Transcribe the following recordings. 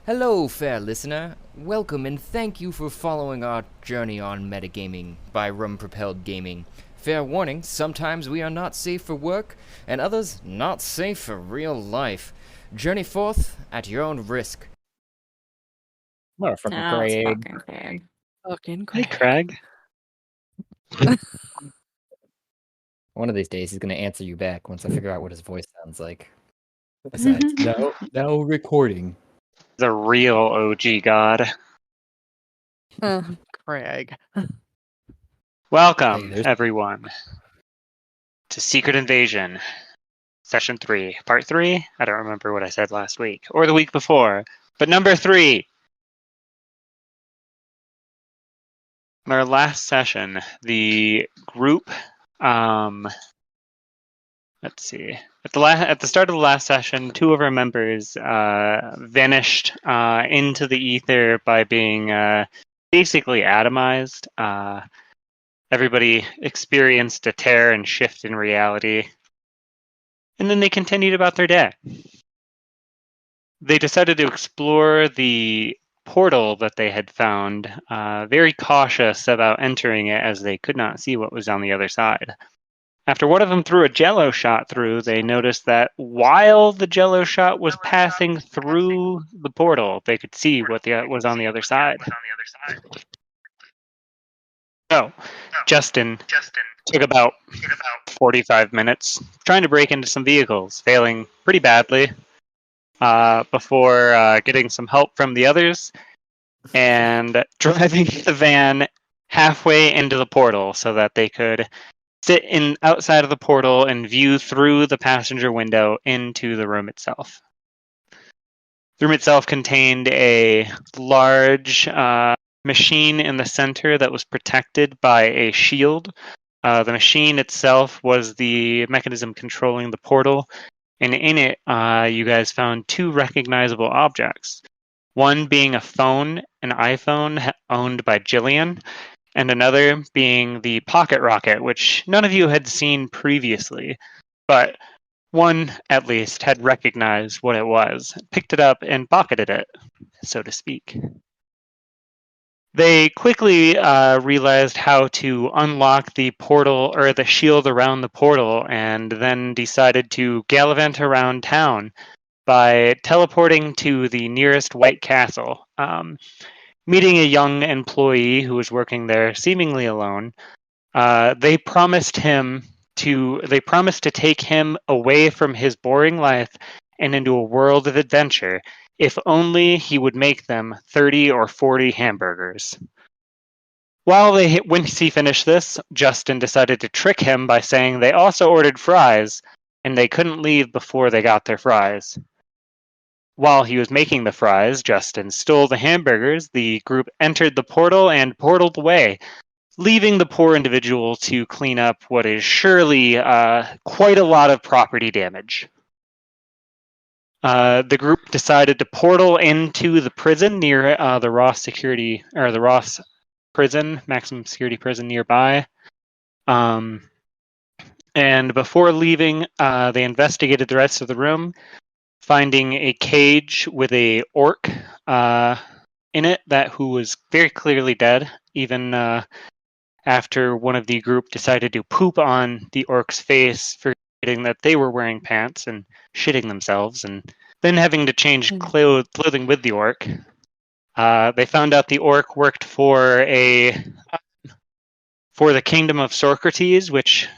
Hello, fair listener. Welcome and thank you for following our journey on metagaming by Rum Propelled Gaming. Fair warning, sometimes we are not safe for work, and others not safe for real life. Journey forth at your own risk. Motherfucking No, it's Craig. fucking Craig. Fucking Hey, Craig. Craig. One of these days he's gonna answer you back once I figure out what his voice sounds like. Besides, no recording. The real OG god. Craig. Welcome, Hey, there's everyone, to Secret Invasion, Session 3, Part 3? I don't remember what I said last week, or the week before, but number 3! In our last session, the group, let's see. At the start of the last session, two of our members vanished into the ether by being basically atomized. Everybody experienced a tear and shift in reality, and then they continued about their day. They decided to explore the portal that they had found, very cautious about entering it as they could not see what was on the other side. After one of them threw a jello shot through, they noticed that while the jello shot was passing through the portal, they could see what was on the other side. So, Justin took about 45 minutes trying to break into some vehicles, failing pretty badly before getting some help from the others and driving the van halfway into the portal so that they could sit outside of the portal and view through the passenger window into the room itself. The room itself contained a large machine in the center that was protected by a shield. The machine itself was the mechanism controlling the portal, and in it, you guys found two recognizable objects. One being a phone, an iPhone owned by Jillian, and another being the pocket rocket, which none of you had seen previously, but one, at least, had recognized what it was, picked it up, and pocketed it, so to speak. They quickly realized how to unlock the portal or the shield around the portal, and then decided to gallivant around town by teleporting to the nearest White Castle, meeting a young employee who was working there, seemingly alone. They promised to take him away from his boring life and into a world of adventure if only he would make them 30 or 40 hamburgers. Once he finished this, Justin decided to trick him by saying they also ordered fries, and they couldn't leave before they got their fries. While he was making the fries, Justin stole the hamburgers, the group entered the portal and portaled away, leaving the poor individual to clean up what is surely quite a lot of property damage. The group decided to portal into the prison near the Ross prison, maximum security prison nearby. And before leaving, they investigated the rest of the room, finding a cage with a orc in it who was very clearly dead, even after one of the group decided to poop on the orc's face, forgetting that they were wearing pants and shitting themselves, and then having to change clothing with the orc. They found out the orc worked for the kingdom of Socrates, which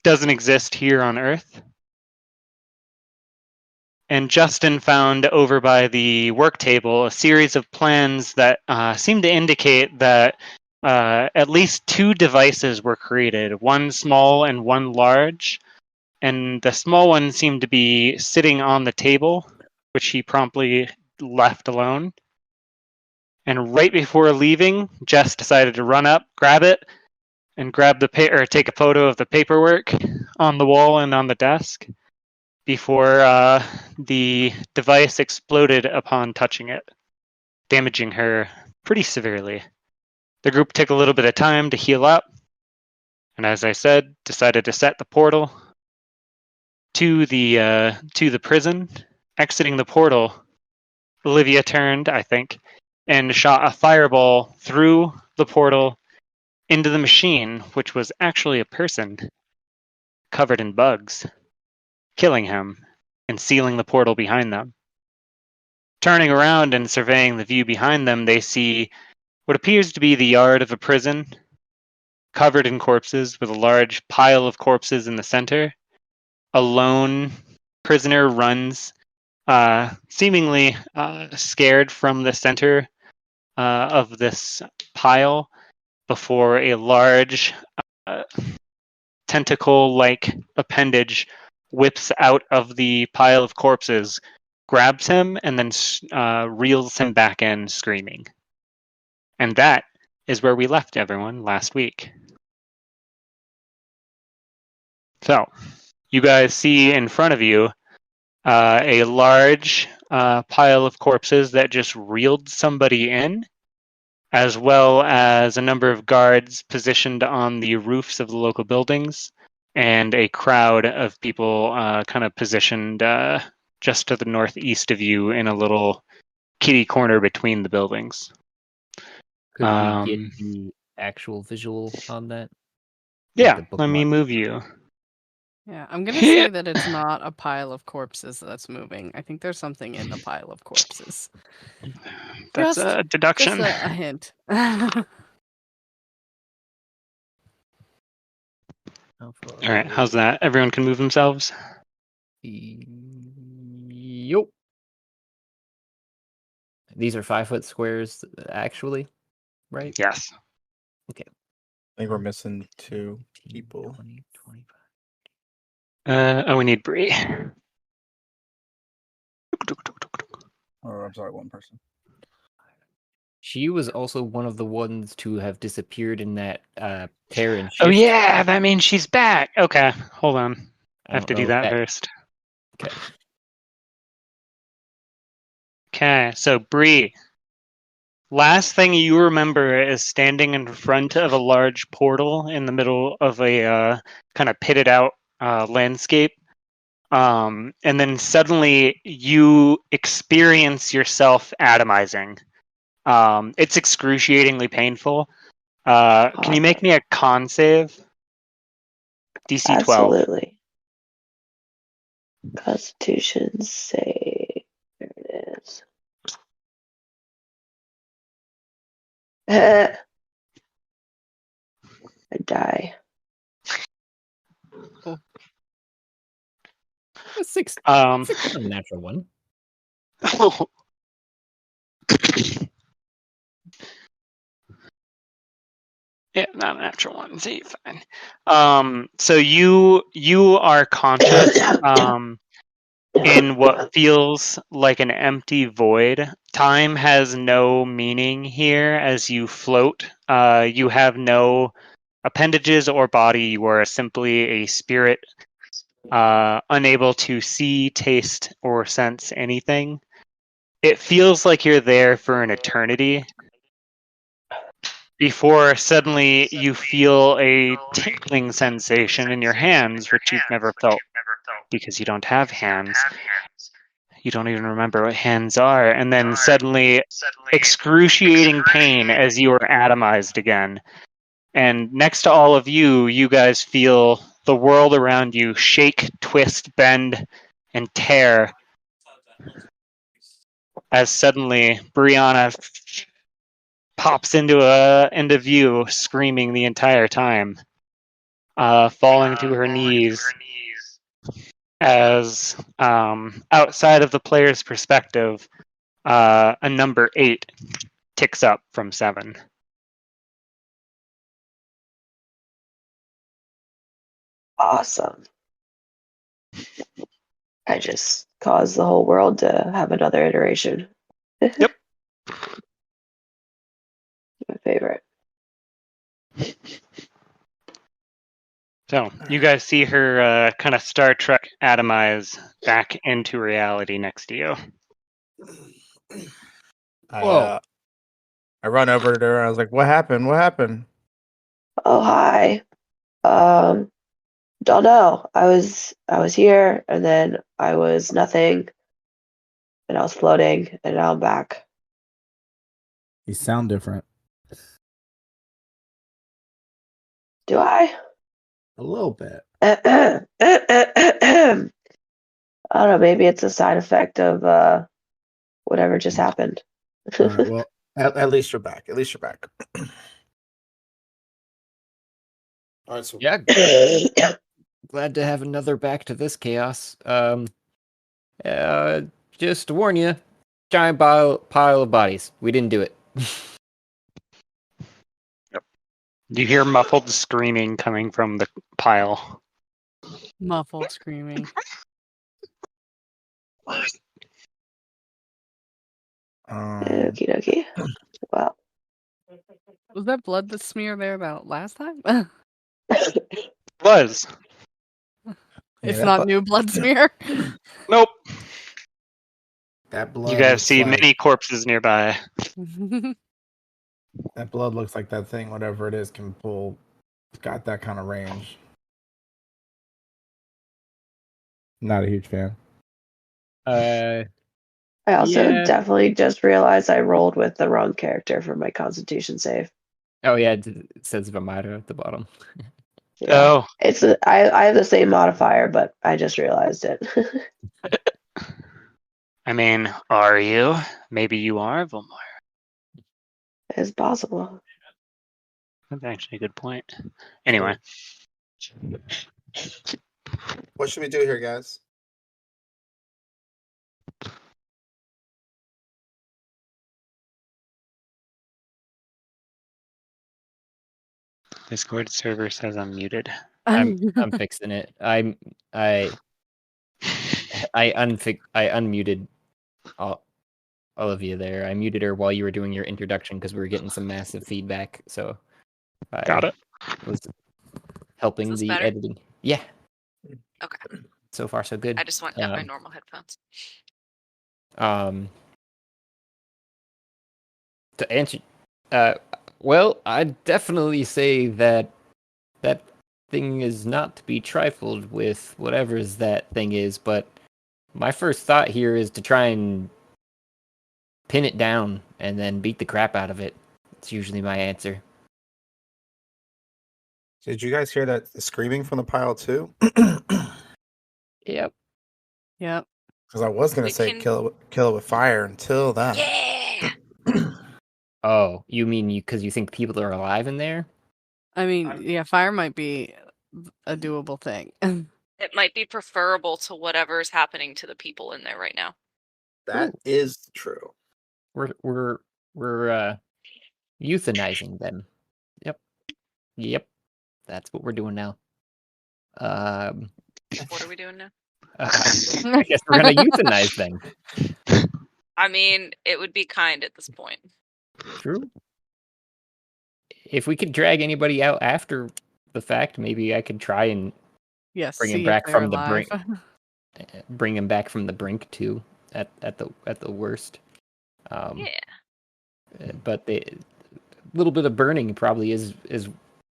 doesn't exist here on Earth. And Justin found over by the work table a series of plans that seemed to indicate that at least two devices were created, one small and one large, and the small one seemed to be sitting on the table, which he promptly left alone. And right before leaving, Jess decided to run up, grab it, and take a photo of the paperwork on the wall and on the desk before the device exploded upon touching it, damaging her pretty severely. The group took a little bit of time to heal up, and as I said, decided to set the portal to the prison. Exiting the portal, Olivia turned, I think, and shot a fireball through the portal into the machine, which was actually a person covered in bugs, killing him and sealing the portal behind them. Turning around and surveying the view behind them, they see what appears to be the yard of a prison, covered in corpses, with a large pile of corpses in the center. A lone prisoner runs, seemingly scared from the center of this pile before a large uh, tentacle-like appendage whips out of the pile of corpses, grabs him, and then reels him back in screaming. And that is where we left everyone last week. So, you guys see in front of you a large pile of corpses that just reeled somebody in, as well as a number of guards positioned on the roofs of the local buildings, and a crowd of people kind of positioned just to the northeast of you in a little kitty corner between the buildings. Could we get the actual visual on that? Yeah, let me move you. Yeah, I'm gonna say that it's not a pile of corpses that's moving. I think there's something in the pile of corpses. That's a deduction. Just a hint. All right, how's that? Everyone can move themselves? Yup. These are 5-foot squares, actually, right? Yes. Okay. I think we're missing 2 people. 20, 25. We need Bree. Or I'm sorry, 1 person. She was also one of the ones to have disappeared in that tear and shift. Oh yeah, that means she's back. Okay, hold on. I have to do that first. Okay. Okay, so Bree. Last thing you remember is standing in front of a large portal in the middle of a kind of pitted out landscape. And then suddenly you experience yourself atomizing. It's excruciatingly painful. Can you make me a con save? DC 12. Absolutely. Constitution save. There it is. I die. Oh. 6 6 on a natural one. Yeah, not a natural one. See, fine. So you are conscious in what feels like an empty void. Time has no meaning here as you float. You have no appendages or body. You are simply a spirit, unable to see, taste, or sense anything. It feels like you're there for an eternity. Before suddenly you feel a tingling sensation in your hands, which you've never felt because you don't have hands. You don't even remember what hands are. And then suddenly excruciating pain as you are atomized again. And next to all of you, you guys feel the world around you shake, twist, bend, and tear. As suddenly Brianna pops into view, screaming the entire time, falling to her knees as outside of the player's perspective, a number 8 ticks up from 7. Awesome. I just caused the whole world to have another iteration. Yep. My favorite. So you guys see her kind of Star Trek atomize back into reality next to you. I run over to her and I was like, "What happened? What happened?" Oh, hi. Don't know. I was here and then I was nothing. and I was floating, and now I'm back. You sound different. Do I? A little bit. I don't know. Maybe it's a side effect of whatever just happened. All right. Well, at least you're back. At least you're back. All right. So Yeah, glad to have another back to this chaos. Just to warn you, giant pile of bodies. We didn't do it. You hear muffled screaming coming from the pile. Muffled screaming. Okie dokie. Well, Was that blood that smeared there about last time? Was. It's that not bu- new blood smear. Nope. that blood. You guys looks see like, many corpses nearby. that blood looks like that thing, whatever it is, can pull. It's got that kind of range. Not a huge fan. I also Yeah. definitely just realized I rolled with the wrong character for my Constitution save. Oh yeah, it says Vamata at the bottom. Yeah. Oh, I have the same modifier, but I just realized it. I mean, are you? Maybe you are, Vilmar. It's possible. That's actually a good point. Anyway, What should we do here, guys? Discord server says I'm muted. I'm fixing it. I unmuted all of you there. I muted her while you were doing your introduction because we were getting some massive feedback. So I Got it. was helping Is this the better? editing. Yeah. Okay. So far, so good. I just went down my normal headphones. To answer, well, I'd definitely say that that thing is not to be trifled with, whatever that thing is. But my first thought here is to try and pin it down and then beat the crap out of it. It's usually my answer. Did you guys hear that screaming from the pile too? Yep. Yep. Because I was gonna We say can- kill it with fire until then. Yeah. Oh, you mean because you think people are alive in there? I mean, yeah, fire might be a doable thing. It might be preferable to whatever's happening to the people in there right now. That is true. We're euthanizing them. Yep. That's what we're doing now. What are we doing now? I guess we're gonna euthanize them. I mean, it would be kind at this point. True. If we could drag anybody out after the fact, maybe I could try and Yes. bring him see if back they're from the alive. brink. Bring him back from the brink too. At the worst. Yeah. But the little bit of burning probably is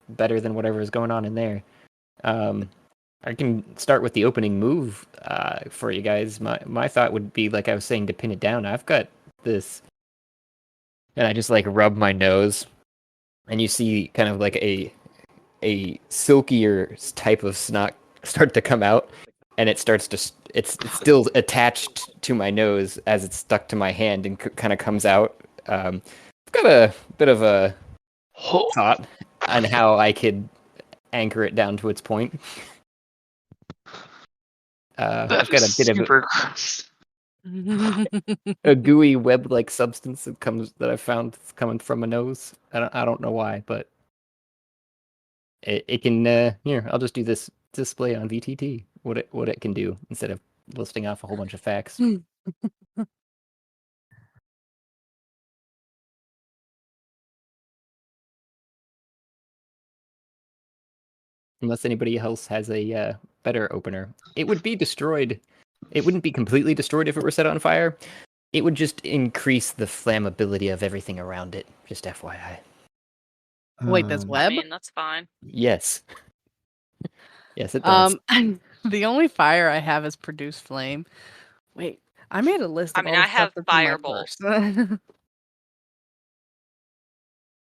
better than whatever is going on in there. I can start with the opening move for you guys. My thought would be, like I was saying, to pin it down. I've got this, and I just like rub my nose, and you see kind of like a silkier type of snot start to come out, and it starts to it's still attached to my nose as it's stuck to my hand and kind of comes out. I've got a bit of a thought on how I could anchor it down to its point. I've got a bit of gross. a gooey web-like substance that I found coming from a nose. I don't know why, but it can. Here, I'll just do this display on VTT. What it can do instead of listing off a whole bunch of facts. Unless anybody else has a better opener, it would be destroyed. It wouldn't be completely destroyed if it were set on fire. It would just increase the flammability of everything around it. Just FYI. Wait, there's I web? mean, that's fine. Yes. Yes, it does. The only fire I have is produce flame. Wait, I made a list I of mean, all the I stuff have that's in my Firebolt. purse.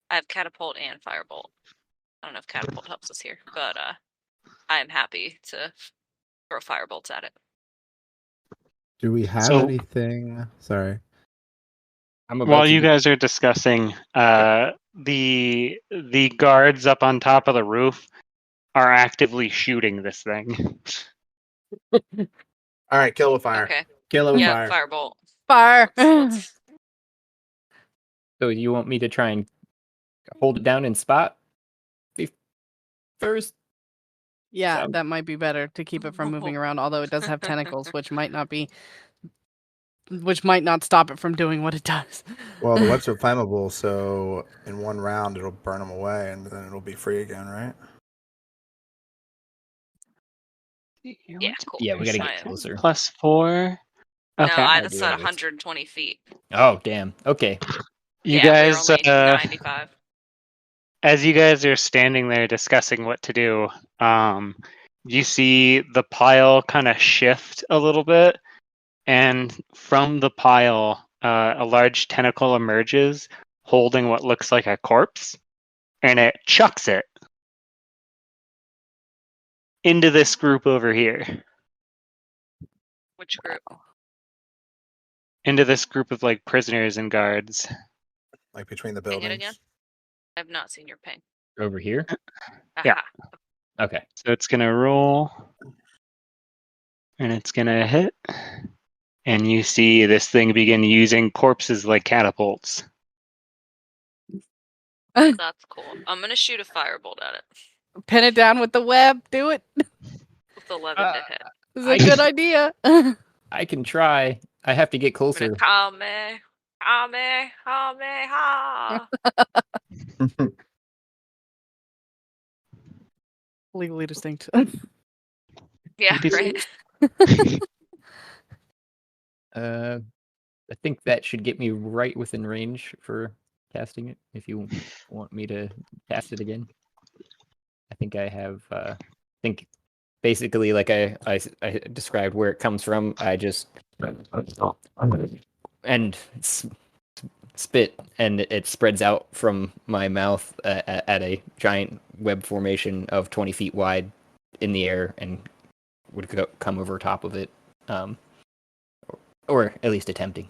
I have Catapult and Firebolt. I don't know if Catapult helps us here, but I am happy to throw Firebolts at it. Do we have So- anything? Sorry. I'm about While to you do- guys are discussing, the guards up on top of the roof are actively shooting this thing. All right, kill with fire. Okay. Kill it with Yeah, fire. Firebolt. Fire. Let's So you want me to try and hold it down and spot first? Yeah, Sound- that might be better to keep it from moving around, although it does have tentacles, which might not stop it from doing what it does. Well, the webs are flammable, so in one round it'll burn them away, and then it'll be free again, right? Yeah, cool. Yeah, we gotta get Fine. closer. +4. Okay. No, I'll that's do at it. 120 feet. Oh, damn. Okay. You Yeah, guys, we're only 95. as you guys are standing there discussing what to do, you see the pile kind of shift a little bit, and from the pile, a large tentacle emerges, holding what looks like a corpse, and it chucks it into this group over here, Which group? into this group of like prisoners and guards. Like between the Ping it buildings. again? I've not seen your ping. Over here? Yeah. Aha. Okay. So it's gonna roll, and it's gonna hit, and you see this thing begin using corpses like catapults. That's cool. I'm gonna shoot a Firebolt at it Pin it down with the web. Do it. with 11 to hit. This is a good idea. I can try. I have to get I'm closer. gonna Kame, ha. Legally distinct. Yeah, Did right. I think that should get me right within range for casting it. If you want me to cast it again, I think I have. Think basically like I described where it comes from. I just and spit, and it spreads out from my mouth at a giant web formation of 20 feet wide in the air, and would come over top of it, or at least attempting.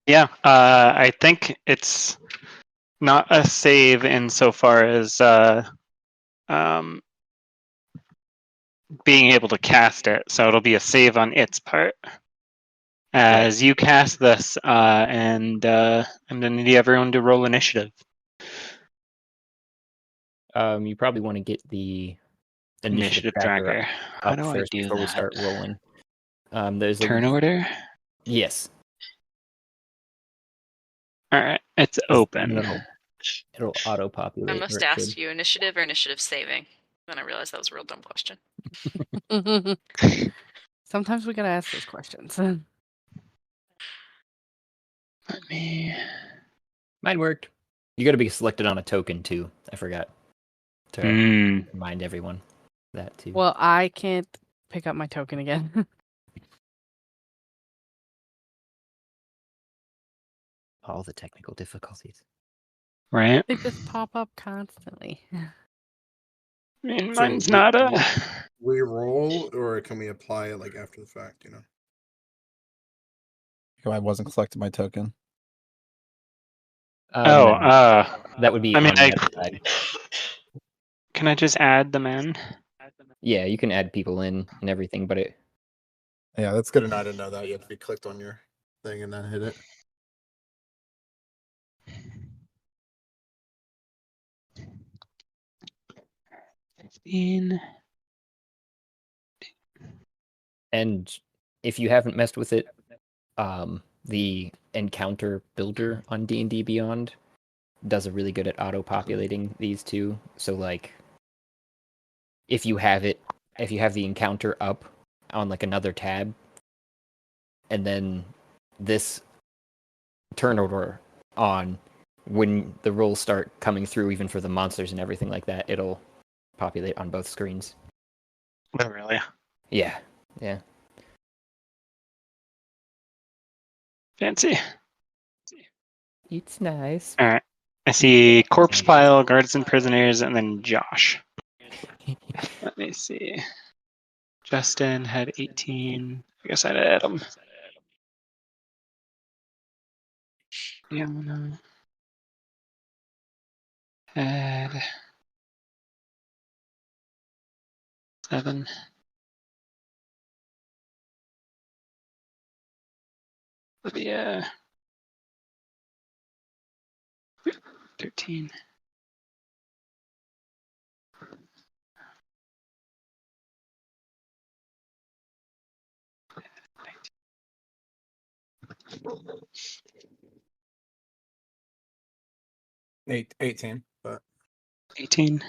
Yeah, I think it's not a save insofar as being able to cast it, so it'll be a save on its part. As you cast this, and I'm gonna need everyone to roll initiative. You probably want to get the initiative tracker tracker. How up do I first do before we that? start rolling. There's a Turn order. yes. All right, it's open. It'll auto populate. I must ask you, initiative or initiative saving? Then I realized that was a real dumb question. Sometimes we gotta ask those questions. Let me. Mine worked. You got to be selected on a token too. I forgot to remind everyone that too. Well, I can't pick up my token again. All the technical difficulties. Right. They just pop up constantly. I mean, So mine's not a. We roll, or can we apply it like after the fact? You know. I wasn't collecting my token. That would be. I mean, on the other side. Can I just add the men? Yeah, you can add people in and everything, but it. Yeah, that's good. And I didn't know that. You have to be clicked on your thing and then hit it. And if you haven't messed with it, the encounter builder on D&D Beyond does a really good at auto-populating these two. So like, if you have the encounter up on like another tab, and then this turn order on, when the rolls start coming through, even for the monsters and everything like that, it'll populate on both screens. Oh, really? Yeah, yeah. Fancy. It's nice. All right. I see corpse pile, guards and prisoners, and then Josh. Let me see. Justin had 18. I guess I'd add him. Yamana had 7. Olivia 13. Eight, 18, but 18.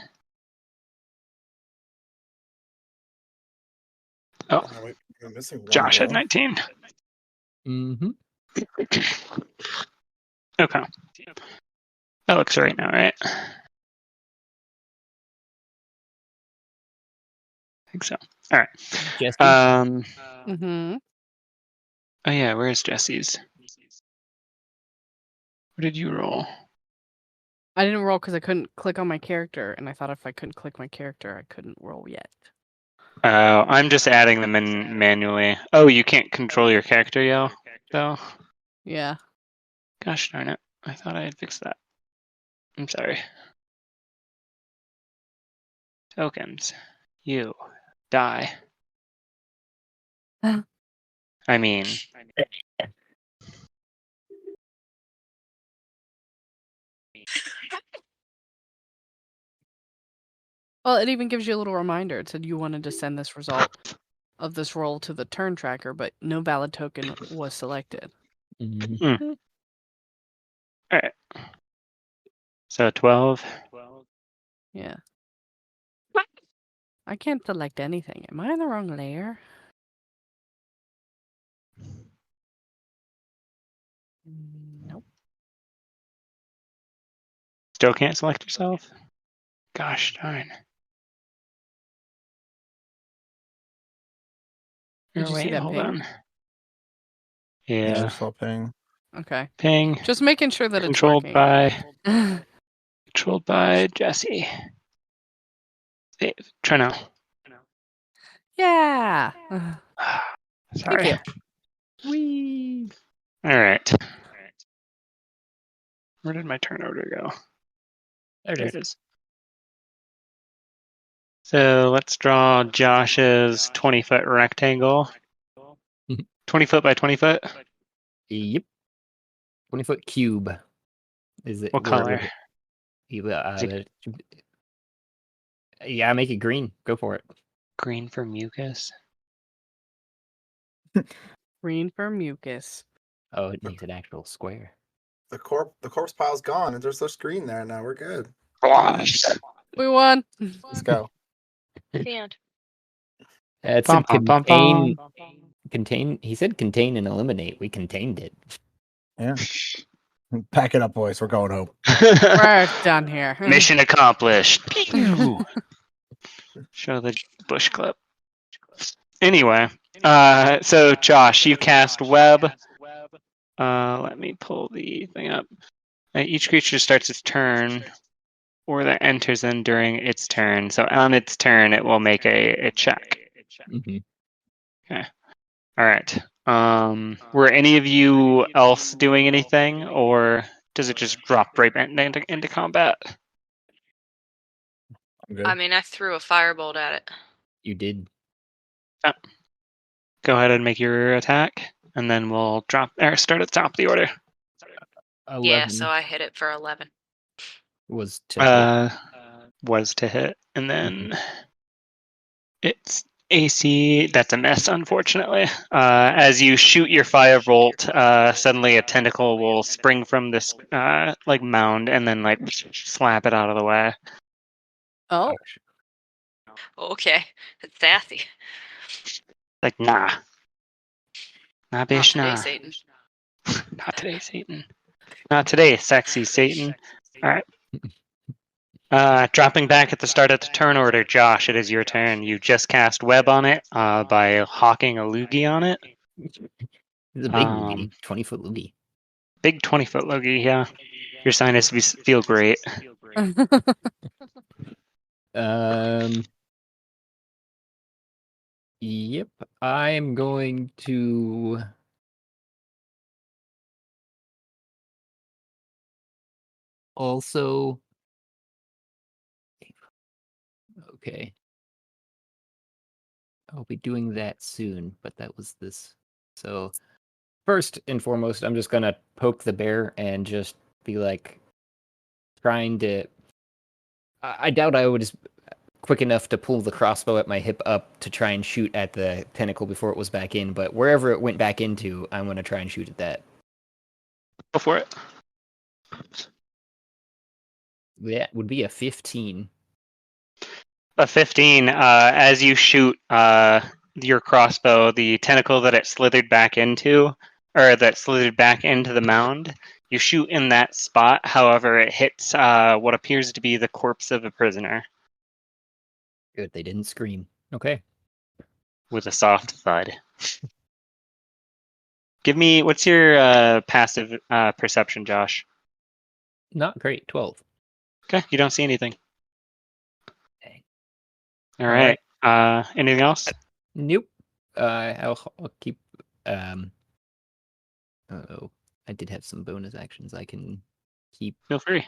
Oh, oh, wait, I'm missing one Josh had row. 19. Mm-hmm. Okay. That looks right now, right? I think so. All right. Jesse? Mm-hmm. Oh yeah, where's Jesse's? What did you roll? I didn't roll because I couldn't click on my character, and I thought if I couldn't click my character, I couldn't roll yet. Oh, I'm just adding them in manually. Oh, you can't control your character, yo, though? Yeah. Gosh darn it. I thought I had fixed that. I'm sorry. Tokens. You. Die. I mean, Well, it even gives you a little reminder. It said you wanted to send this result of this roll to the turn tracker, but no valid token was selected. Mm-hmm. alright. So 12. Yeah. I can't select anything. Am I in the wrong layer? Nope. Still can't select yourself? Gosh darn. Did you see that hold ping? on. Yeah, Yeah. just swapping. Okay. Ping. Just making sure that it's Controlled working. by Jesse. Hey, try now. Yeah. Sorry. Thank you. Whee. Alright. Where did my turn order go? There There it is. So let's draw Josh's 20-foot rectangle. 20 foot by 20 foot? Yep. 20-foot cube. Is it What where color? Yeah, make it green. Go for it. Green for mucus. Green for mucus. Oh, it needs an actual square. The corpse pile's gone, and there's no screen there now. We're good. Gosh. We won. Let's go. And It Bum, said bum, bum, contain. He said contain and eliminate. We contained it. Yeah. Pack it up, boys. We're going home. We're done here. Mission accomplished. Show the bush clip. Anyway, so Josh, you cast web. Let me pull the thing up. Each creature starts its turn, or that enters in during its turn. So on its turn, it will make a check. Mm-hmm. Okay. All right. Were any of you else doing anything, or does it just drop right into combat? I'm good. I mean, I threw a firebolt at it. You did. Go ahead and make your attack, and then we'll start at the top of the order. 11 Yeah, so I hit it for 11. was to hit. Was to hit, and then it's AC. That's a miss, unfortunately. As you shoot your firebolt, suddenly a tentacle will spring from this like mound, and then like slap it out of the way. Oh, Okay, it's sassy. Like nah, Not bitch, today, nah. Satan. Not today, Satan. Not today, sexy Satan. All right. Dropping back at the start of the turn order, Josh, it is your turn. You just cast web on it by hawking a loogie on it. It's a big loogie, 20-foot loogie. Big 20-foot loogie, yeah. Your sign is to feel great. Yep, I'm going to also. Okay. I'll be doing that soon, but that was this. So, first and foremost, I'm just gonna poke the bear and just be like trying to. I doubt I was quick enough to pull the crossbow at my hip up to try and shoot at the tentacle before it was back in, but wherever it went back into, I'm gonna try and shoot at that. Go for it. That would be a 15. A 15. As you shoot your crossbow, the tentacle that it slithered back into, or that slithered back into the mound, you shoot in that spot. However, it hits what appears to be the corpse of a prisoner Good, they didn't scream. Okay. with a soft thud. Give me, what's your passive perception, Josh? Not great. 12. Okay, you don't see anything. Okay. All right. Anything else? Nope. I'll keep. Oh, I did have some bonus actions I can keep. Feel free.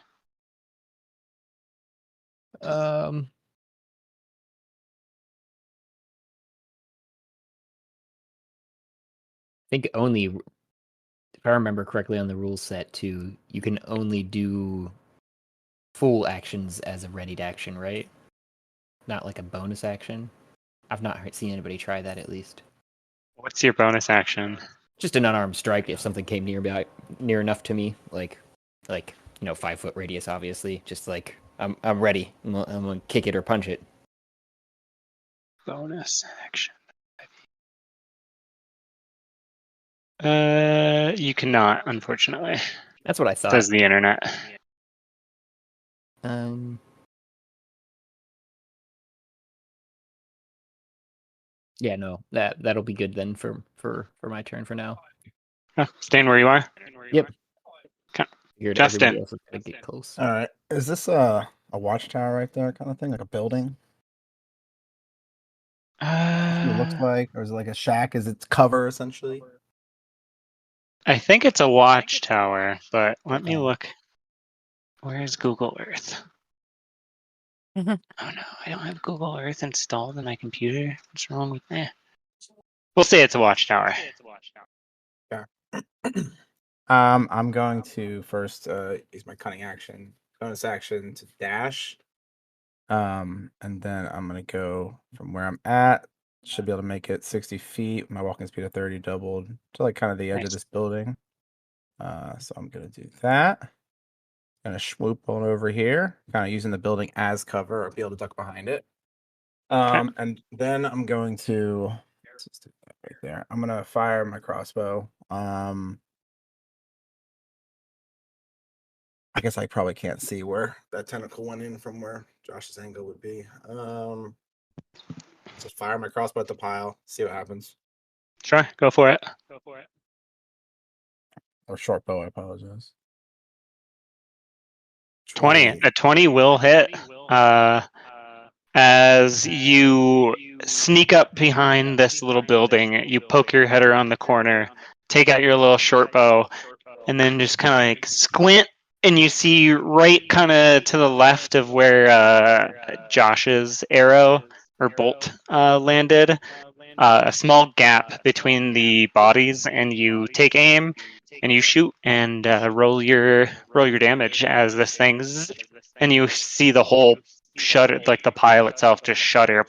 I think only, if I remember correctly on the rule set too, you can only do full actions as a readied action, right? Not like a bonus action. I've not seen anybody try that at least. What's your bonus action? Just an unarmed strike if something came near enough to me, like 5-foot radius, obviously. Just like I'm ready. I'm gonna kick it or punch it. Bonus action. You cannot, unfortunately. That's what I thought. Says the internet. Yeah, no, that'll be good then for my turn for now. Staying where you are. Yep. Okay. Figured Justin. everybody else was gonna get close. All right. Is this a watchtower right there, kind of thing, like a building? It looks like, or is it like a shack? Is its cover essentially? I think it's a watchtower, but let me look. Where's Google Earth? Oh no, I don't have Google Earth installed on my computer. What's wrong with that? We'll say it's a watchtower. Yeah. I'm going to first use my cunning action, bonus action to dash. And then I'm gonna go from where I'm at. Should be able to make it 60 feet. My walking speed of 30 doubled to like kind of the edge of this building. So I'm gonna do that. Gonna swoop on over here, kind of using the building as cover or be able to duck behind it. And then I'm going to let's do that right there. I'm gonna fire my crossbow. I guess I probably can't see where that tentacle went in from where Josh's angle would be. Just fire my crossbow at the pile, see what happens. Sure, go for it. Or short bow, I apologize. 20. A 20 will hit. As you sneak up behind this little building, you poke your head around the corner, take out your little short bow, and then just kind of like squint, and you see right kind of to the left of where Josh's arrow or bolt landed, a small gap between the bodies, and you take aim and you shoot and roll your damage as this thing, and you see the whole shudder, like the pile itself just shudder.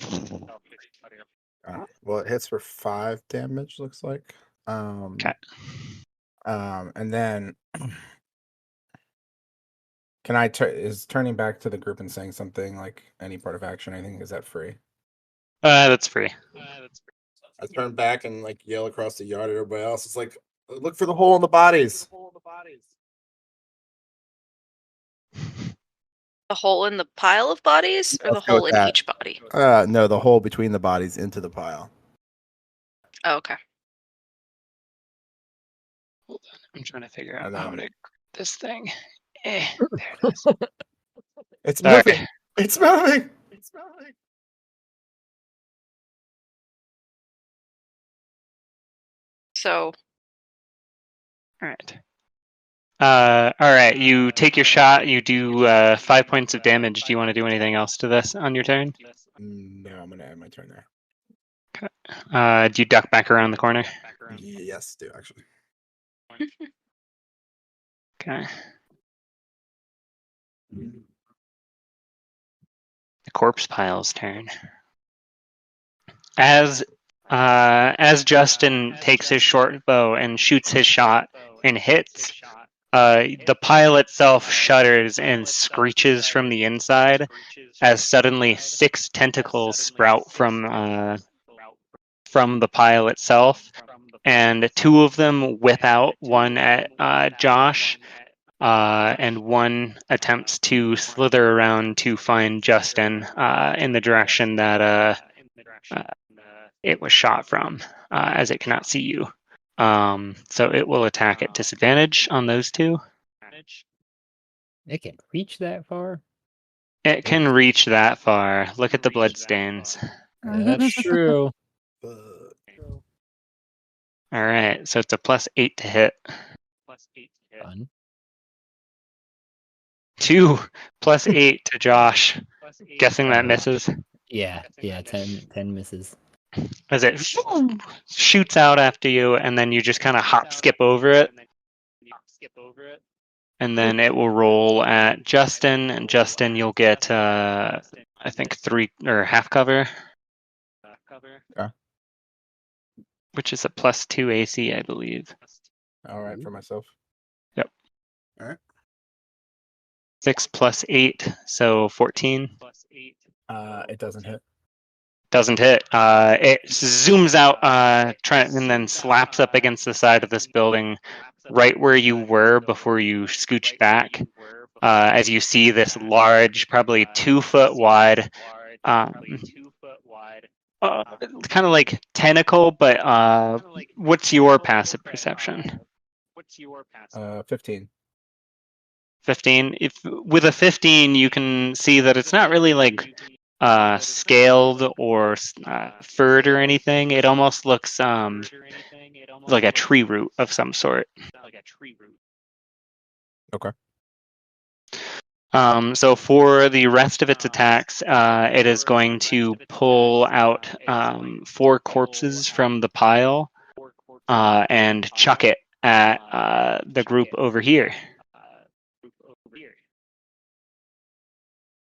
Well, it hits for 5 damage, looks like. Okay. And then can I is turning back to the group and saying something like any part of action, anything, is that free? That's free. I turn back and like yell across the yard at everybody else. It's like, look for the hole in the bodies. The hole in the pile of bodies, or the Let's go hole with in that. each body? No, the hole between the bodies into the pile. Oh, okay. I'm trying to figure out And how then- to grip this thing. There it is. It's Sorry. moving. It's moving. It's moving. So All right. All right. You take your shot. You do 5 points of damage. Do you want to do anything else to this on your turn? No, I'm gonna end my turn there. Do you duck back around the corner? Yes, do actually. Okay. The corpse pile's turn. As Justin takes his short bow and shoots his shot and hits, the pile itself shudders and screeches from the inside as suddenly 6 tentacles sprout from the pile itself, and 2 of them whip out, one at Josh, and one attempts to slither around to find Justin in the direction that it was shot from, as it cannot see you. So it will attack at disadvantage on those 2. It can reach that far. It can reach that far. Look at the bloodstains. That's true. Fuck. All right, so it's a +8 to hit. Fun. 2 +8 to Josh. Guessing that misses. Yeah, 10 misses. As it shoots out after you, and then you just kind of hop skip over it. And then it will roll at Justin, and Justin, you'll get, I think, 3 or half cover. Okay. Which is a +2 AC, I believe. All right, for myself. Yep. All right. 6 +8, so 14. It doesn't hit. Doesn't hit. It zooms out, and then slaps up against the side of this building, right where you were before you scooched back. As you see this large, probably 2 foot wide, kind of like tentacle. But what's your passive perception? 15. 15. If with a 15, you can see that it's not really like scaled or furred or anything. It almost looks like a tree root of some sort. Okay. So for the rest of its attacks, it is going to pull out 4 corpses from the pile and chuck it at the group over here.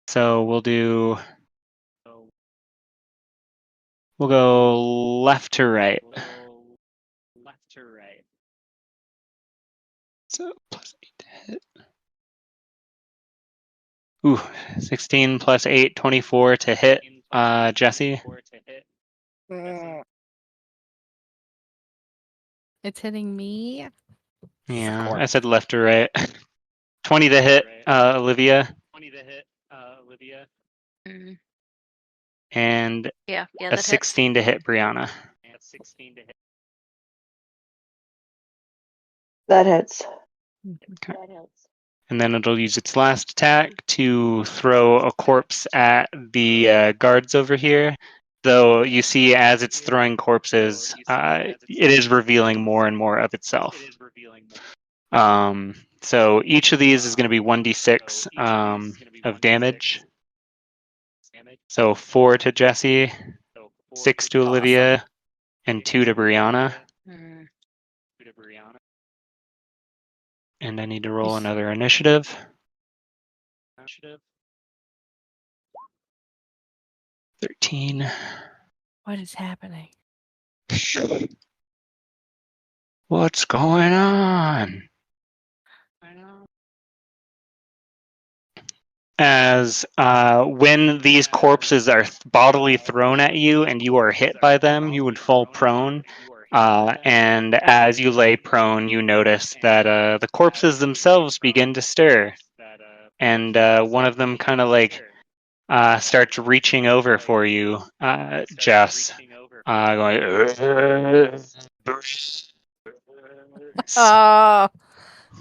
So we'll go left to right. So +8 to hit. Ooh, 16 +8, 24 to hit, Jesse. It's hitting me. Yeah, I said left to right. 20 to hit, Olivia. mm, And yeah, a that hits. 16 to hit Brianna. That hits. Okay. And then it'll use its last attack to throw a corpse at the guards over here. Though you see, as it's throwing corpses, it is revealing more and more of itself. So each of these is going to be 1d6 of damage. So 4 to Jesse, 6 to Olivia, and 2 to Brianna. Mm, And I need to roll another initiative. 13. What is happening? What's going on? As when these corpses are bodily thrown at you and you are hit by them, you would fall prone. And as you lay prone, you notice that the corpses themselves begin to stir. and one of them kind of like starts reaching over for you, Jess. Going.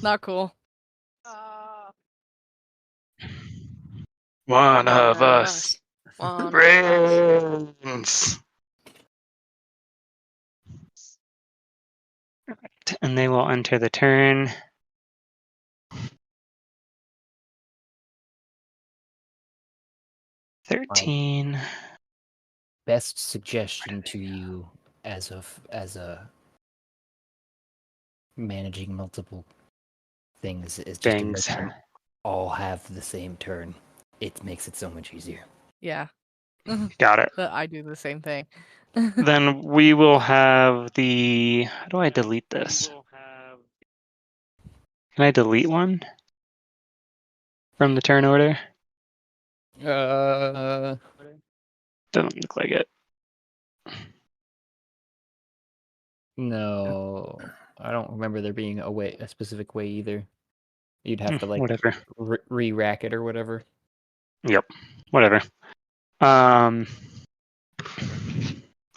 Not cool. One of us One of us. brains. And they will enter the turn. My 13. best suggestion to you as a managing multiple things is just to make Things. them all have the same turn. It makes it so much easier. Yeah. Got it. But I do the same thing. Then we will have the. How do I delete this? Can I delete one from the turn order? Doesn't look like it. No, I don't remember there being a specific way either. You'd have to like Whatever. re-rack it or whatever. Yep. Whatever.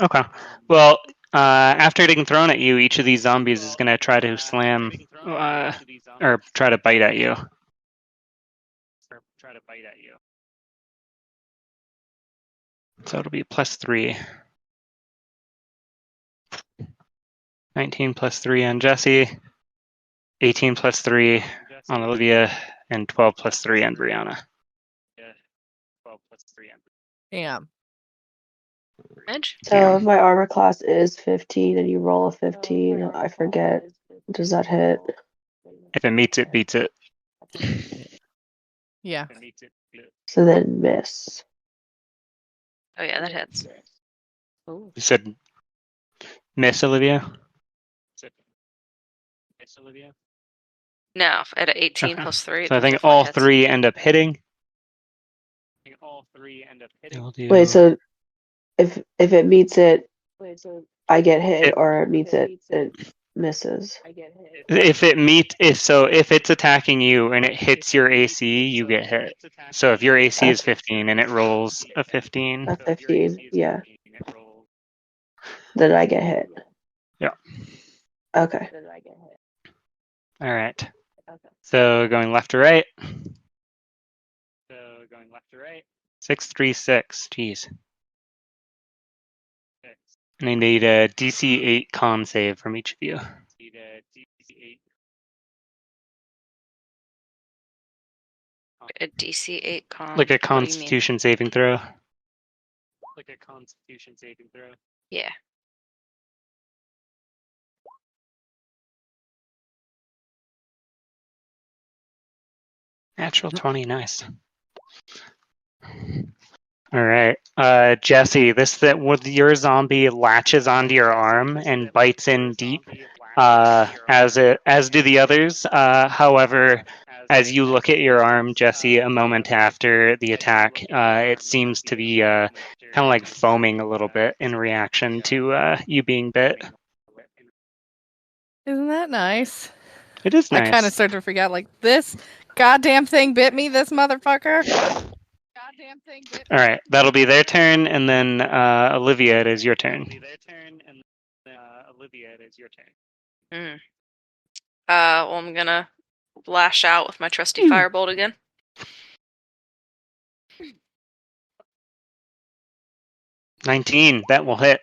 Okay. Well, after getting thrown at you, each of these zombies is going to try to slam or try to bite at you. So it'll be +3. 19 +3 on Jesse, 18 +3 on Olivia, and 12 +3 on Brianna. Damn. Edge? So if my armor class is 15 and you roll a 15, I forget. Does that hit? If it meets it, beats it. Yeah. So then miss. Oh yeah, that hits. You said miss, Olivia? No, at an 18 Okay. +3. So I that think definitely all hits. three end up hitting. We'll do- Wait, so if it meets it, I get hit, It- or it meets it, it misses. if it's attacking you and it hits your AC, you get hit. So if your AC is 15 and it rolls a 15, A 15, yeah. Then I get hit. Yeah. Okay. all right. So going left to right. 636. Jeez. And I need a DC 8 con save from each of you. A DC 8 con. Like a What do you mean? Constitution saving throw. Yeah. Natural 20, nice. All right, Jesse. With your zombie latches onto your arm and bites in deep, as do the others. However, as you look at your arm, Jesse, a moment after the attack, it seems to be kind of like foaming a little bit in reaction to you being bit. Isn't that nice? It is nice. I kind of start to forget, like, this goddamn thing bit me, this motherfucker. All right, that'll be their turn, and then Olivia, it is your turn. Well, I'm gonna lash out with my trusty firebolt again. $19, that will hit.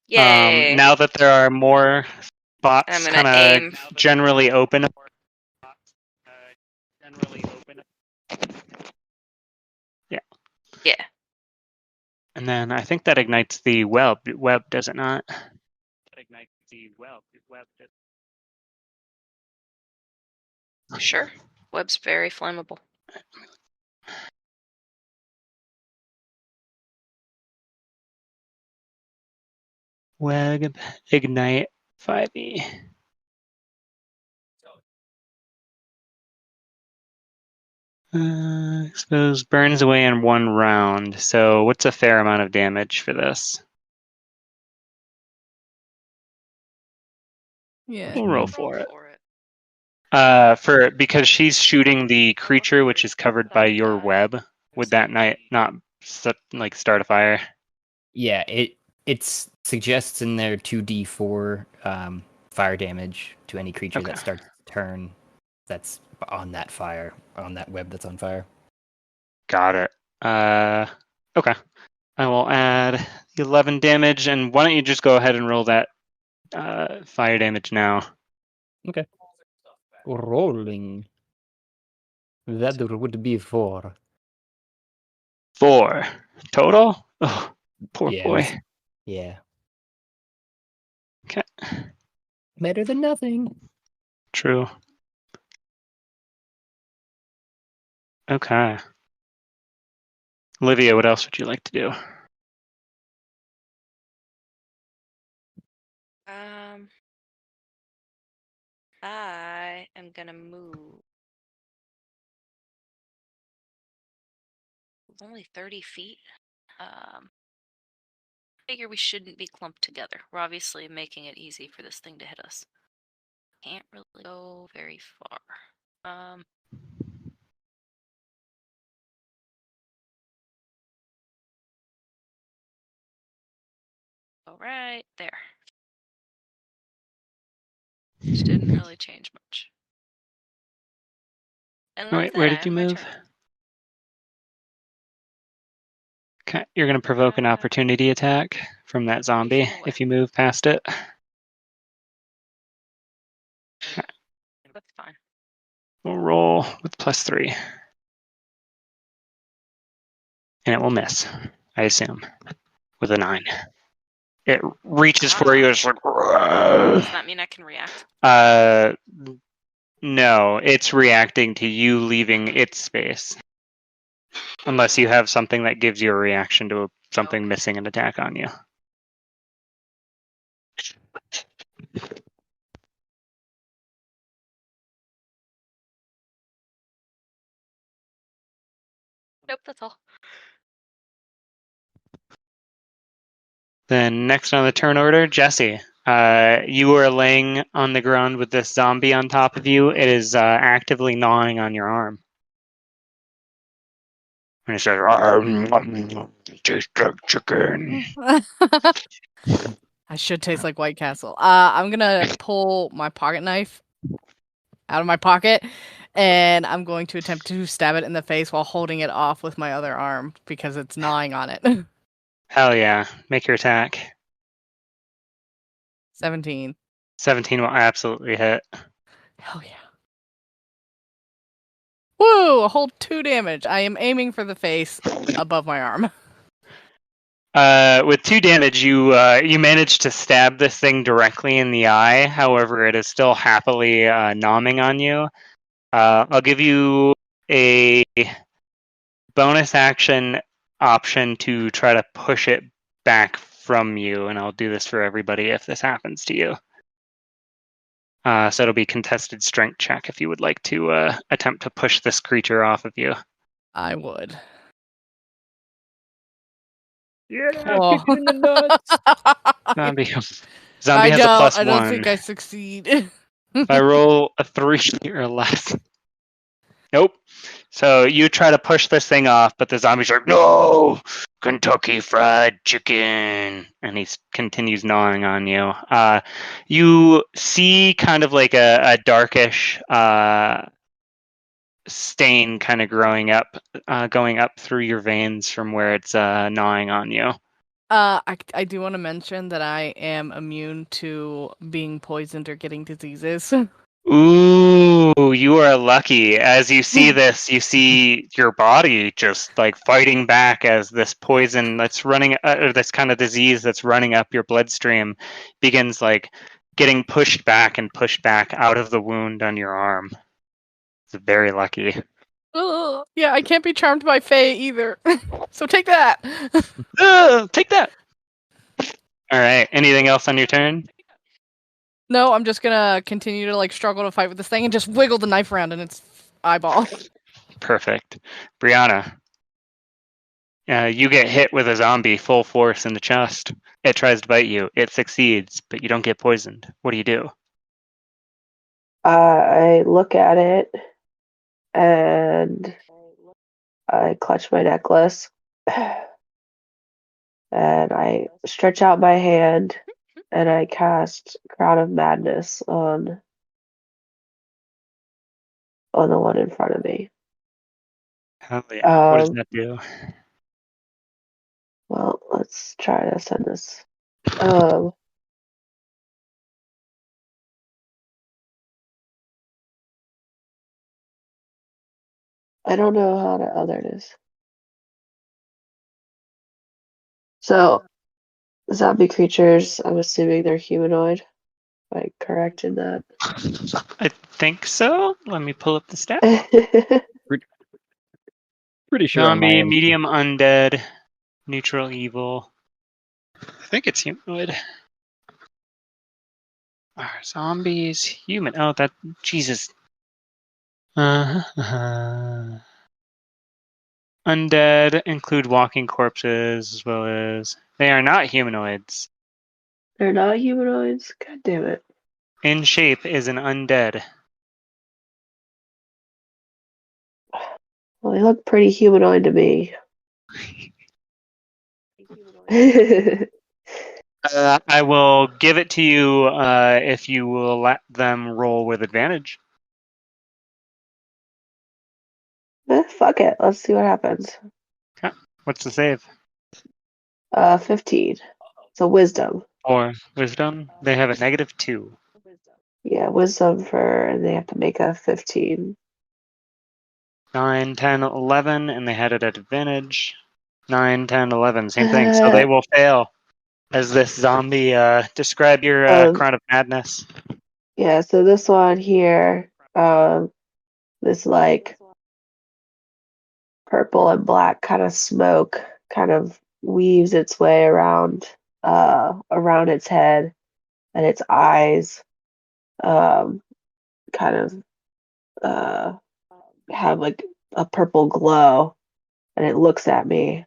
Yay! Now that there are more spots I'm gonna kind aim. of generally open. Yeah. Yeah. And then I think that ignites the web, does it not? Sure. Web's very flammable. Web, ignite, 5e. Expose burns away in one round. So what's a fair amount of damage for this? Yeah. We'll roll for it. Because she's shooting the creature which is covered by your web. Would that not start a fire? Yeah, it suggests in there 2d4 fire damage to any creature Okay. that starts its turn that's on that fire, on that web that's on fire. Got it. Okay. I will add 11 damage, and why don't you just go ahead and roll that fire damage now? Okay. Rolling. That would be 4. 4 total. Oh, poor Yeah, boy. yeah. Okay. Better than nothing. True. Okay. Olivia, what else would you like to do? I am gonna move. Only 30 feet. Figure we shouldn't be clumped together. We're obviously making it easy for this thing to hit us. Can't really go very far. All right, there. Which didn't really change much. And Wait, where did you move? Okay, you're going to provoke an opportunity attack from that zombie if you move past it. Okay. That's fine. We'll roll with +3. And it will miss, I assume, with a 9. It reaches for you. It's like, does that mean I can react? No, it's reacting to you leaving its space. Unless you have something that gives you a reaction to something missing an attack on you. Nope, that's all. Then next on the turn order, Jesse. You are laying on the ground with this zombie on top of you. It is actively gnawing on your arm. And it says, "Tastes like chicken." I should taste like White Castle. I'm gonna pull my pocket knife out of my pocket, and I'm going to attempt to stab it in the face while holding it off with my other arm because it's gnawing on it. Hell yeah. Make your attack. 17. 17 will absolutely hit. Hell yeah. Woo! A whole 2 damage. I am aiming for the face above my arm. With 2 damage, you manage to stab this thing directly in the eye. However, it is still happily nomming on you. I'll give you a bonus action option to try to push it back from you, and I'll do this for everybody if this happens to you. So it'll be contested strength check if you would like to attempt to push this creature off of you. I would. Yeah, Oh. kick it in the nuts. Zombie has a I +1. don't think I succeed. If I roll a 3 or less. Nope. So you try to push this thing off, but the zombie's like, "No, Kentucky Fried Chicken," and he continues gnawing on you. You see kind of like a darkish stain kind of going up through your veins from where it's gnawing on you. I do want to mention that I am immune to being poisoned or getting diseases. Ooh, you are lucky. As you see this, you see your body just like fighting back as this poison that's running, or this kind of disease that's running up your bloodstream begins like getting pushed back out of the wound on your arm. It's very lucky. Yeah, I can't be charmed by Fae either. So take that. Take that. All right. Anything else on your turn? No, I'm just gonna continue to like struggle to fight with this thing and just wiggle the knife around in its eyeball. Perfect. Brianna, you get hit with a zombie full force in the chest. It tries to bite you. It succeeds, but you don't get poisoned. What do you do? I look at it and I clutch my necklace and I stretch out my hand and I cast Crown of Madness on the one in front of me. Hell yeah. What does Um, that do? well, let's try to send this. Um, I don't know how to. Oh, there it is. So, zombie creatures, I'm assuming they're humanoid. Am I correct in that? I think so. Let me pull up the stat. Pretty sure on my Zombie, end. medium undead, neutral evil. I think it's humanoid. Are zombies human? Oh, that Jesus. Undead include walking corpses as well as they are not humanoids. They're not humanoids? God damn it. In shape is an undead. Well, they look pretty humanoid to me. I will give it to you if you will let them roll with advantage. Fuck it. Let's see what happens. Okay. What's the save? 15. So wisdom. Or wisdom? They have a -2. Yeah, wisdom and they have to make a 15. 9, 10, 11, and they had it at advantage. 9, 10, 11, same thing. So they will fail. As this zombie, describe your Crown of Madness. Yeah, so this one here, this like purple and black kind of smoke kind of weaves its way around its head, and its eyes kind of have like a purple glow, and it looks at me,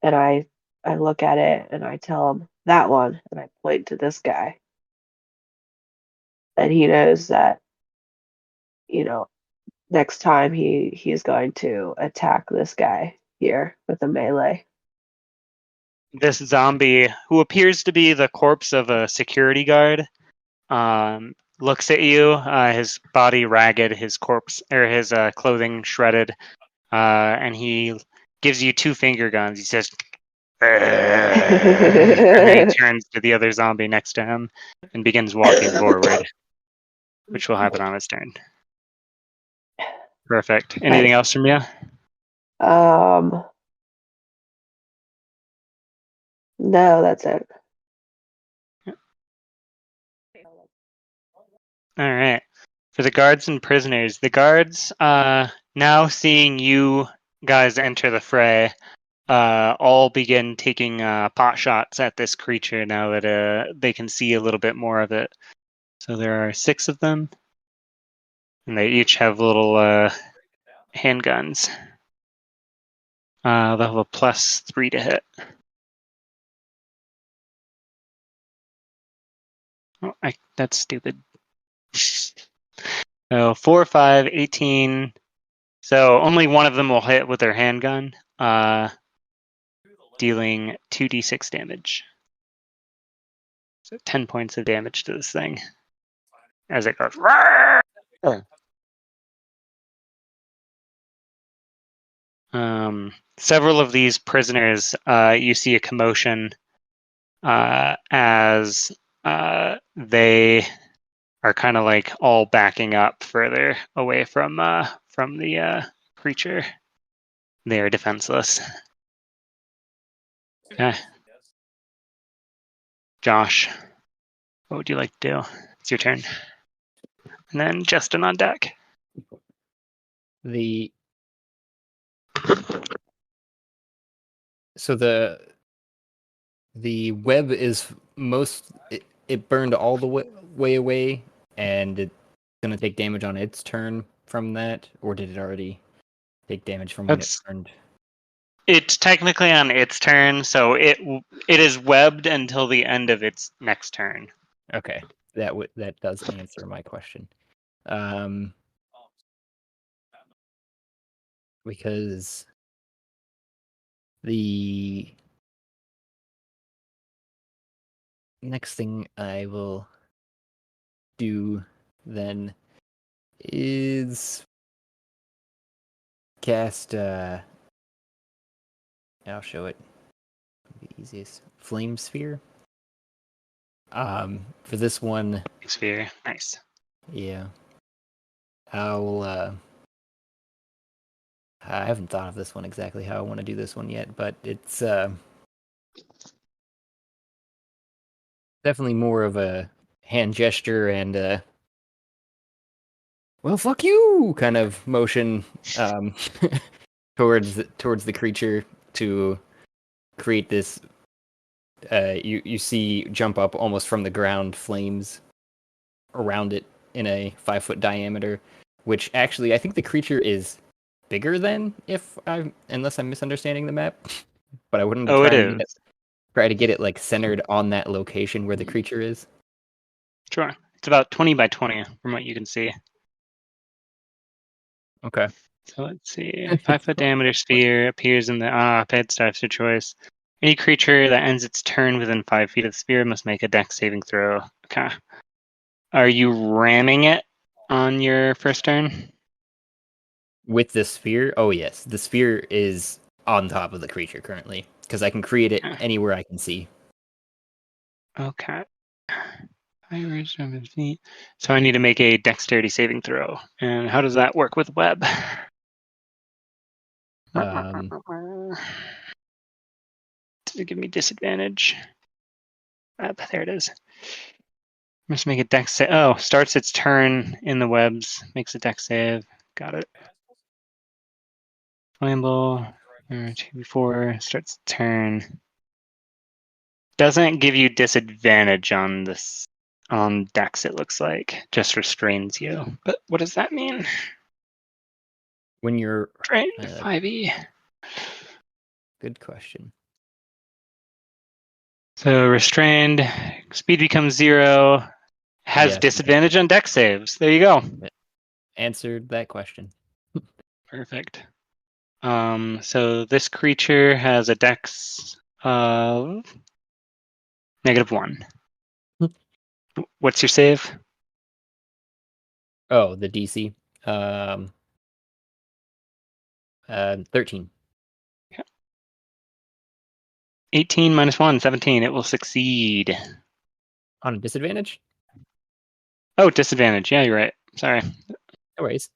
and I look at it and I tell him that one, and I point to this guy, and he knows that, you know, next time he's going to attack this guy here with a melee. This zombie, who appears to be the corpse of a security guard, looks at you. His body ragged, his corpse or his clothing shredded, and he gives you 2 finger guns. He says, and then he turns to the other zombie next to him and begins walking forward, which will happen on his turn. Perfect. Anything else from you? No, that's it. All right. For the guards and prisoners, the guards, now seeing you guys enter the fray, all begin taking pot shots at this creature now that they can see a little bit more of it. So there are 6 of them, and they each have little handguns. They'll have a +3 to hit. Oh, that's stupid. So 4, 5, 18. So only one of them will hit with their handgun, dealing 2d6 damage. So 10 points of damage to this thing as it goes. Several of these prisoners, you see a commotion as they are kind of like all backing up further away from the creature. They are defenseless. Okay. Josh, what would you like to do? It's your turn. And then Justin on deck. So the web is it burned all the way away, and it's gonna take damage on its turn from that, or did it already take damage from when it burned? It's technically on its turn, so it is webbed until the end of its next turn. Okay. that does answer my question. Because the next thing I will do then is cast I'll show it. The easiest flame sphere. For this one, Sphere. Nice. yeah. I'll I haven't thought of this one exactly how I want to do this one yet, but it's definitely more of a hand gesture and well, fuck you kind of motion towards the creature to create this. You see jump up almost from the ground flames around it in a 5-foot diameter, which actually I think the creature is bigger than unless I'm misunderstanding the map. But I wouldn't Oh, try it is. try to get it like centered on that location where the creature is. Sure. It's about 20 by 20 from what you can see. Okay. So let's see. 5-foot diameter sphere appears in the pit starts your choice. Any creature that ends its turn within 5 feet of the sphere must make a dex saving throw. Okay. Are you ramming it on your first turn? With the sphere, oh yes, the sphere is on top of the creature currently because I can create it anywhere I can see. Okay. So I need to make a dexterity saving throw. And how does that work with web? Um, Does it give me disadvantage? There it is. Must make a dex save. Oh, starts its turn in the webs. Makes a dex save. Got it. Flammable. 2d4. Starts turn. Doesn't give you disadvantage on this on dex. It looks like just restrains you. But what does that mean? when you're Restrained 5e. good question. So restrained, speed becomes 0, has Yes. disadvantage on dex saves. There you go. Answered that question. Perfect. So this creature has a dex of -1. What's your save? Oh, the DC. 13. 18 minus 1, 17. It will succeed. On a disadvantage? Oh, disadvantage. Yeah, you're right. Sorry. No worries.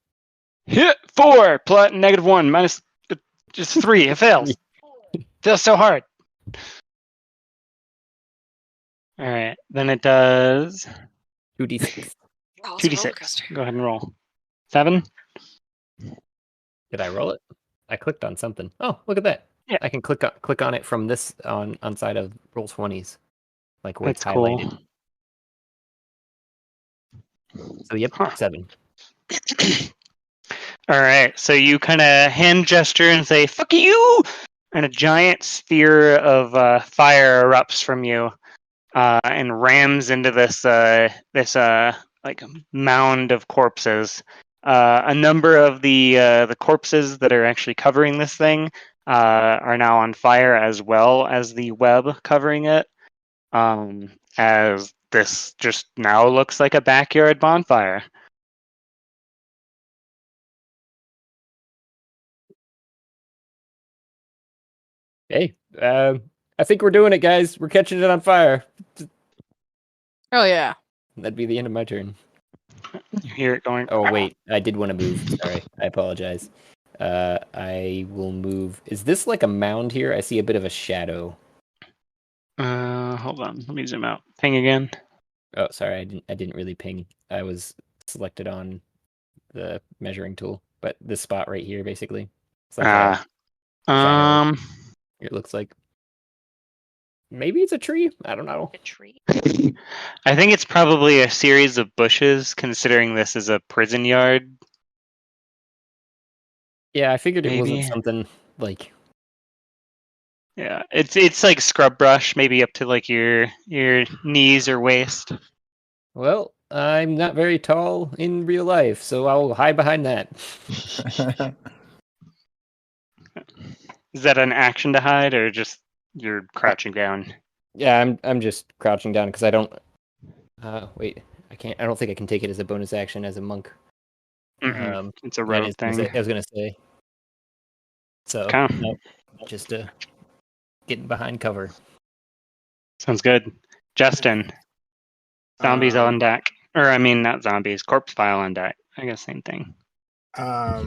Hit 4 plus -1 minus just 3. It fails. Feels so hard. All right. Then it does 2d6. Oh, it's a roller 2d6. coaster. Go ahead and roll. 7. Did I roll it? I clicked on something. Oh, look at that. Yeah. I can click on it from this on side of roll 20s, like where That's it's highlighted. Cool. So yep, Huh. 7. All right. So you kind of hand gesture and say "fuck you," and a giant sphere of fire erupts from you and rams into this like mound of corpses. A number of the corpses that are actually covering this thing are now on fire, as well as the web covering it. As this just now looks like a backyard bonfire. Hey, I think we're doing it, guys. We're catching it on fire. Oh yeah. That'd be the end of my turn. You hear it going. Oh wait, I did want to move. Sorry, I apologize. I will move. Is this like a mound here? I see a bit of a shadow. Hold on. Let me zoom out. Ping again. Oh, sorry, I didn't really ping. I was selected on the measuring tool, but this spot right here, basically. It's like a shadow. It looks like maybe it's a tree. I don't know. A tree. I think it's probably a series of bushes, considering this is a prison yard. Yeah, I figured it Maybe. wasn't something like. Yeah, it's like scrub brush, maybe up to like your knees or waist. Well, I'm not very tall in real life, so I'll hide behind that. Is that an action to hide, or just you're crouching down? Yeah, I'm just crouching down because I don't. Wait, I can't. I don't think I can take it as a bonus action as a monk. It's a Yeah, rogue thing. I was gonna say. So Okay. no, just getting behind cover. Sounds good. Justin, zombies on deck. Or, I mean, not zombies, corpse file on deck. I guess same thing. All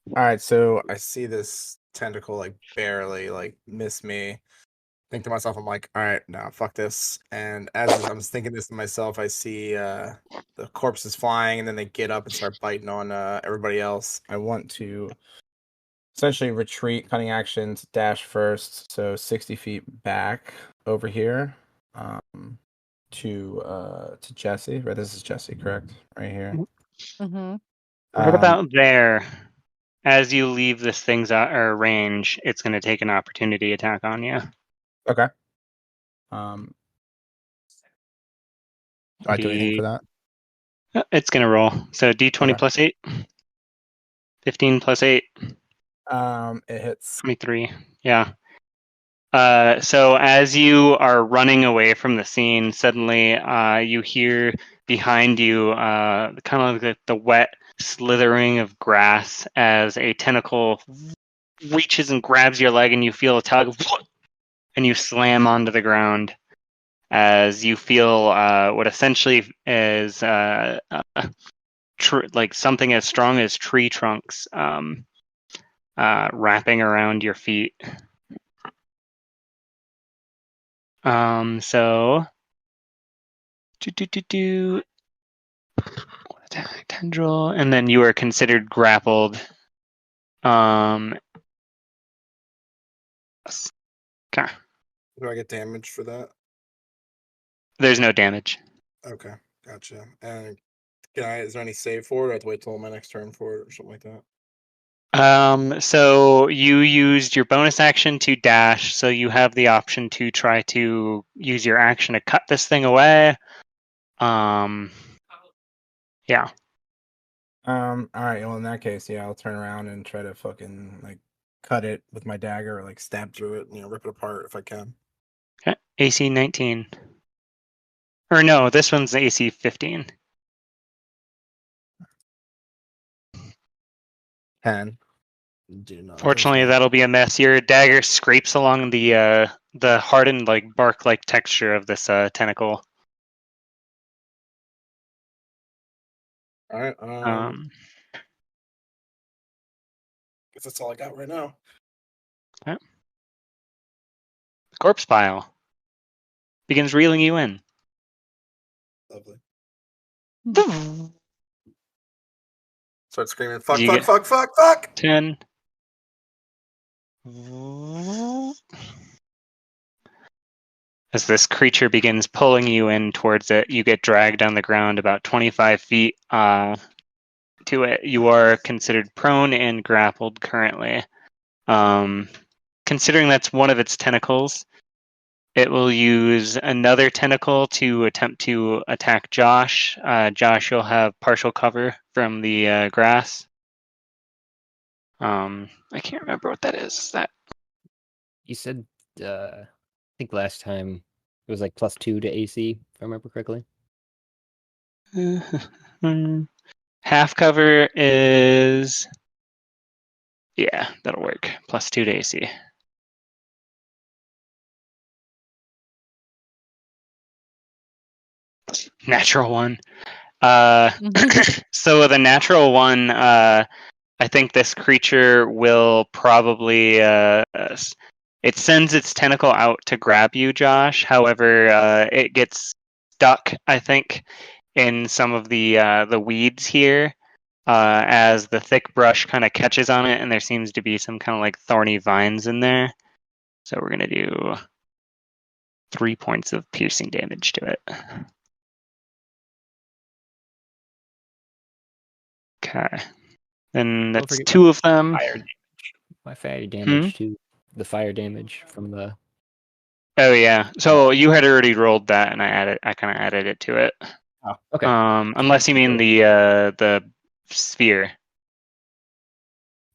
right, so I see this tentacle like barely like miss me. Think to myself, I'm like, all right, no, fuck this. And I'm thinking this to myself, I see the corpses flying, and then they get up and start biting on everybody else. I want to essentially retreat, cutting action to dash first, so 60 feet back over here, to Jesse. Right, this is Jesse, correct? Right here. Mm-hmm. What about there? As you leave this thing's range, it's going to take an opportunity attack on you. Okay. Do I do anything for that? It's going to roll. So D20 Okay. plus 8. 15 plus 8. It hits. 23. Yeah. So as you are running away from the scene, suddenly you hear behind you kind of like the wet slithering of grass as a tentacle reaches and grabs your leg, and you feel a tug, and you slam onto the ground as you feel what essentially is like something as strong as tree trunks wrapping around your feet. So attack tendril, and then you are considered grappled. Okay. Do I get damage for that? There's no damage. Okay, gotcha. And is there any save for it? Or I have to wait till my next turn for it or something like that? So you used your bonus action to dash, so you have the option to try to use your action to cut this thing away. Yeah. All right. Well, in that case, yeah, I'll turn around and try to fucking like cut it with my dagger, or like stab through it, rip it apart if I can. Okay. AC 19. Or no, this one's AC 15. 10. Fortunately, that'll be a mess. Your dagger scrapes along the hardened like bark-like texture of this tentacle. All right. Guess that's all I got right now. Okay. The corpse pile begins reeling you in. Lovely. You Start screaming, fuck, You fuck, get- fuck, fuck, fuck! 10. As this creature begins pulling you in towards it, you get dragged on the ground about 25 feet to it. You are considered prone and grappled currently. Considering that's one of its tentacles, it will use another tentacle to attempt to attack Josh. Josh, you'll have partial cover from the grass. I can't remember what that is. Is that You said, I think last time it was like +2 to AC, if I remember correctly. half cover is, yeah, that'll work. +2 to AC. Natural one. So with a natural one, I think this creature will probably it sends its tentacle out to grab you, Josh. However, it gets stuck, I think, in some of the weeds here, as the thick brush kind of catches on it, and there seems to be some kind of like thorny vines in there. So we're gonna do 3 points of piercing damage to it. Okay. Then that's forget 2 of them. Fire damage. My fire damage too. The fire damage from the. Oh yeah. So you had already rolled that, and I kind of added it to it. Oh, okay. Unless you mean the sphere,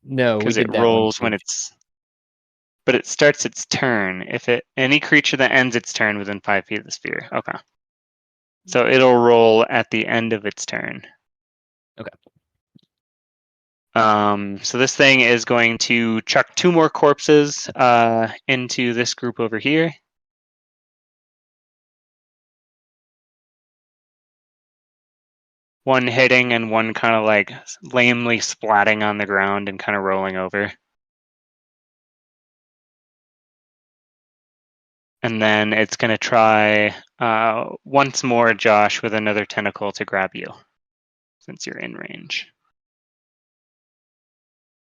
No, we because it did that one. rolls when it's. But it starts its turn. If any creature that ends its turn within 5 feet of the sphere. Okay. So it'll roll at the end of its turn. Okay. So this thing is going to chuck 2 more corpses into this group over here. One hitting and one kind of like lamely splatting on the ground and kind of rolling over. And then it's going to try once more, Josh, with another tentacle to grab you, since you're in range.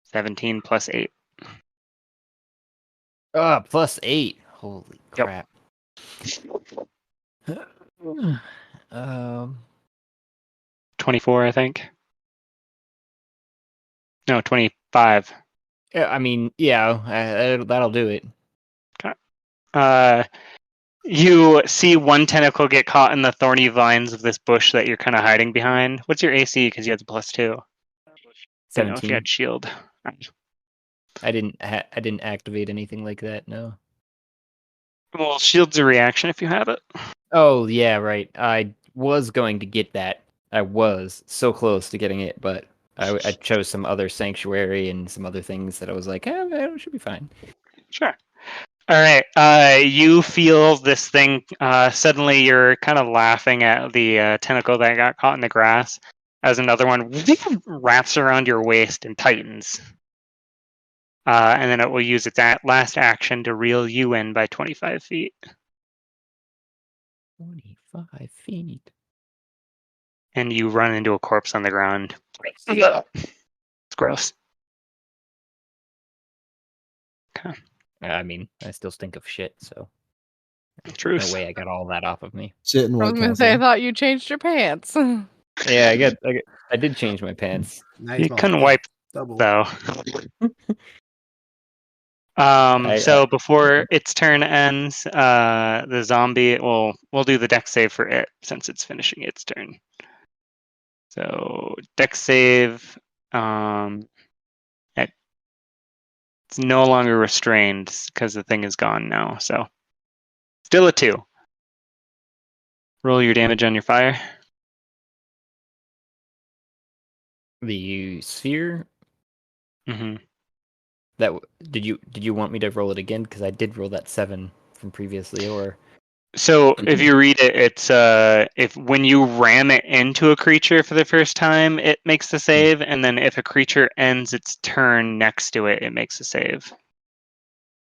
17 plus 8. +8. Holy Yep. crap. 24, I think. No, 25. Yeah, I mean, yeah, that'll do it. You see one tentacle get caught in the thorny vines of this bush that you're kind of hiding behind. What's your AC? Because you have the +2. Didn't know if you 17. had shield. I didn't activate anything like that. No. Well, shield's a reaction if you have it. Oh yeah, right. I was going to get that. I was so close to getting it, but I chose some other sanctuary and some other things that I was like, it should be fine. Sure. All right. You feel this thing. Suddenly, you're kind of laughing at the tentacle that got caught in the grass as another one wraps around your waist and tightens. And then it will use its last action to reel you in by 25 feet. 25 feet. And you run into a corpse on the ground. It's gross. Okay. I mean, I still stink of shit, so Truth. no way I got all that off of me. Shit in I White was gonna say, I Castle. thought you changed your pants. Yeah, I did change my pants. Nice You mouth. couldn't wipe double. though. I- So before its turn ends, the zombie we'll do the dex save for it since it's finishing its turn. So dex save, it's no longer restrained because the thing is gone now. So still a 2. Roll your damage on your fire. The sphere. Mm-hmm. Did you want me to roll it again? Because I did roll that 7 from previously, or So if you read it, it's if when you ram it into a creature for the first time, it makes the save, and then if a creature ends its turn next to it, it makes a save.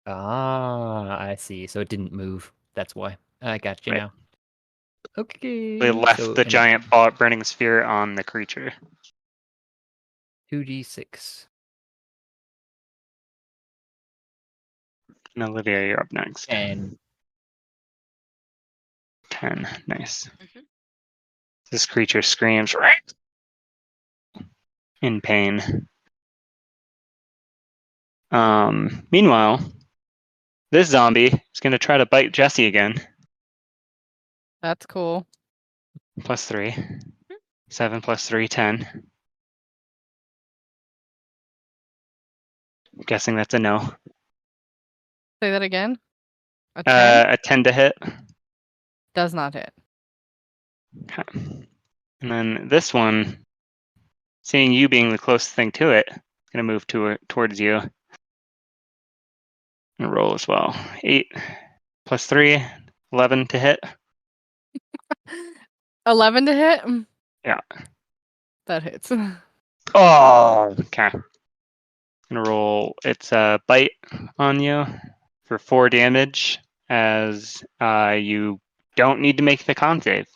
I see. So it didn't move. That's why. I got you Right. now. Okay. They left so, the and giant burning sphere on the creature. 2d6. And Olivia, you're up next. And 10. Nice. Mhm. This creature screams in pain. Meanwhile, this zombie is going to try to bite Jesse again. That's cool. +3. 7 plus 3, 10. I'm guessing that's a no. Say that again. A 10 A 10 to hit. does not hit. Okay. And then this one, seeing you being the closest thing to it, is going to move towards you. And roll as well. 8 plus 3, 11 to hit. 11 to hit. Yeah. That hits. Oh, okay. Gonna roll its bite on you for 4 damage, as you don't need to make the con save.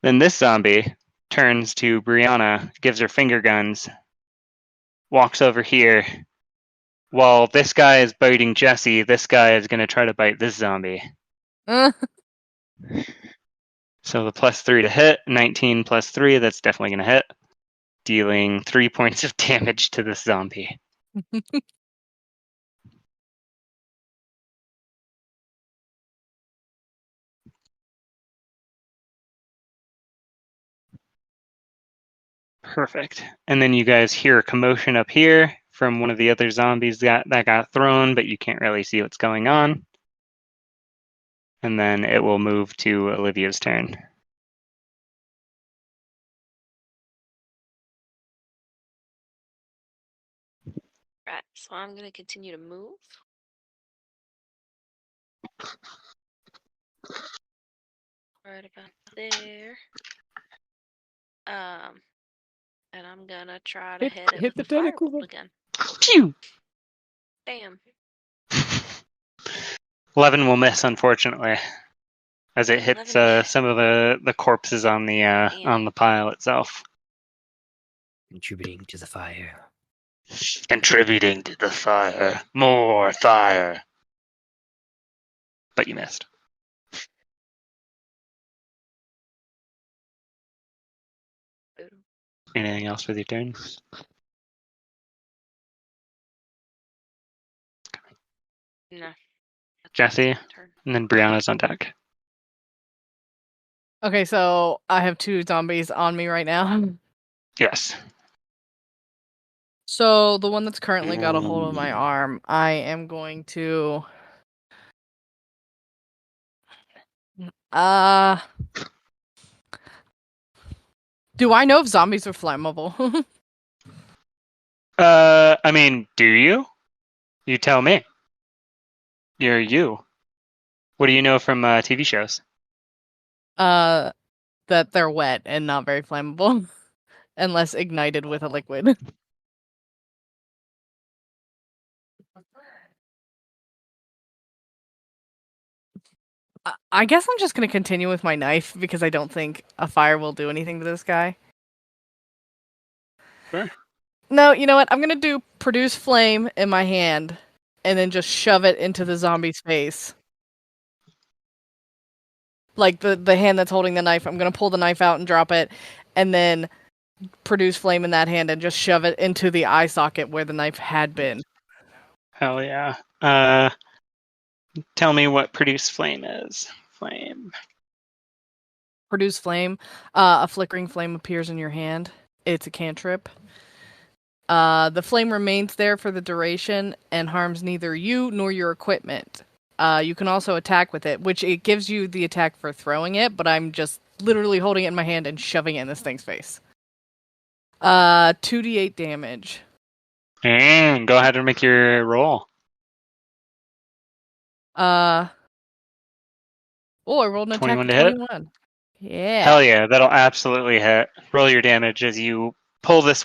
Then this zombie turns to Brianna, gives her finger guns, walks over here. While this guy is biting Jesse, this guy is going to try to bite this zombie. So the +3 to hit, 19 plus 3, that's definitely going to hit, dealing 3 points of damage to this zombie. Perfect. And then you guys hear a commotion up here from one of the other zombies that got thrown, but you can't really see what's going on. And then it will move to Olivia's turn. Right, so I'm gonna continue to move. Right about there. And I'm gonna try to hit it hit with the tentacle. firebolt again. Phew! Bam. 11 will miss, unfortunately, as it hits 11. some of the corpses on the pile itself. Contributing to the fire. Contributing to the fire. More fire. But you missed. Anything else with your turn? No. Jesse, Turn. and then Brianna's on deck. Okay, so I have 2 zombies on me right now. Yes. So the one that's currently got a hold of my arm, I am going to do I know if zombies are flammable? I mean, do you? You tell me. You're you. What do you know from TV shows? That they're wet and not very flammable unless ignited with a liquid. I guess I'm just going to continue with my knife because I don't think a fire will do anything to this guy. Sure. No, you know what? I'm going to do produce flame in my hand and then just shove it into the zombie's face. Like the hand that's holding the knife, I'm going to pull the knife out and drop it and then produce flame in that hand and just shove it into the eye socket where the knife had been. Hell yeah. Tell me what produce flame is. Flame. Produce flame. A flickering flame appears in your hand. It's a cantrip. The flame remains there for the duration and harms neither you nor your equipment. You can also attack with it, which it gives you the attack for throwing it, but I'm just literally holding it in my hand and shoving it in this thing's face. 2d8 damage. And go ahead and make your roll. I rolled an attack 21 of to hit? 21. Yeah. Hell yeah, that'll absolutely hit. Roll your damage as you pull this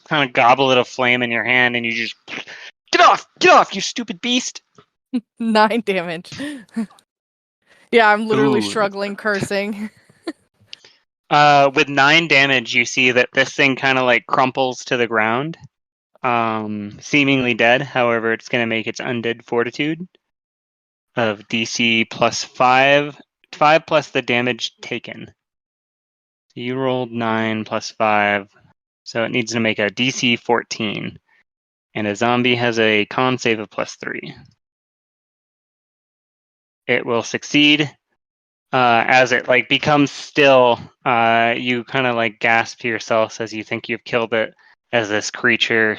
kind of goblet of flame in your hand and you just get off, you stupid beast. 9 damage. Yeah, I'm literally Ooh. struggling, cursing. With 9 damage, you see that this thing kind of like crumples to the ground, seemingly dead. However, it's going to make its undead fortitude of DC plus 5 plus the damage taken. You rolled 9 plus 5, so it needs to make a DC 14. And a zombie has a con save of plus 3. It will succeed. As it like becomes still, you kind of like gasp to yourselves as you think you've killed it, as this creature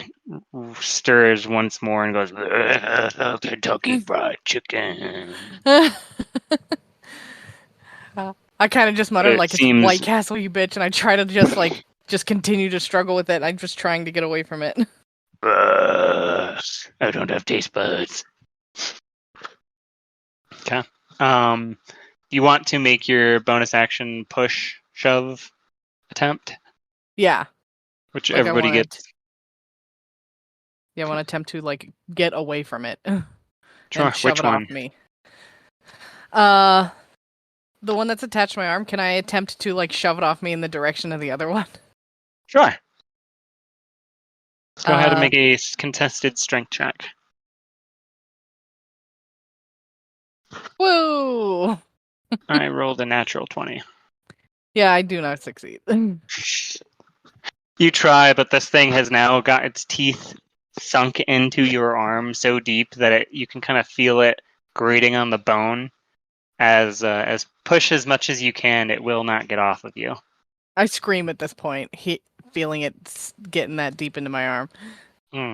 stirs once more and goes, Kentucky Fried Chicken. I kind of just muttered It like seems- it's White Castle, you bitch, and I try to just continue to struggle with it. I'm just trying to get away from it. I don't have taste buds. Okay. You want to make your bonus action push shove attempt, Yeah. which Like I everybody wanna gets. Yeah, I want to attempt to like get away from it. Sure. And shove Which it one? off me. The one that's attached to my arm, can I attempt to like shove it off me in the direction of the other one? Sure. Go ahead and Uh, make a contested strength check. Woo! I rolled a natural 20. Yeah, I do not succeed. You try, but this thing has now got its teeth sunk into your arm so deep that you can kind of feel it grating on the bone. As push as much as you can, it will not get off of you. I scream at this point. feeling it getting that deep into my arm. All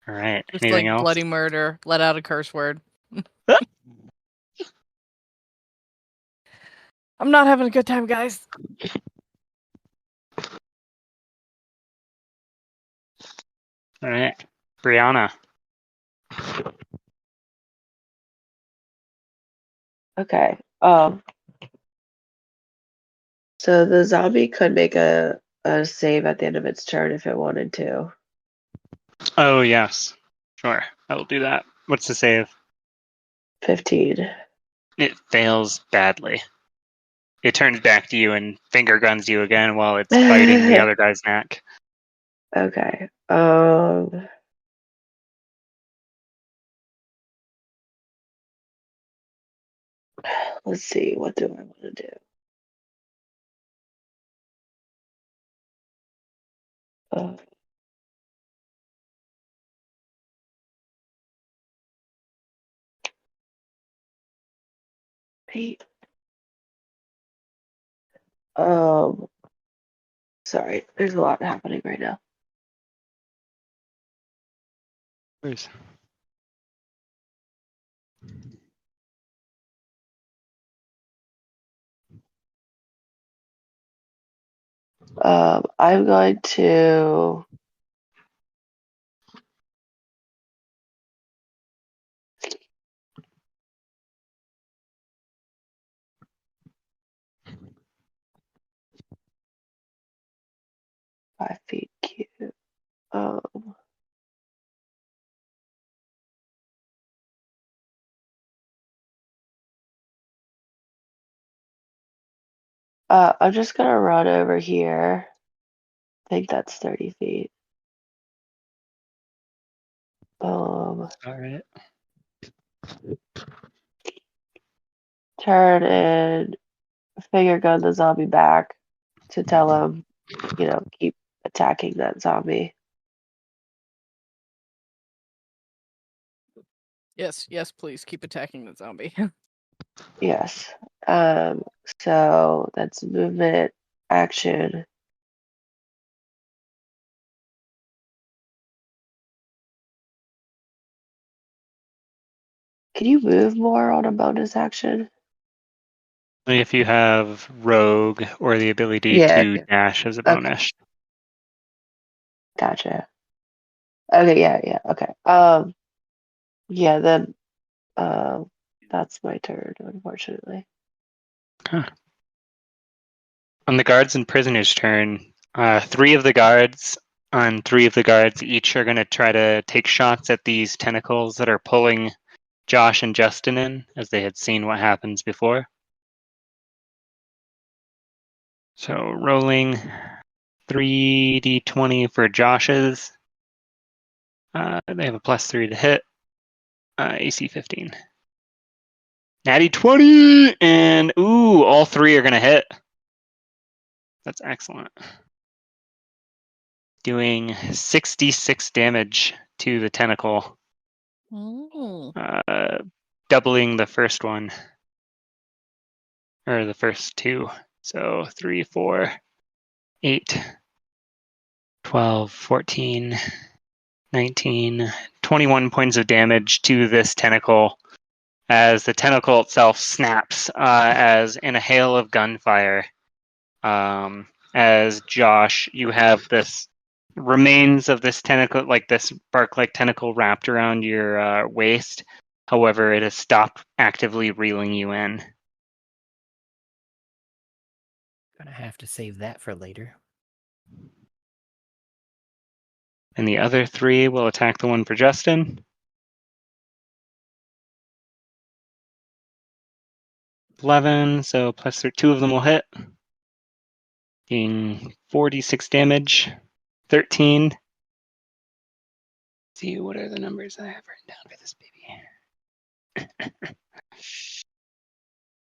right. Just Anything like else? bloody murder. Let out a curse word. I'm not having a good time, guys. All right. Brianna. Okay. So the zombie could make a save at the end of its turn if it wanted to. Oh, yes. Sure. I will do that. What's the save? 15. It fails badly. It turns back to you and finger guns you again while it's biting the other guy's neck. Okay. Let's see. What do I want to do? Wait. Sorry. There's a lot happening right now. Where's... I'm going to. Five feet cube. I'm just gonna run over here. I think that's 30 feet. All right. Turn and finger gun the zombie back to tell him, keep attacking that zombie. Yes, please keep attacking the zombie. Yes. So that's movement, action. Can you move more on a bonus action? If you have rogue or the ability Yeah. to dash as a Okay. bonus. Gotcha. Okay, yeah, okay. Yeah, then that's my turn, unfortunately. Huh. On the guards and prisoners' turn, three of the guards each are going to try to take shots at these tentacles that are pulling Josh and Justin in, as they had seen what happens before. So rolling 3d20 for Josh's. They have a +3 to hit. AC 15. Natty 20! And ooh, all three are going to hit. That's excellent. Doing 66 damage to the tentacle. Doubling the first one. Or the first two. So 3, 4, 8, 12, 14, 19, 21 points of damage to this tentacle as the tentacle itself snaps as in a hail of gunfire. As Josh, you have this remains of this tentacle, like this bark-like tentacle wrapped around your waist. However, it has stopped actively reeling you in. Gonna have to save that for later. And the other three will attack the one for Justin. 11, so +2 of them will hit. Being 46 damage. 13. Let's see, what are the numbers I have written down for this baby?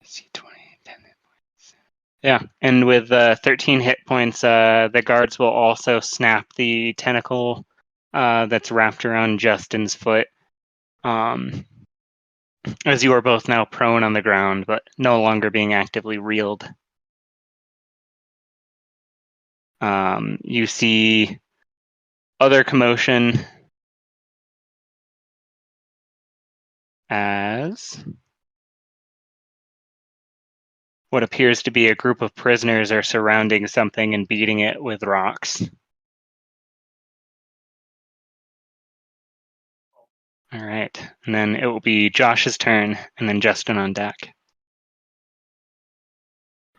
See, 20, 10 hit points. Yeah, and with 13 hit points, the guards will also snap the tentacle that's wrapped around Justin's foot. As you are both now prone on the ground, but no longer being actively reeled. You see other commotion as what appears to be a group of prisoners are surrounding something and beating it with rocks. All right, and then it will be Josh's turn, and then Justin on deck.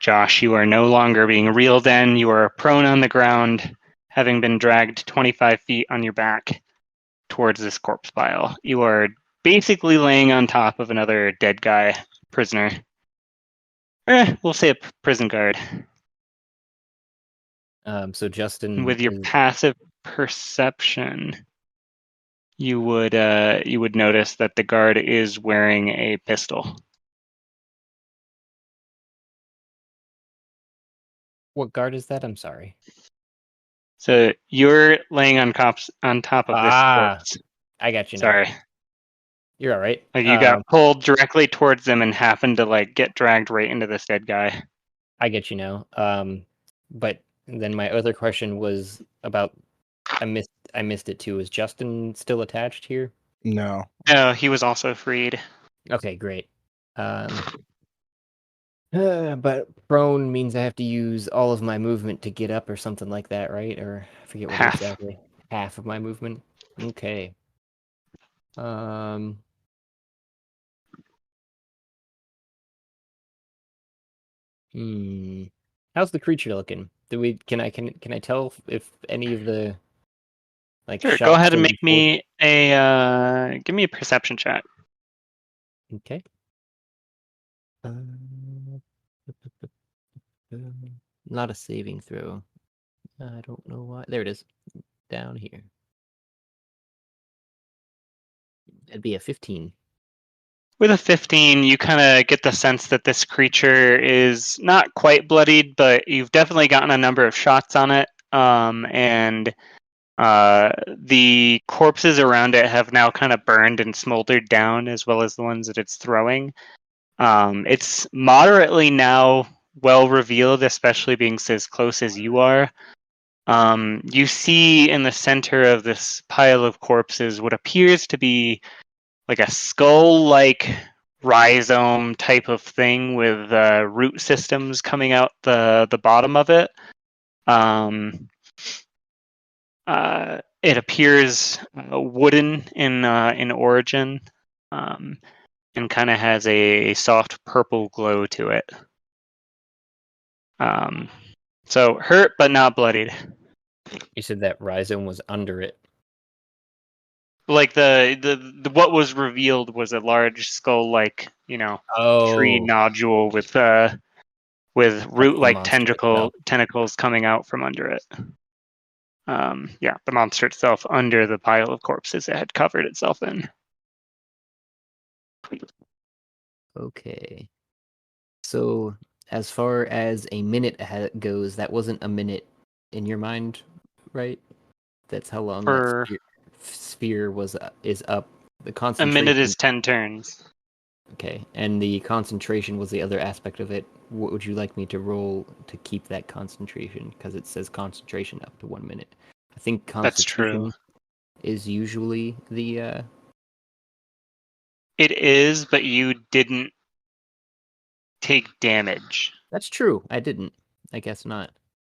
Josh, you are no longer being reeled in. You are prone on the ground, having been dragged 25 feet on your back towards this corpse pile. You are basically laying on top of another dead guy, prisoner. We'll say a prison guard. So Justin With your is, passive perception, you would notice that the guard is wearing a pistol. what guard is that? I'm sorry. So you're laying on top of this Ah, corpse. I got you now. Sorry. You're all right. Like you got pulled directly towards them and happened to like get dragged right into this dead guy. I get you now. But then my other question was about I missed it too. Is Justin still attached here? No. No, he was also freed. Okay, great. But prone means I have to use all of my movement to get up or something like that, right? Or I forget what Half. exactly. Half of my movement. Okay. How's the creature looking? Can I tell if any of the like Sure, go shots ahead and are make me a give me a perception check. okay. Not a saving throw. I don't know why. There it is. Down here. It'd be a 15. With a 15, you kind of get the sense that this creature is not quite bloodied, but you've definitely gotten a number of shots on it. And the corpses around it have now kind of burned and smoldered down, as well as the ones that it's throwing. It's moderately now well revealed, especially being so as close as you are. You see in the center of this pile of corpses what appears to be like a skull-like rhizome type of thing with root systems coming out the bottom of it. It appears wooden in origin, and kind of has a soft purple glow to it. So hurt but not bloodied. You said that rhizome was under it. Like the what was revealed was a large skull-like, tree nodule with root-like tentacles coming out from under it. The monster itself under the pile of corpses it had covered itself in. Okay. So as far as a minute goes, that wasn't a minute in your mind, right? That's how long that sphere is up. The A concentration. minute is 10 turns. Okay, and the concentration was the other aspect of it. What would you like me to roll to keep that concentration? Because it says concentration up to 1 minute. I think concentration That's true. is usually the. It is, but you didn't take damage. That's true. I didn't. I guess not.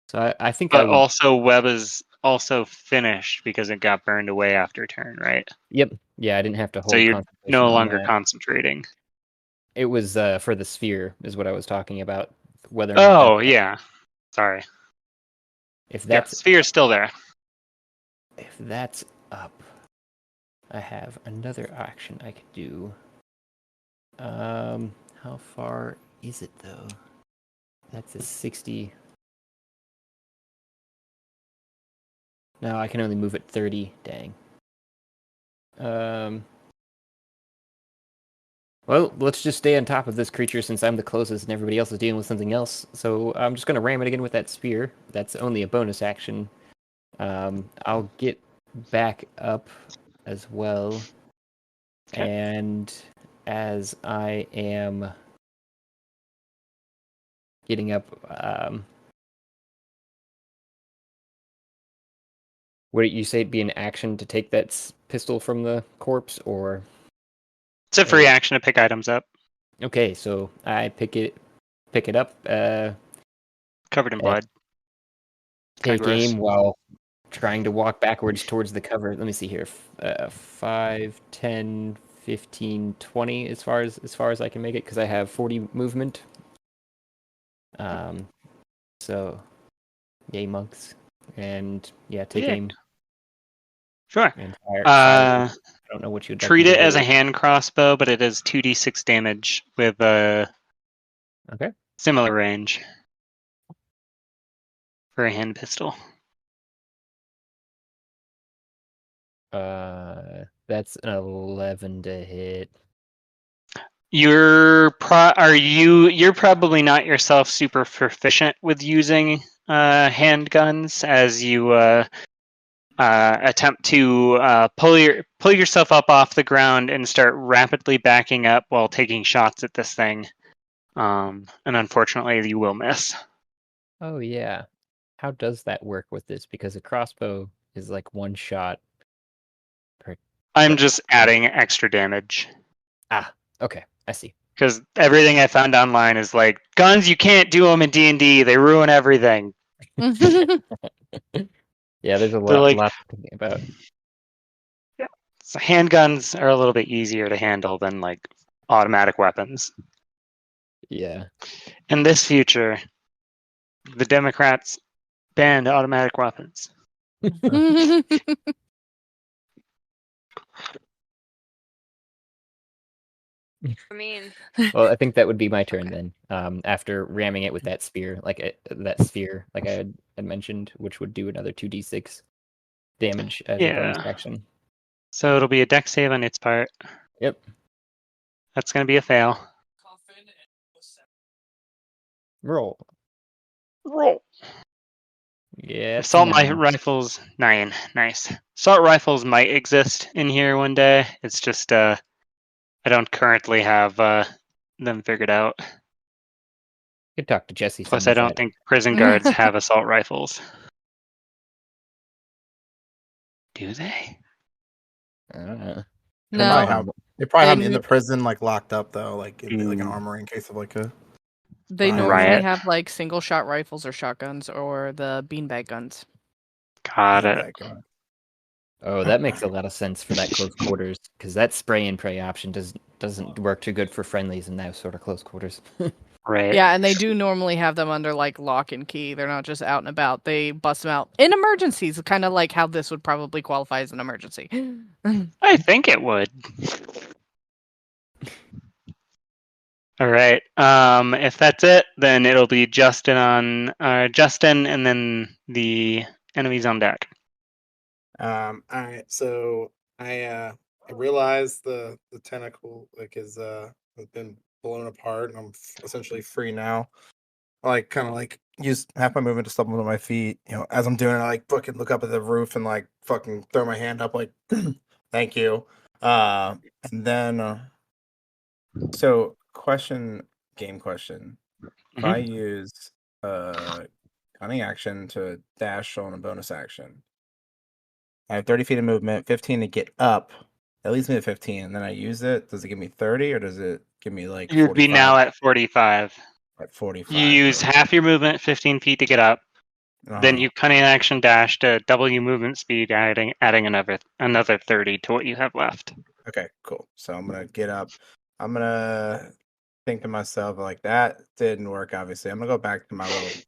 So I think But also Web is also finished because it got burned away after turn, right? Yep. Yeah, I didn't have to hold. So you're concentration no on longer that. concentrating. It was for the sphere, is what I was talking about. Whether. Oh yeah, sorry. If that's sphere's still there. If that's up, I have another action I could do. How far is it though? That's a 60. No, I can only move it 30. Dang. Well, let's just stay on top of this creature since I'm the closest and everybody else is dealing with something else. So I'm just going to ram it again with that spear. That's only a bonus action. I'll get back up as well. Okay. And as I am getting up, Would you say it'd be an action to take that pistol from the corpse, or? It's a free action to pick items up. Okay, so I pick it up, Covered in Uh, blood. take gross. aim while trying to walk backwards towards the cover. Let me see here. 5, 10, 15, 20 as far as I can make it, because I have 40 movement. So yay monks. And yeah, take Yeah. aim Sure. and fire. Uh, I don't know what you'd like treat me it to as do. a hand crossbow, but it is 2d6 damage with a Okay. similar range for a hand pistol. That's an 11 to hit. You're probably not yourself super proficient with using handguns as you attempt to pull yourself up off the ground and start rapidly backing up while taking shots at this thing. And unfortunately, you will miss. Oh yeah. How does that work with this? Because a crossbow is like one shot per. I'm just adding extra damage Okay, I see. because everything I found online is like guns. You can't do them in D&D. They ruin everything. Yeah, there's a They're like lot to think about. so handguns are a little bit easier to handle than like automatic weapons. Yeah. In this future, the Democrats banned automatic weapons. I mean, Well, I think that would be my turn then. After ramming it with that spear, that sphere, like I had mentioned, which would do another 2d6 damage as a bonus Yeah. action. So it'll be a dex save on its part. Yep. That's going to be a fail. Roll. Roll. Yeah. it's Assault 9. rifles, 9. Nice. Assault rifles might exist in here one day. It's just I don't currently have them figured out. Could talk to Jesse. Plus, some I of don't that. think prison guards have assault rifles. Do they? I don't know. They probably No, have, they probably have them in They the prison, like locked up though, like in like an Mm. armory in case of like a. they Riot. normally have like single shot rifles or shotguns or the beanbag guns. Got it. feedback on it. Oh, that makes a lot of sense for that close quarters, because that spray and pray option doesn't work too good for friendlies in that sort of close quarters. Right. Yeah, and they do normally have them under like lock and key. They're not just out and about. They bust them out in emergencies, kind of like how this would probably qualify as an emergency. I think it would. All right. If that's it, then it'll be Justin and then the enemies on deck. All right, so I realized the tentacle like has been blown apart, and I'm essentially free now. I like kind of like use half my movement to supplement my feet. You know, as I'm doing it, I like fucking look up at the roof and like fucking throw my hand up like, thank you. And then so game question. If I use cunning action to dash on a bonus action, I have 30 feet of movement, 15 to get up. That leads me to 15, and then I use it. Does it give me 30, or does it give me like You'd be 45? now at 45. At 45. You use half your movement, 15 feet to get up. Then you cunning action dash to double your movement speed, adding another 30 to what you have left. Okay, cool. So I'm gonna get up. I'm gonna think to myself like that didn't work. Obviously, I'm gonna go back to my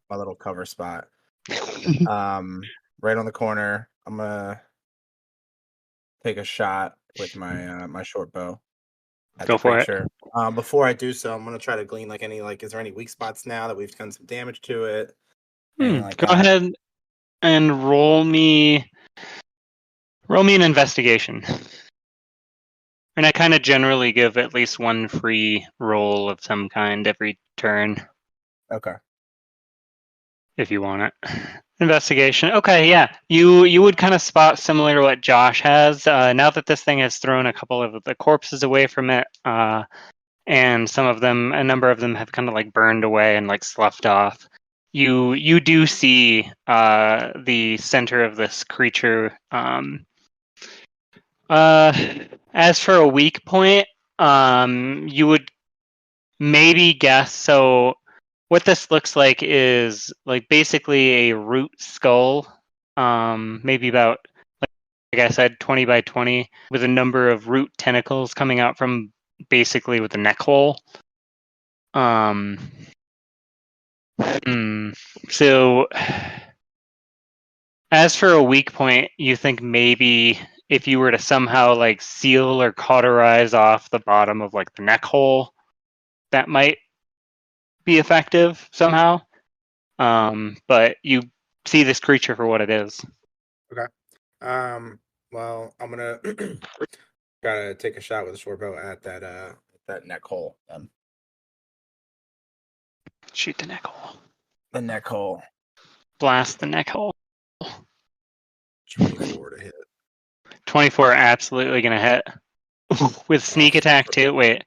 little cover spot. Right on the corner. I'm gonna take a shot with my my short bow at Go the for it. creature. Before I do so, I'm gonna try to glean like any is there any weak spots now that we've done some damage to it? Anything like Go that? ahead and roll me an investigation. And I kind of generally give at least one free roll of some kind every turn Okay. if you want it. Investigation. Okay, yeah. You would kind of spot similar to what Josh has. Now that this thing has thrown a couple of the corpses away from it, and a number of them have kind of like burned away and like sloughed off. you do see the center of this creature. As for a weak point, you would maybe guess. So what this looks like is like basically a root skull, maybe about, like I said, 20 by 20, with a number of root tentacles coming out from basically with the neck hole. So as for a weak point, you think maybe if you were to somehow like seal or cauterize off the bottom of like the neck hole, that might be effective somehow. But you see this creature for what it is. Okay. Well, I'm gonna gotta take a shot with a short bow at that neck hole. Shoot the neck hole. The neck hole. Blast the neck hole. 24 to hit. 24 absolutely gonna hit. With sneak attack too. Wait.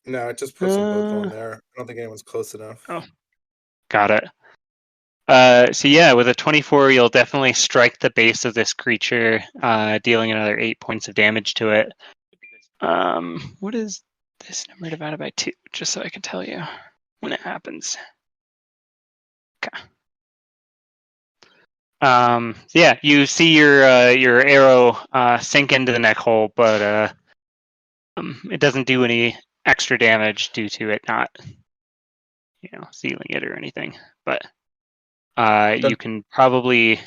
No, it just puts them both on there. I don't think anyone's close enough. Oh. Got it. So yeah, with a 24, you'll definitely strike the base of this creature, dealing another 8 points of damage to it. What is this number divided by 2? Just so I can tell you when it happens. Okay. Yeah, you see your arrow sink into the neck hole, but it doesn't do any extra damage due to it not, sealing it or anything. But you can probably,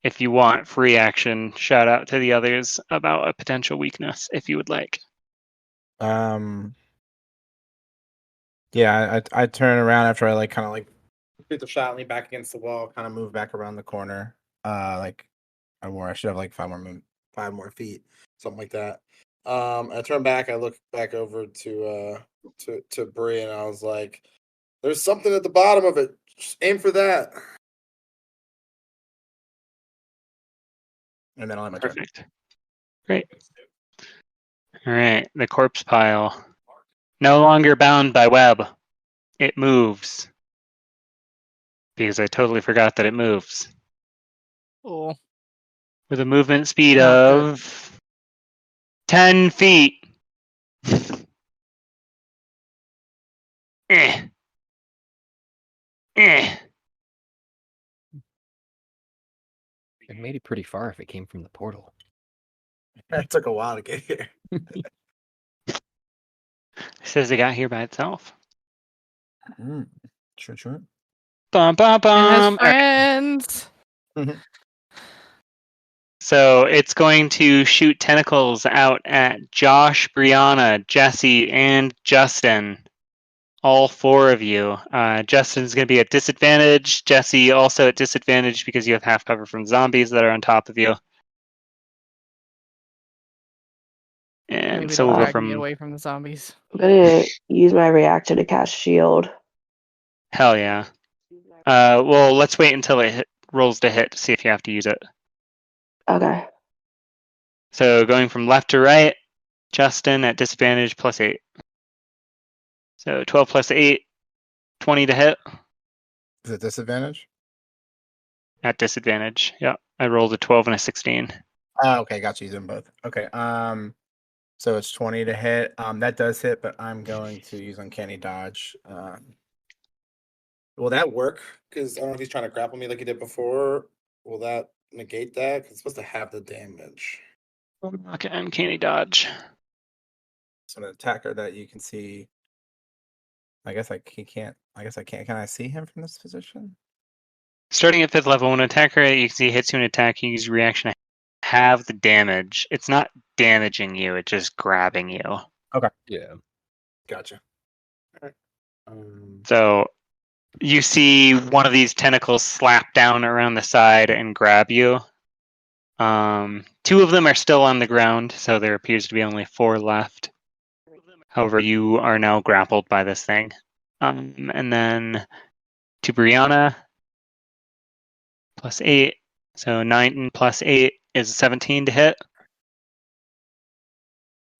if you want, free action shout out to the others about a potential weakness if you would like. Yeah, I turn around after I kind of shoot the shot, lean back against the wall, kind of move back around the corner. I should have 5 more feet, something like that. I turn back, I look back over to Bree, and I was like, "There's something at the bottom of it. Just aim for that." And then I'll have my turn. Perfect. Great. All right, the corpse pile. No longer bound by web. It moves. Because I totally forgot that it moves. Oh. With a movement speed Not good. of 10 feet. Eh. It made it pretty far if it came from the portal. It took a while to get here. It says it got here by itself. Sure. Bum, bum, It has bum. friends. So it's going to shoot tentacles out at Josh, Brianna, Jesse, and Justin. All 4 of you. Justin's going to be at disadvantage. Jesse also at disadvantage because you have half cover from zombies that are on top of you. And Maybe so it'll we'll go drag me from... away from the zombies. I'm gonna use my reaction to cast shield. Hell yeah. Well, let's wait until it rolls to hit to see if you have to use it. Okay. So going from left to right, Justin at disadvantage +8. So 12 plus 8, 20 to hit. Is it disadvantage? At disadvantage. Yeah, I rolled a 12 and a 16. Oh, okay, got you. Use them both. Okay. So it's 20 to hit. That does hit, but I'm going to use uncanny dodge. Will that work? Because I don't know if he's trying to grapple me like he did before. Will that negate that? 'Cause it's supposed to have the damage. Okay, uncanny dodge. So an attacker that you can see. I guess I can't. Can I see him from this position? Starting at 5th level, when an attacker you can see hits you an attack, you use reaction to have the damage. It's not damaging you, it's just grabbing you. Okay. Yeah. Gotcha. All right. So you see one of these tentacles slap down around the side and grab you. 2 of them are still on the ground, so there appears to be only 4 left. However, you are now grappled by this thing. And then to Brianna, +8. So 9 plus 8 is 17 to hit.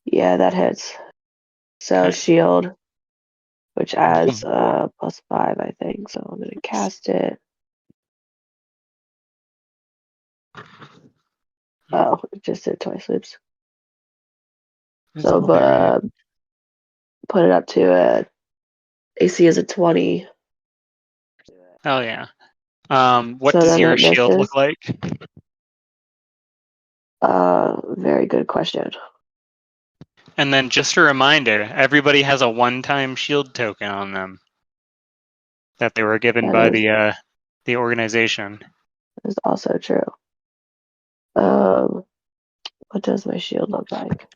Yeah, that hits. So Okay. shield. which adds +5, I think. So I'm gonna cast it. Oh, it just did twice loops. So, but put it up to a AC is a 20. Oh yeah. What So does then your it shield misses. look like? Very good question. And then just a reminder, everybody has a one-time shield token on them that they were given by That the organization. is also true. What does my shield look like?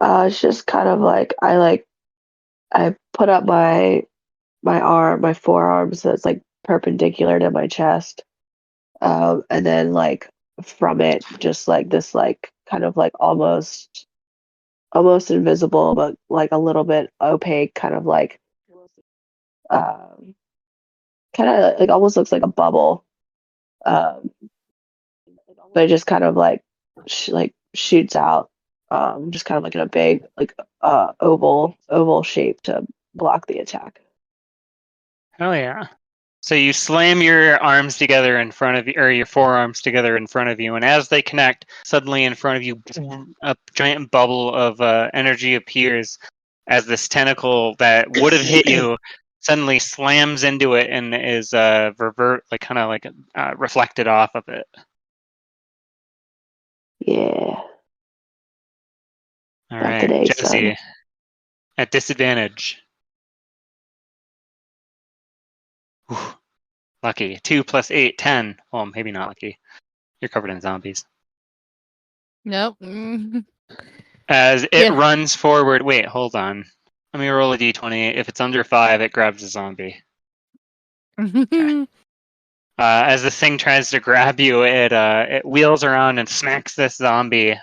It's just kind of like I put up my arm, my forearm, so it's like perpendicular to my chest. And then like from it, just like this, like kind of like almost invisible, but like a little bit opaque, kind of like um, kind of like almost looks like a bubble. Um, but it just kind of like like shoots out, just kind of like in a big like oval shape to block the attack. Oh yeah. So you slam your arms together in front of you, or your forearms together in front of you, and as they connect, suddenly in front of you, a giant bubble of energy appears as this tentacle that would have hit you suddenly slams into it and is reflected off of it. Yeah, All not right, today, Jesse, son. at disadvantage. Whew. Lucky. 2 + 8, 10. Well, maybe not lucky. You're covered in zombies. Nope. As it Yeah. runs forward. Wait, hold on. Let me roll a d20. If it's under 5, it grabs a zombie. As this thing tries to grab you, it wheels around and smacks this zombie.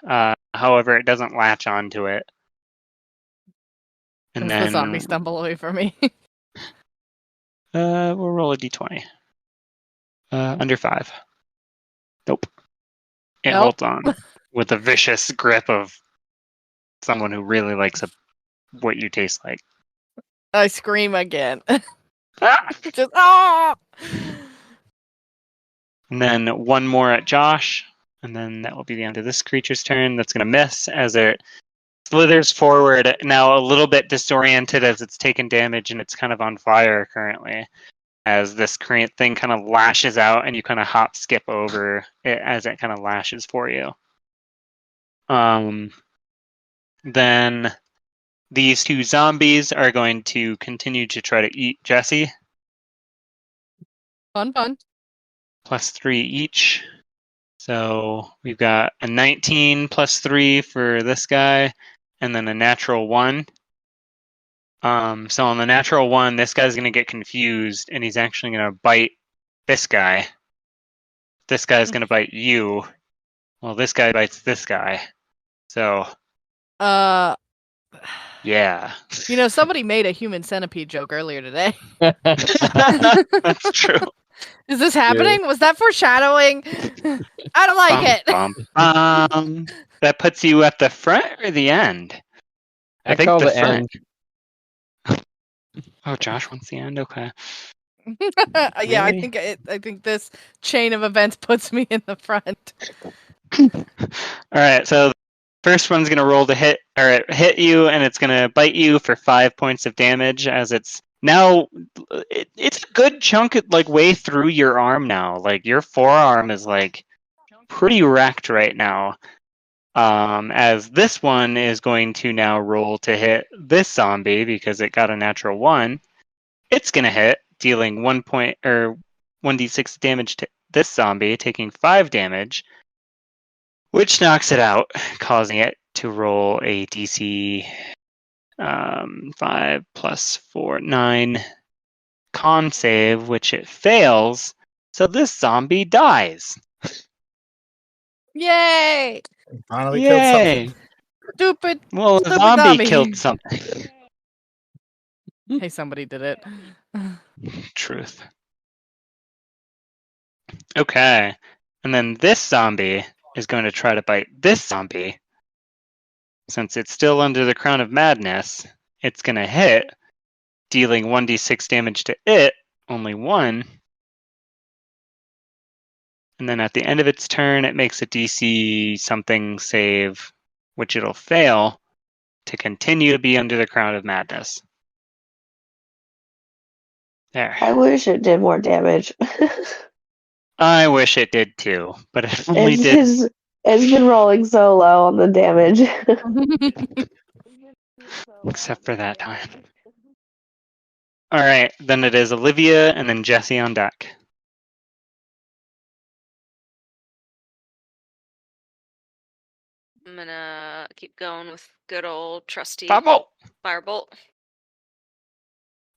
However, it doesn't latch onto it. And Does then the zombie stumble away from me? we'll roll a d20. Under 5. Nope. It Nope. holds on with a vicious grip of someone who really likes what you taste like. I scream again. Ah! Just ah! And then one more at Josh, and then that will be the end of this creature's turn. That's going to miss as it slithers forward, now a little bit disoriented as it's taken damage and it's kind of on fire currently. As this thing kind of lashes out and you kind of hop skip over it as it kind of lashes for you. Then these two zombies are going to continue to try to eat Jesse. Fun. +3 each. So we've got a 19 +3 for this guy, and then a natural 1. So on the natural 1, this guy's going to get confused, and he's actually going to bite this guy. This guy's going to bite you. Well, this guy bites this guy. So, yeah. Somebody made a human centipede joke earlier today. That's true. Is this happening? Was that foreshadowing? I don't like it. That puts you at the front or the end? I think the front. end. Oh, Josh wants the end. Okay. Yeah, Really? I think this chain of events puts me in the front. All right, so the first one's gonna roll to hit you, and it's gonna bite you for 5 points of damage. As it's now, it's a good chunk like way through your arm now. Like your forearm is like pretty wrecked right now. As this one is going to now roll to hit this zombie because it got a natural 1. It's gonna hit, dealing 1d6 damage to this zombie, taking 5 damage, which knocks it out, causing it to roll a DC 5 + 4, 9 con save, which it fails. So this zombie dies. Yay! Finally killed something. Stupid. Well, the Stupid zombie zombie. killed something. Hey, somebody did it. Truth. Okay. And then this zombie is going to try to bite this zombie. since it's still under the Crown of Madness, it's going to hit, dealing 1d6 damage to it, only 1. And then at the end of its turn, it makes a DC something save, which it'll fail, to continue to be under the Crown of Madness. There. I wish it did more damage. I wish it did too, but it only did. It's been rolling so low on the damage. Except for that time. Alright, then it is Olivia and then Jesse on deck. I'm gonna keep going with good old trusty Firebolt! Firebolt.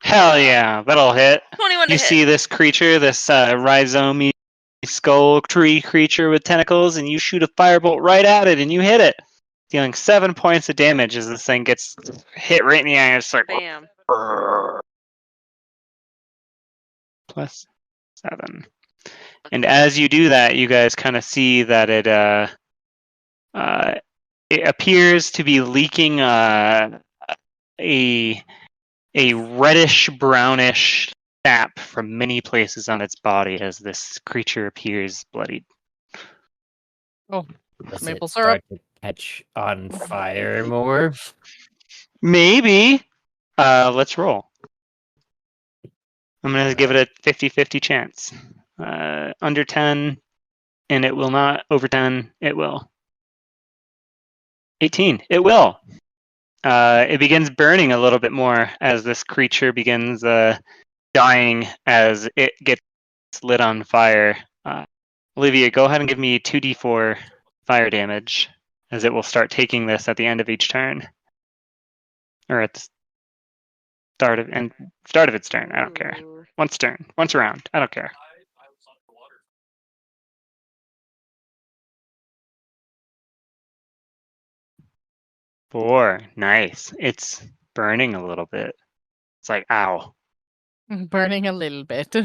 Hell yeah, that'll hit. 21 to You hit. see this creature, this rhizome skull tree creature with tentacles, and you shoot a firebolt right at it, and you hit it, dealing 7 points of damage as this thing gets hit right in the eye. It's like Bam. plus 7. And as you do that, you guys kind of see that it appears to be leaking a reddish brownish sap from many places on its body as this creature appears bloodied. Oh, Does maple it syrup. start to catch on fire more? Maybe. Let's roll. I'm going to give it a 50-50 chance. Under 10, and it will not. Over 10, it will. 18, it will. It begins burning a little bit more as this creature begins dying as it gets lit on fire. Olivia, go ahead and give me 2d4 fire damage, as it will start taking this at the end of each turn. Or at the start of its turn, I don't care. Ooh. Once around, I don't care. Four, nice. It's burning a little bit. It's like, ow. Burning a little bit.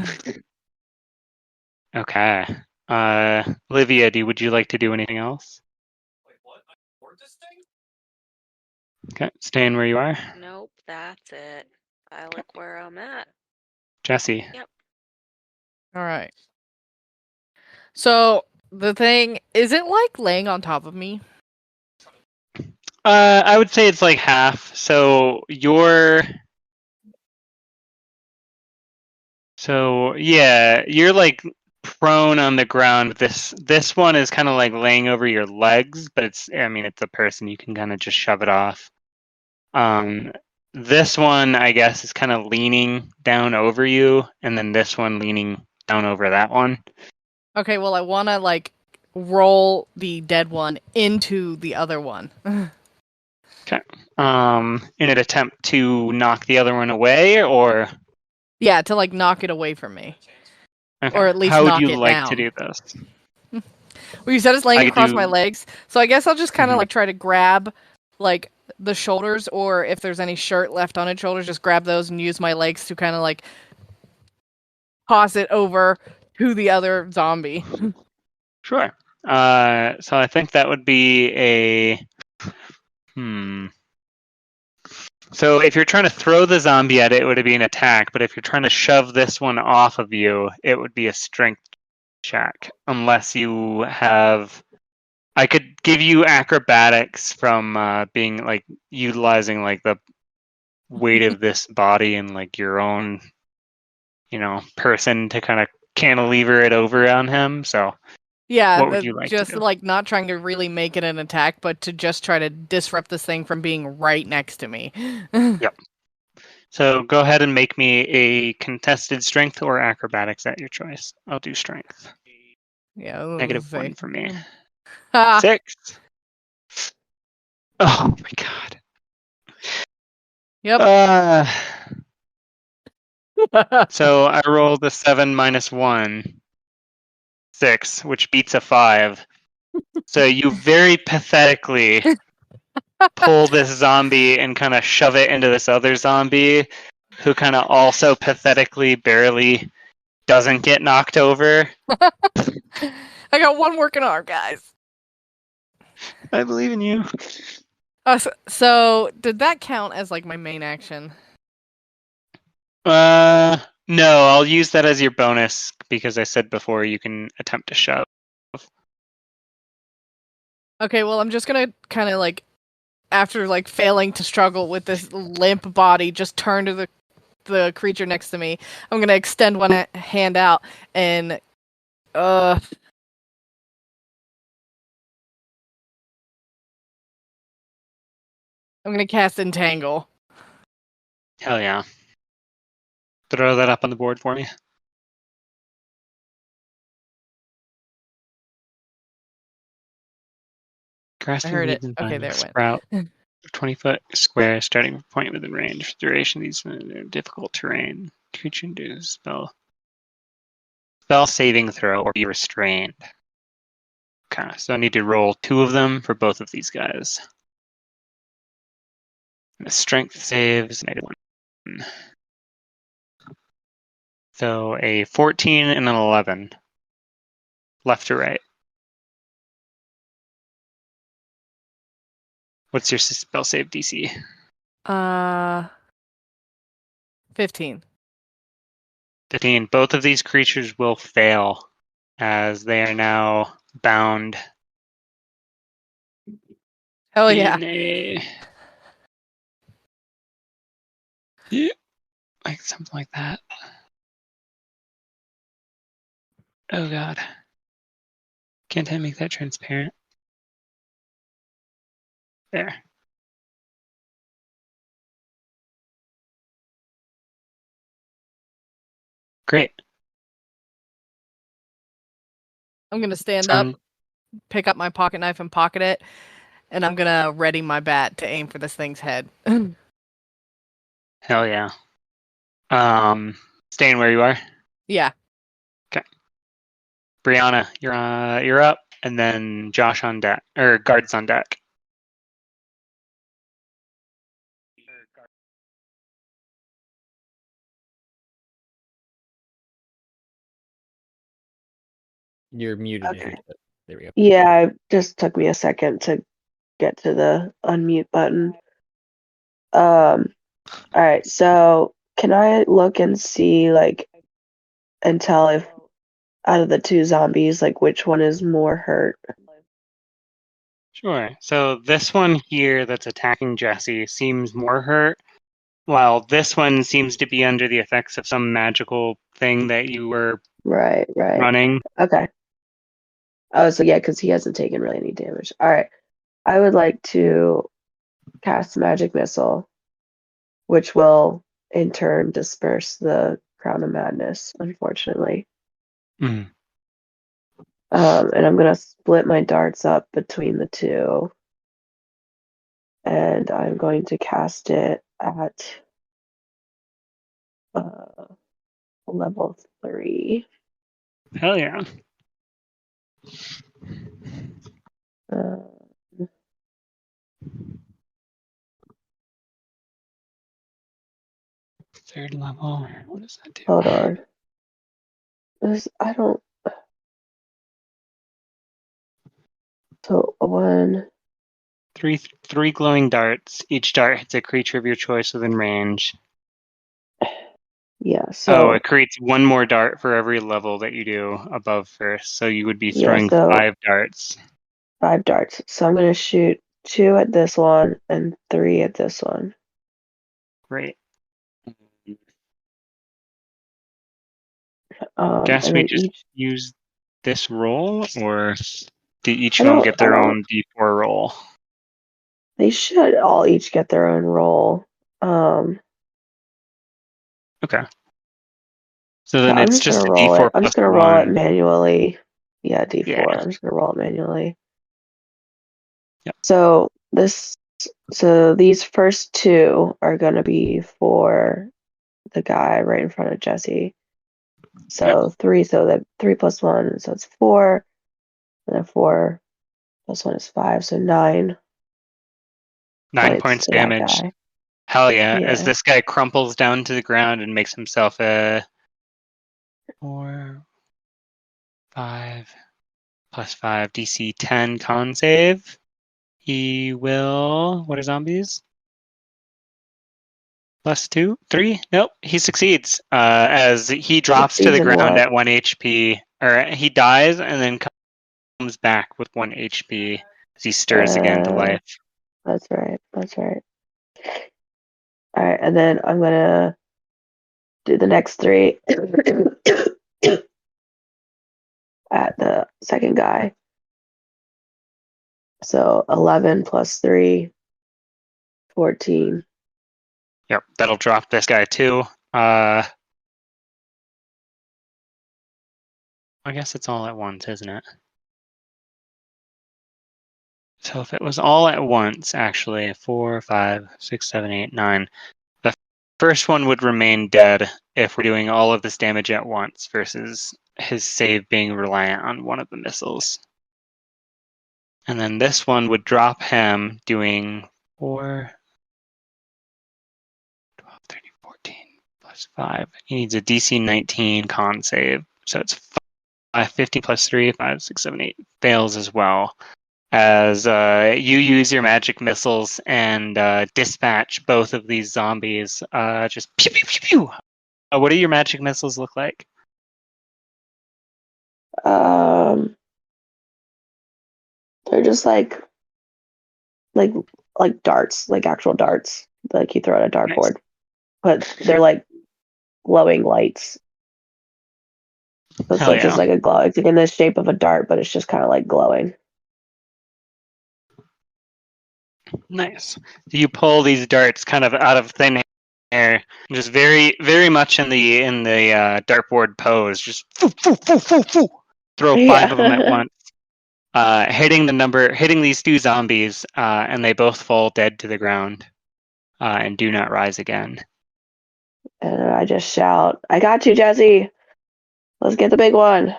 Okay. Olivia, would you like to do anything else? Okay, staying where you are. Nope, that's it. I like where I'm at. Jesse. All right. So the thing, is it like laying on top of me? I would say it's like half. So you're like prone on the ground. This one is kind of like laying over your legs, but it's a person. You can kind of just shove it off. This one, I guess, is kind of leaning down over you, and then this one leaning down over that one. Okay, well, I want to like roll the dead one into the other one. Okay. In an attempt to knock the other one away, or Yeah, to like knock it away from me. okay. Or at least how would knock you it like down. to do this? Well, you said it's laying I could across do- my legs, so I guess I'll just kind of Mhm. like try to grab like the shoulders, or if there's any shirt left on its shoulders, just grab those and use my legs to kind of like toss it over to the other zombie. Sure. So I think that would be a So if you're trying to throw the zombie at it, it would be an attack. But if you're trying to shove this one off of you, it would be a strength check. Unless you have, I could give you acrobatics from being like utilizing like the weight of this body and like your own, person to kind of cantilever it over on him. So Yeah, what would you like just to do? like not trying to really make it an attack, but to just try to disrupt this thing from being right next to me. Yep. So go ahead and make me a contested strength or acrobatics at your choice. I'll do strength. Yeah, -1 for me. Ah, 6. Oh my god. Yep. So I rolled a 7 minus 1. 6, which beats a 5. So you very pathetically pull this zombie and kind of shove it into this other zombie who kind of also pathetically barely doesn't get knocked over. I got one working arm, guys. I believe in you. So did that count as like my main action? No, I'll use that as your bonus because I said before you can attempt to shove. Okay, well, I'm just gonna kind of like, after like failing to struggle with this limp body, just turn to the creature next to me. I'm gonna extend one hand out and I'm gonna cast Entangle. Hell yeah. Throw that up on the board for me. Grasping heard it. weeds and Okay, vines there it went. sprout 20-foot square starting from point within range. Duration these difficult terrain. Creature do spell saving throw or be restrained. Okay, so I need to roll 2 of them for both of these guys. The strength saves -1. So a 14 and an 11. Left to right. What's your spell save DC? 15. 15. Both of these creatures will fail as they are now bound Hell yeah. in a like something like that. Oh god. Can't I make that transparent? There. Great. I'm gonna stand up, pick up my pocket knife and pocket it, and I'm gonna ready my bat to aim for this thing's head. Hell yeah. Staying where you are. Yeah. Brianna, you're up, and then Josh on deck, or guards on deck. You're muted. Okay. There we go. Yeah, it just took me a second to get to the unmute button. All right, so can I look and see, like, and tell if out of the 2 zombies, like, which one is more hurt? Sure. So this one here that's attacking Jesse seems more hurt, while this one seems to be under the effects of some magical thing that you were Right. running. Okay. Oh, so yeah, because he hasn't taken really any damage. All right. I would like to cast Magic Missile, which will in turn disperse the Crown of Madness, unfortunately. Mm. And I'm gonna split my darts up between the 2. And I'm going to cast it at level 3. Hell yeah. Uh, Third level. What does that do? hold on. I don't. So 1. Three glowing darts. Each dart hits a creature of your choice within range. Yeah. Oh, So it creates 1 more dart for every level that you do above first. So you would be throwing so 5 darts. 5 darts. So I'm gonna shoot 2 at this one and 3 at this one. Great. And Guess we then just use this roll, or do each I of them don't- get I their don't- own D4 roll? They should all each get their own roll. Okay. So then I'm it's just gonna just a roll D4 it. I'm plus just gonna roll it 1. manually. Yeah, D4. Yeah. I'm just gonna roll it manually. Yep. So these first 2 are gonna be for the guy right in front of Jesse. So 3, so that 3 plus 1, so it's 4. And then 4 plus 1 is 5, so 9. 9 points to that damage. guy. Hell yeah. As Yeah. this guy crumples down to the ground and makes himself a 4, 5 plus 5 DC 10 con save. he will. What are zombies? +2, 3? Nope, he succeeds. As he drops to the Succeeds in ground what? at 1 HP, or he dies and then comes back with 1 HP as he stirs again to life. That's right. That's right. All right, and then I'm gonna do the next 3 at the second guy. So 11 plus 3, 14. Yep, that'll drop this guy too. I guess it's all at once, isn't it? So if it was all at once, actually, 4, 5, 6, 7, 8, 9. The first one would remain dead if we're doing all of this damage at once versus his save being reliant on one of the missiles. And then this one would drop him doing 4, 12, 13, 14 plus 5. He needs a DC 19 con save. So it's 15 plus 3, 5, 6, 7, 8. Fails as well. As you use your magic missiles and dispatch both of these zombies. Just pew, pew, pew, pew. What do your magic missiles look like? They're just like darts, like actual darts, like you throw at a dartboard. Nice. But they're like glowing lights. So it's Hell like just yeah. like a glow. It's like in the shape of a dart, but it's just kind of like glowing. Nice. So you pull these darts kind of out of thin air, just very, very much in the dartboard pose. Just foo, foo, foo, foo, foo. Throw 5 of them at once, hitting these 2 zombies, and they both fall dead to the ground, and do not rise again. And I just shout, "I got you, Jesse! Let's get the big one!"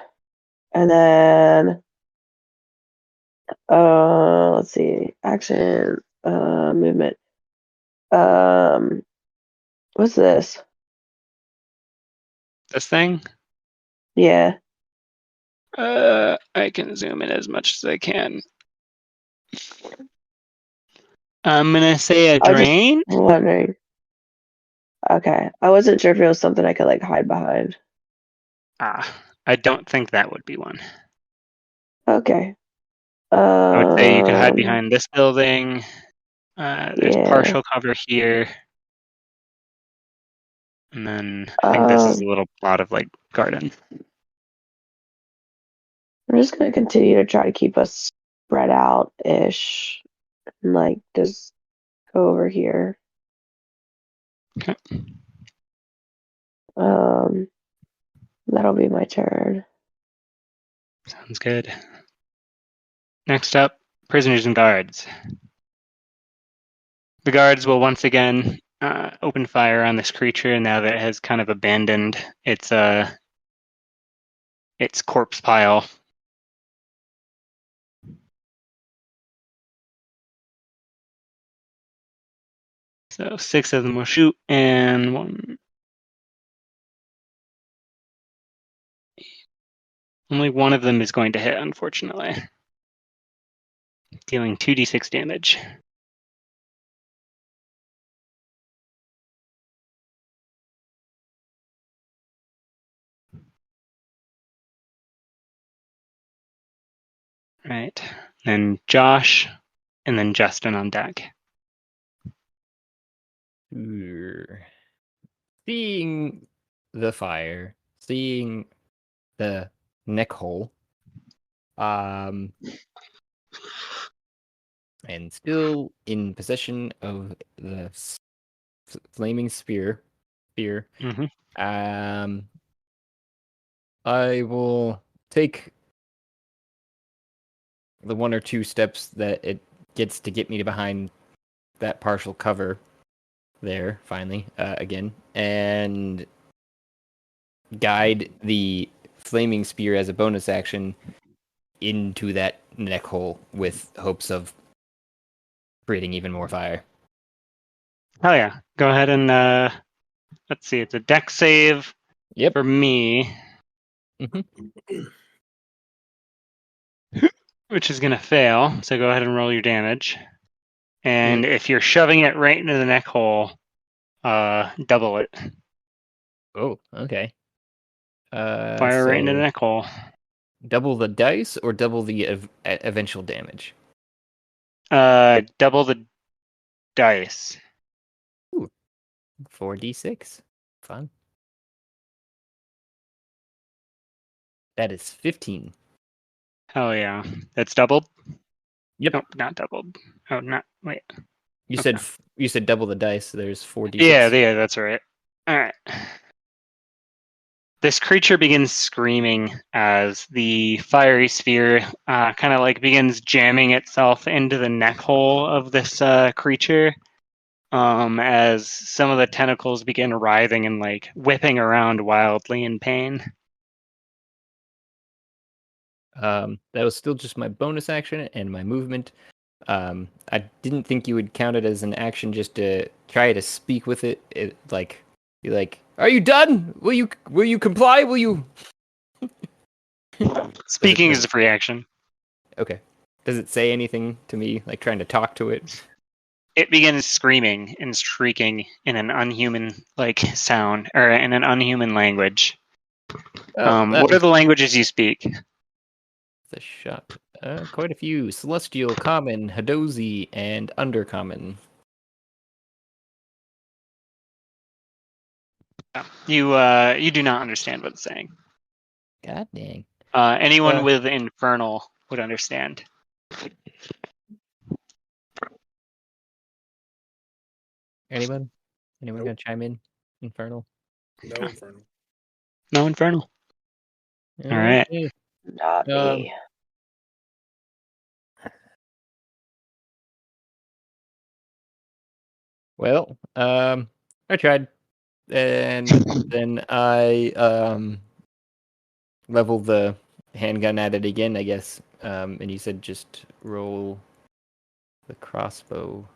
And then, let's see, action, movement. What's this? This thing? Yeah. I can zoom in as much as I can. I'm gonna say a I was just drain. wondering. Okay, I wasn't sure if it was something I could like hide behind. I don't think that would be one. Okay. I would say you could hide behind this building. There's Yeah. partial cover here. And then I think this is a little plot of like garden. I'm just gonna continue to try to keep us spread out ish. And like just go over here. Okay. That'll be my turn. Sounds good. Next up, prisoners and guards. The guards will once again open fire on this creature now that it has kind of abandoned its corpse pile. So 6 of them will shoot, and 1. Only one of them is going to hit, unfortunately. Dealing 2d6 damage. Right. Then Josh, and then Justin on deck. Seeing the fire, seeing the neck hole, and still in possession of the flaming spear, Mm-hmm. I will take the 1 or 2 steps that it gets to get me to behind that partial cover there, finally, again, and guide the flaming spear as a bonus action into that neck hole with hopes of creating even more fire. Hell yeah. Go ahead and let's see, it's a deck save for me. Mm-hmm. which is going to fail. So go ahead and roll your damage. And if you're shoving it right into the neck hole, double it. Oh, okay. Fire right into the So neck hole. double the dice or double the eventual damage? Double the dice. 4d6. Fun. That is 15. Hell yeah. That's doubled? Yep. Nope, not doubled. Oh, not. Wait. You Okay. said you said double the dice, so there's 4d6. Yeah, that's right. All right. This creature begins screaming as the fiery sphere kind of like begins jamming itself into the neck hole of this creature. As some of the tentacles begin writhing and like whipping around wildly in pain. That was still just my bonus action and my movement. I didn't think you would count it as an action just to try to speak with it. Be like, "Are you done? Will you comply? Will you?" Speaking is a free action. Okay. Does it say anything to me, like trying to talk to it? It begins screaming and shrieking in an unhuman like sound or in an unhuman language. What are the languages you speak? The shop? Quite a few: Celestial, Common, Hadozi, and Undercommon. You do not understand what it's saying. God dang. Anyone with Infernal would understand. Anyone gonna chime in? Infernal. No Infernal. No Infernal. All right. Okay. Not me. Well, I tried, and then I leveled the handgun at it again, I guess. And you said just roll the crossbow.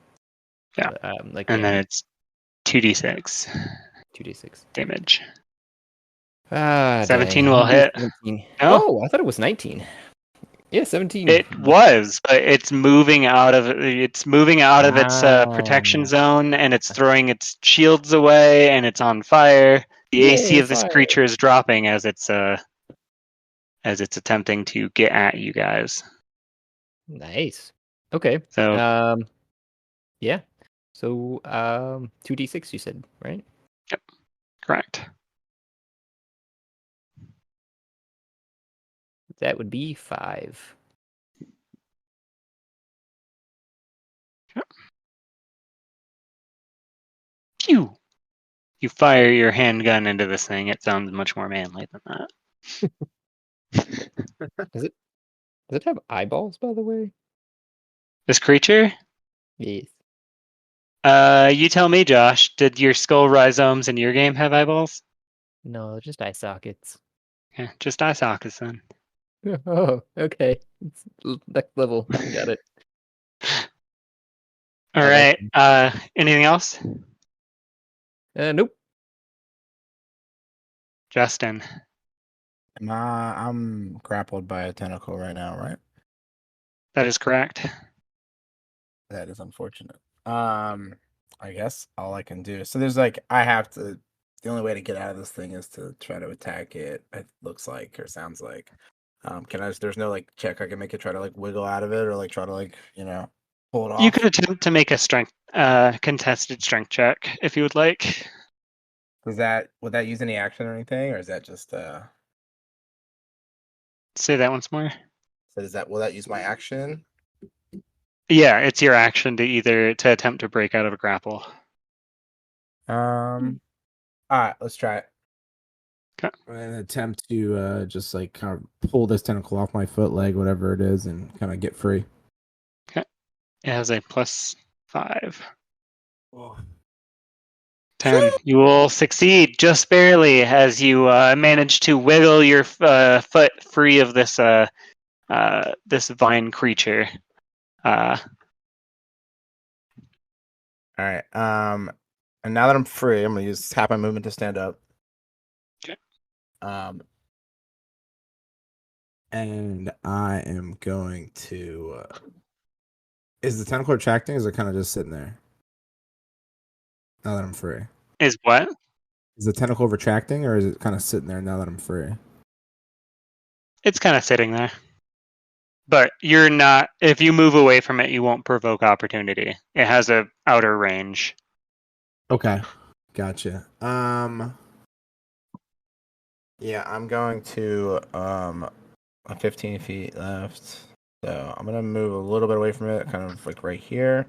Yeah. Like And then it's 2d6 2d6 damage. 17 will hit. 17. No? Oh, I thought it was 19. Yeah, 17. It was, but it's moving out of its protection zone, and it's throwing its shields away, and it's on fire. The AC of this fire. creature is dropping as it's attempting to get at you guys. Nice. Okay. So Yeah. So 2d6 you said, right? Yep. Correct. That would be 5. Yep. Phew. You fire your handgun into this thing. It sounds much more manly than that. Does it have eyeballs, by the way? This creature? Yes. You tell me, Josh. Did your skull rhizomes in your game have eyeballs? No, just eye sockets. Yeah, just eye sockets then. Oh, okay. It's next level. Got it. All right. Anything else? Nope. Justin. I'm grappled by a tentacle right now, right? That is correct. That is unfortunate. I guess all I can do. So there's like I have to. The only way to get out of this thing is to try to attack it. It looks like or sounds like. Can I? There's no like check I can make it try to like wiggle out of it or like try to like pull it off. You could attempt to make a contested strength check if you would like. Would that use any action or anything, or is that just Say that once more. So will that use my action? Yeah, it's your action to attempt to break out of a grapple. All right, let's try it. Okay. I'm gonna attempt to just like kind of pull this tentacle off my foot, leg, whatever it is, and kind of get free. Okay. It has a +5. Oh. 10. You will succeed just barely as you manage to wiggle your foot free of this this vine creature. All right. And now that I'm free, I'm gonna use tap my movement to stand up. Okay. And I am going to. Is the tentacle retracting? Or is it kind of just sitting there? Now that I'm free. Is what? Is the tentacle retracting, or is it kind of sitting there now that I'm free? It's kind of sitting there. But you're not. If you move away from it, you won't provoke opportunity. It has a outer range. Okay, gotcha. Yeah, I'm going to 15 feet left. So I'm gonna move a little bit away from it, kind of like right here,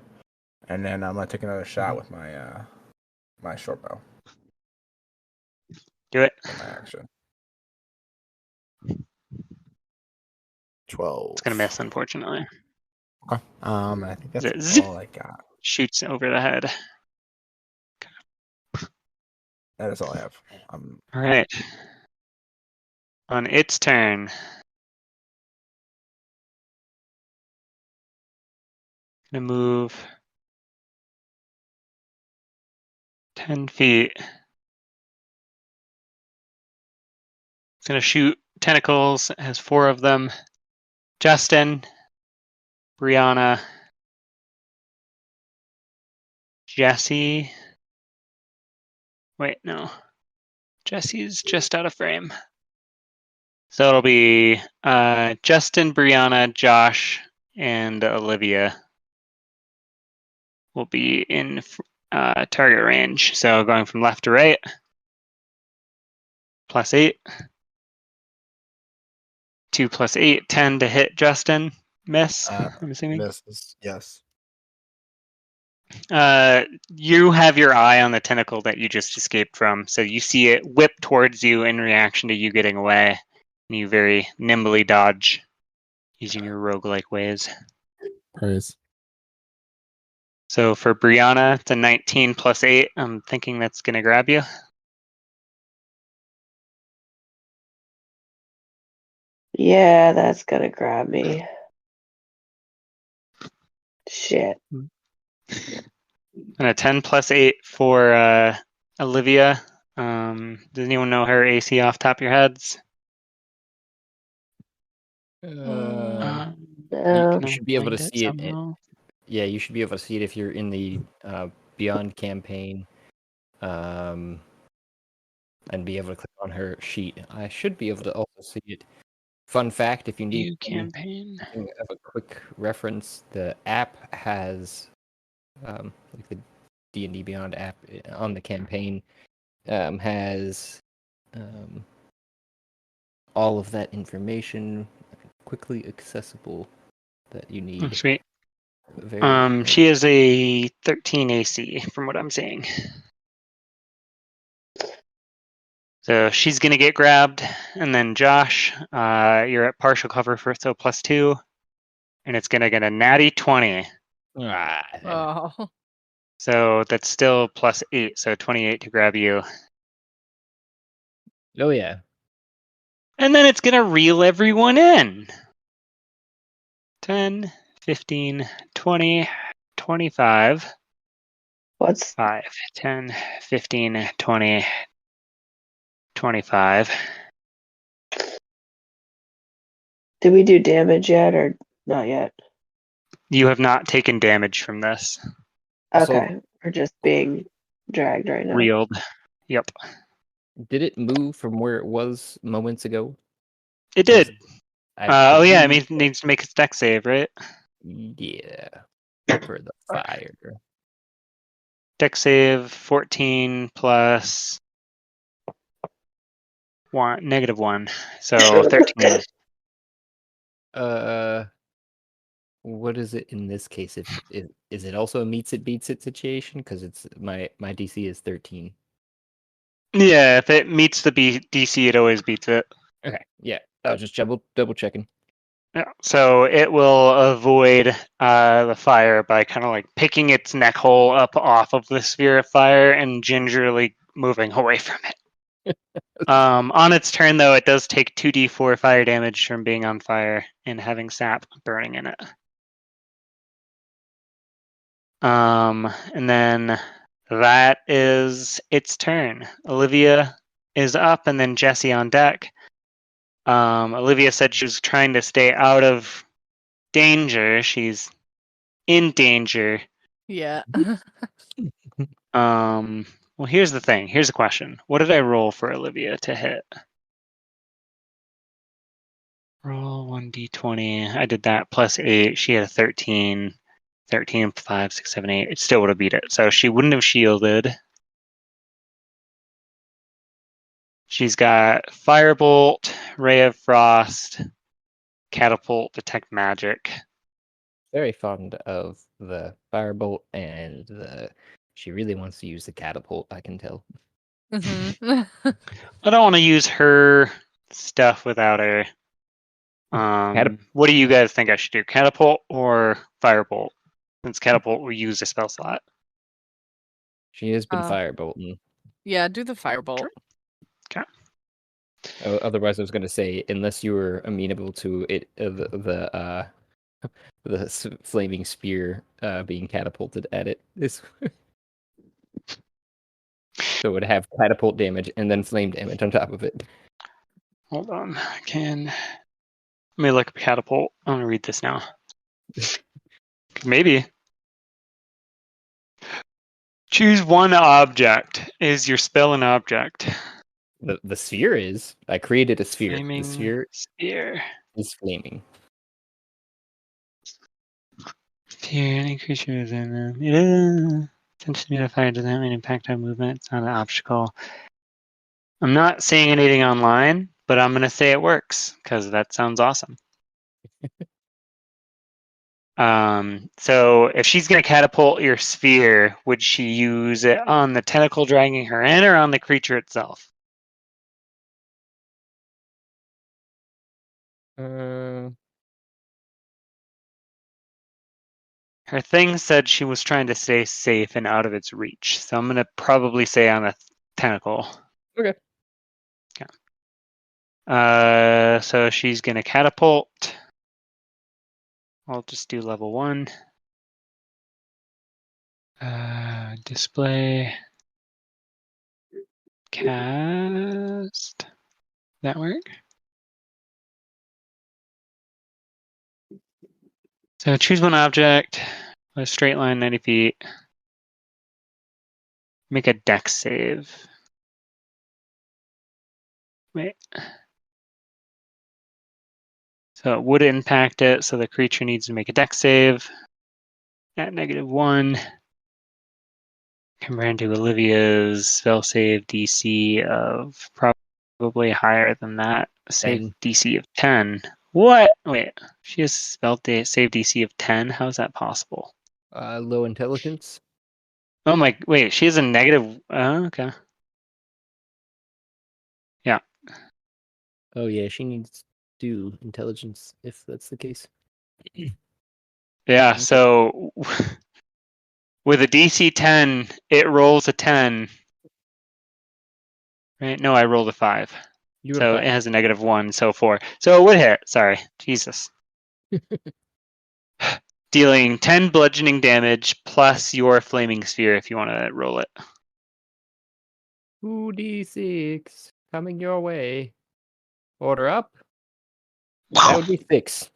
and then I'm gonna take another shot with my my short bow. Do it. For my action. 12. It's gonna miss, unfortunately. Okay. I think that's Zip. all I got. Shoots over the head. That is all I have. All right. On its turn, gonna move 10 feet. It's gonna shoot tentacles. It has 4 of them. Justin, Brianna, Jesse. Wait, no. Jesse's just out of frame. So it'll be Justin, Brianna, Josh, and Olivia will be in target range. So going from left to right, +8. 2 + 8, 10 to hit Justin. Miss, I'm assuming. Misses. Yes. You have your eye on the tentacle that you just escaped from, so you see it whip towards you in reaction to you getting away, and you very nimbly dodge using your roguelike ways. Praise. So for Brianna, it's a 19 + 8. I'm thinking that's going to grab you. Yeah, that's gonna grab me. Shit. And a 10 + 8 for Olivia. Does anyone know her AC off the top of your heads? You No. should be able to Find see it. somehow. Yeah, you should be able to see it if you're in the Beyond campaign, and be able to click on her sheet. I should be able to also see it. Fun fact: if you need New campaign. something of a quick reference, the app has, like the D&D Beyond app on the campaign, has all of that information quickly accessible that you Oh, need. sweet. Very She is a 13 AC from what I'm seeing. So she's gonna get grabbed, and then Josh, you're at partial cover for so +2, and it's gonna get a natty 20. Oh. So that's still +8, so 28 to grab you. Oh yeah. And then it's gonna reel everyone in. 10, 15, 20, 25. What's 5, 10, 15, 20, 25. did we do damage yet or not yet? You have not taken damage from this. Also- Okay. We're just being dragged right now. Reeled. Yep. Did it move from where it was moments ago? It did. I Oh yeah, I mean believe- it needs to make its deck save, right? Yeah. For the fire. Deck save 14 plus -1. So 13. What is it in this case? If is it also a meets it beats it situation? Because it's my DC is 13. Yeah, if it meets the DC, it always beats it. Okay, yeah. I was just double checking. Yeah. So it will avoid the fire by kind of like picking its neck hole up off of the sphere of fire and gingerly moving away from it. On its turn, though, it does take 2d4 fire damage from being on fire and having sap burning in it. And then that is its turn. Olivia is up, and then Jesse on deck. Olivia said she was trying to stay out of danger. She's in danger. Yeah. Well, here's the thing. Here's the question. What did I roll for Olivia to hit? Roll 1d20. I did that plus 8. She had a 13. 13, 5, 6, 7, 8. It still would have beat it. So she wouldn't have shielded. She's got Firebolt, Ray of Frost, Catapult, Detect Magic. Very fond of the firebolt and she really wants to use the catapult, I can tell. hmm I don't want to use her stuff without her. What do you guys think I should do? Catapult or Firebolt? Since Catapult will use a spell slot. She has been Uh, firebolting. Yeah, do the firebolt. Okay. Otherwise, I was going to say, unless you were amenable to it, the flaming spear being catapulted at it. So it would have catapult damage and then flame damage on top of it. Hold on. Let me look up Catapult. I'm gonna read this now. Maybe. Choose one object. Is your spell an object? The sphere is. I created a sphere. Flaming The sphere sphere. is flaming. Sphere. Any creature is in since modifier doesn't have any impact on movement. It's not an obstacle. I'm not saying anything online, but I'm gonna say it works because that sounds awesome. So if she's gonna catapult your sphere, would she use it on the tentacle dragging her in or on the creature itself? Uh, Her thing said she was trying to stay safe and out of its reach. So I'm gonna probably say on the tentacle. Okay. So she's gonna catapult. I'll just do level 1. Display. Cast. That work? So choose one object, a straight line 90 feet. Make a dex save. Wait. So it would impact it, so the creature needs to make a dex save at -1. Compared to Olivia's spell save DC of probably higher than that. Save 10. DC of 10. What? Wait, she has spell save DC of 10? How is that possible? Low intelligence. Oh my, wait, she has a negative. Okay. Yeah. Oh yeah, she needs to do intelligence if that's the case. Yeah, so with a DC 10, it rolls a 10. Right? No, I rolled a 5. You So were it has a -1, so 4. So it would hit. Sorry. Jesus. Dealing 10 bludgeoning damage plus your flaming sphere if you want to roll it. 2d6 coming your way. Order up. That would be 6.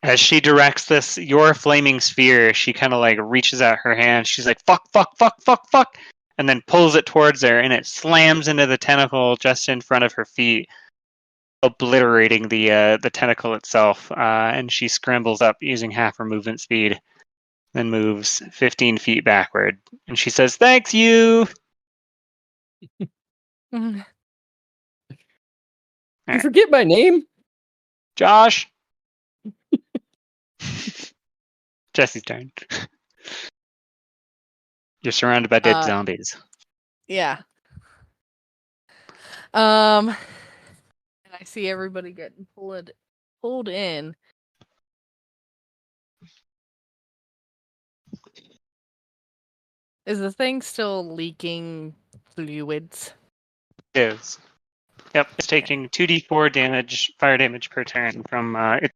As she directs this, your flaming sphere, she kind of like reaches out her hand. She's like, fuck, fuck, fuck, fuck, fuck. And then pulls it towards her, and it slams into the tentacle just in front of her feet, obliterating the tentacle itself. And she scrambles up using half her movement speed, then moves 15 feet backward. And she says, thanks, you! You forget my name? Josh! Jesse's turn. You're surrounded by dead zombies. Yeah. And I see everybody getting pulled in. Is the thing still leaking fluids? It is. Yep, it's taking 2d4 damage, fire damage per turn from its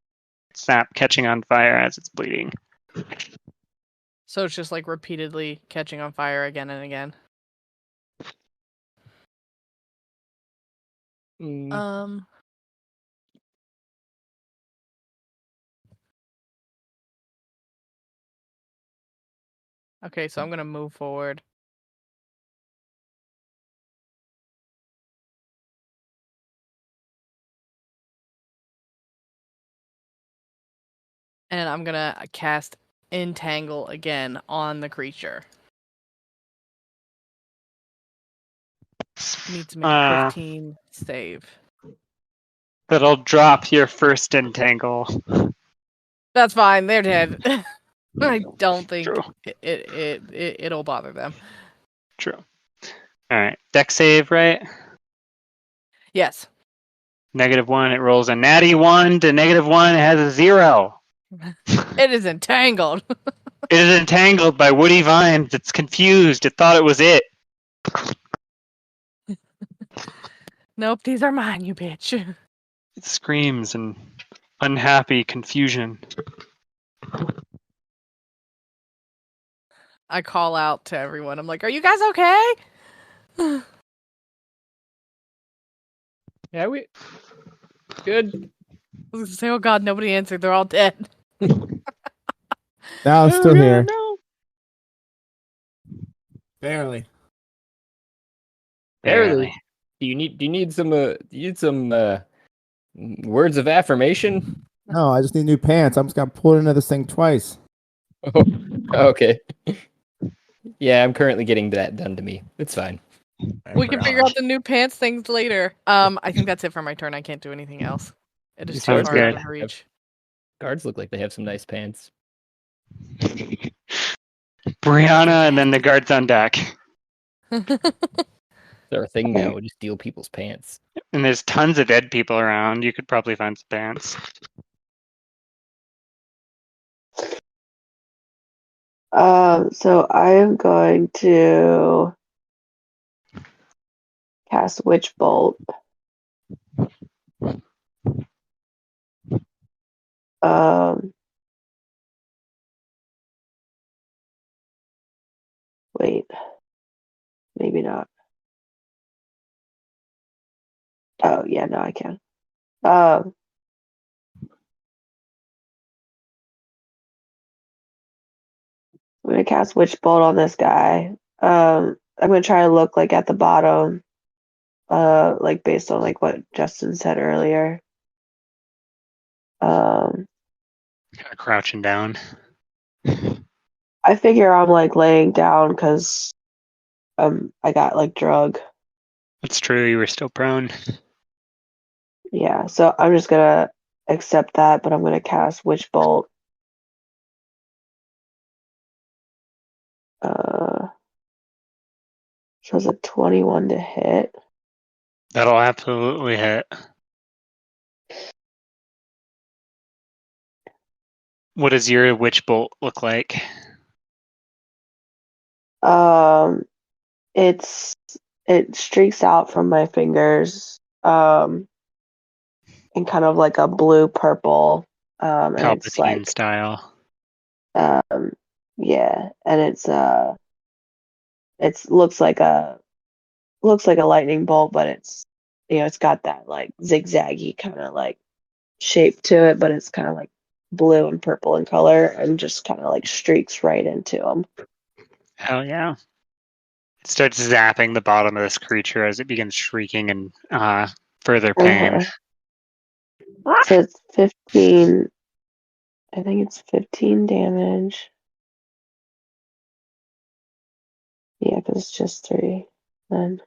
sap catching on fire as it's bleeding. So it's just like repeatedly catching on fire again and again. Okay, so I'm gonna move forward. And I'm gonna cast Entangle again on the creature. Needs to make a 15 save. That'll drop your first entangle. That's fine. They're dead. I don't think True. it'll bother them. True. All right. Deck save, right? Yes. -1. It rolls a natty 1 to -1. It has a 0. It is entangled. It is entangled by woody vines. It's confused. It thought it was it. Nope, these are mine, you bitch. It screams in unhappy confusion. I call out to everyone. I'm like, "Are you guys okay?" Yeah, we good. I was gonna say, "Oh God, nobody answered. They're all dead." Now I'm still here. No. Barely. Barely. Do you need some words of affirmation? No, I just need new pants. I'm just gonna pull into this thing twice. Oh, okay. Yeah, I'm currently getting that done to me. It's fine. We can figure out the new pants things later. I think that's it for my turn. I can't do anything else. It is too Sounds far out good. of reach. Guards look like they have some nice pants. Brianna and then the guards on deck. They're a thing now. We just steal people's pants. And there's tons of dead people around. You could probably find some pants. So I am going to cast Witch Bolt. Wait, maybe not. Oh yeah, no, I can. I'm gonna cast Witch Bolt on this guy. I'm gonna try to look like at the bottom, like based on like what Justin said earlier. Kind of crouching down. I figure I'm like laying down because I got like drug. That's true. You were still prone. Yeah, so I'm just gonna accept that, but I'm gonna cast Witch Bolt. So it's a 21 to hit. That'll absolutely hit. What does your witch bolt look like? It streaks out from my fingers, in kind of like a blue purple, and it's Palpatine like, style. yeah, and it looks like a lightning bolt, but it's it's got that like zigzaggy kind of like shape to it, but it's kind of like blue and purple in color, and just kind of like streaks right into them. Hell yeah. It starts zapping the bottom of this creature as it begins shrieking in further pain. So it's 15. I think it's 15 damage. Yeah, because it's just 3. Then,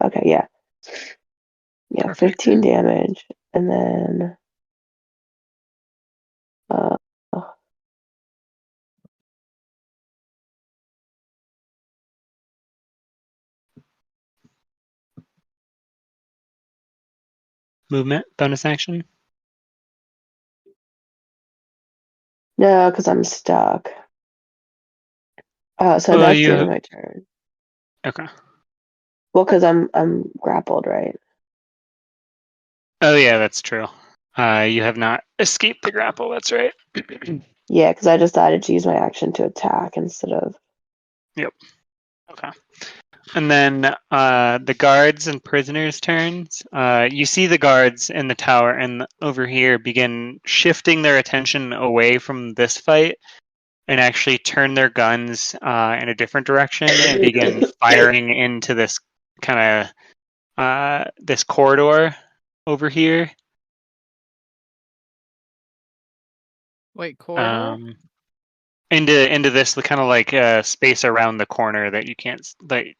okay, yeah. Yeah, Perfect. 15 damage. And then, Movement, bonus action. no, because I'm stuck. So Well, that's the you- end of my turn. Okay. Well, because I'm grappled, right? Oh yeah, that's true. You have not escaped the grapple. That's right. Yeah, because I decided to use my action to attack instead of. Yep. Okay. And then the guards and prisoners' turns. You see the guards in the tower and over here begin shifting their attention away from this fight and actually turn their guns in a different direction and begin firing into this kind of this corridor over here. Wait, corridor? Into this kind of like space around the corner that you can't like.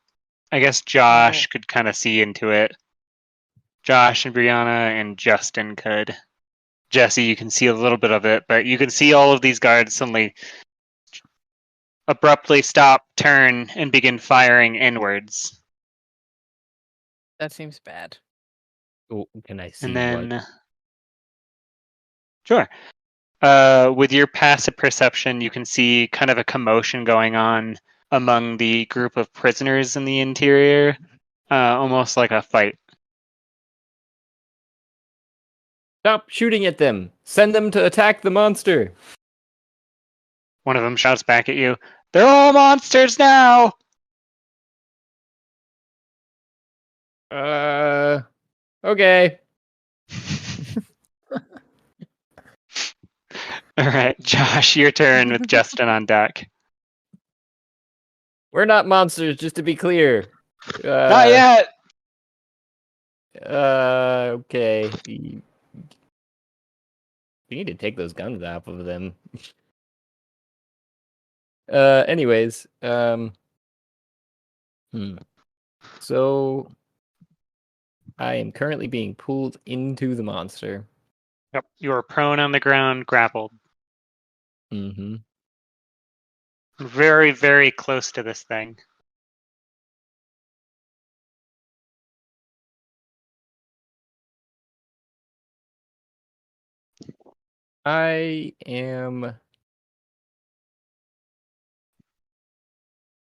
I guess Josh could kind of see into it. Josh and Brianna and Justin could. Jesse, you can see a little bit of it, but you can see all of these guards suddenly abruptly stop, turn, and begin firing inwards. That seems bad. Oh, can I see And then, what? sure. With your passive perception, you can see kind of a commotion going on among the group of prisoners in the interior, almost like a fight. Stop shooting at them! Send them to attack the monster! One of them shouts back at you, "They're all monsters now!" Okay. All right, Josh, your turn with Justin on deck. We're not monsters, just to be clear. Not yet! Okay. You need to take those guns off of them. Anyways, So I am currently being pulled into the monster. Yep, you are prone on the ground, grappled. Mm-hmm. Very, very close to this thing. I am.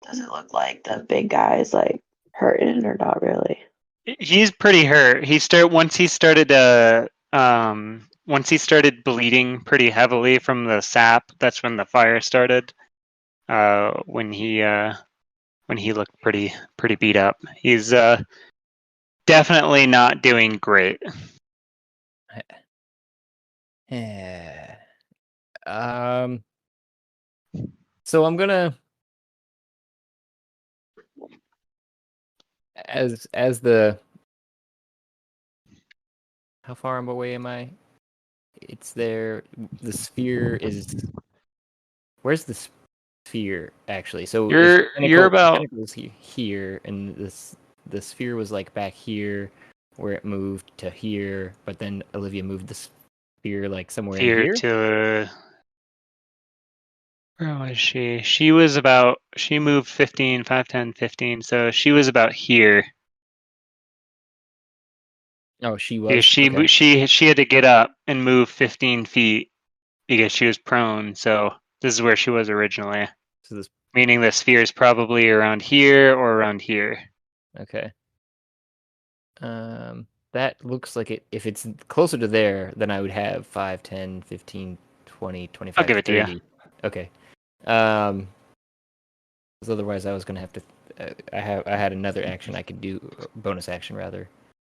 Does it look like the big guy's like hurting or not really? He's pretty hurt. Once he started bleeding pretty heavily from the sap. That's when the fire started. When he looked pretty beat up. He's definitely not doing great. So I'm gonna, as the, how far away am I? It's there. The sphere is. Where's the sphere actually? So You're about tentacles here, and the sphere was like back here, where it moved to here. But then Olivia moved the sphere like somewhere in here here. to. Where was she? She moved 15, 5, 10, 15, so she was about here. Oh, she Yeah, was. she had to get up and move 15 feet because she was prone, so this is where she was originally. So this. Meaning the sphere is probably around here or around here. Okay. That looks like it. If it's closer to there, then I would have 5, 10, 15, 20, 25, I'll give it 30. to you. Okay. Because otherwise I was gonna have to. I had another action I could do, bonus action rather,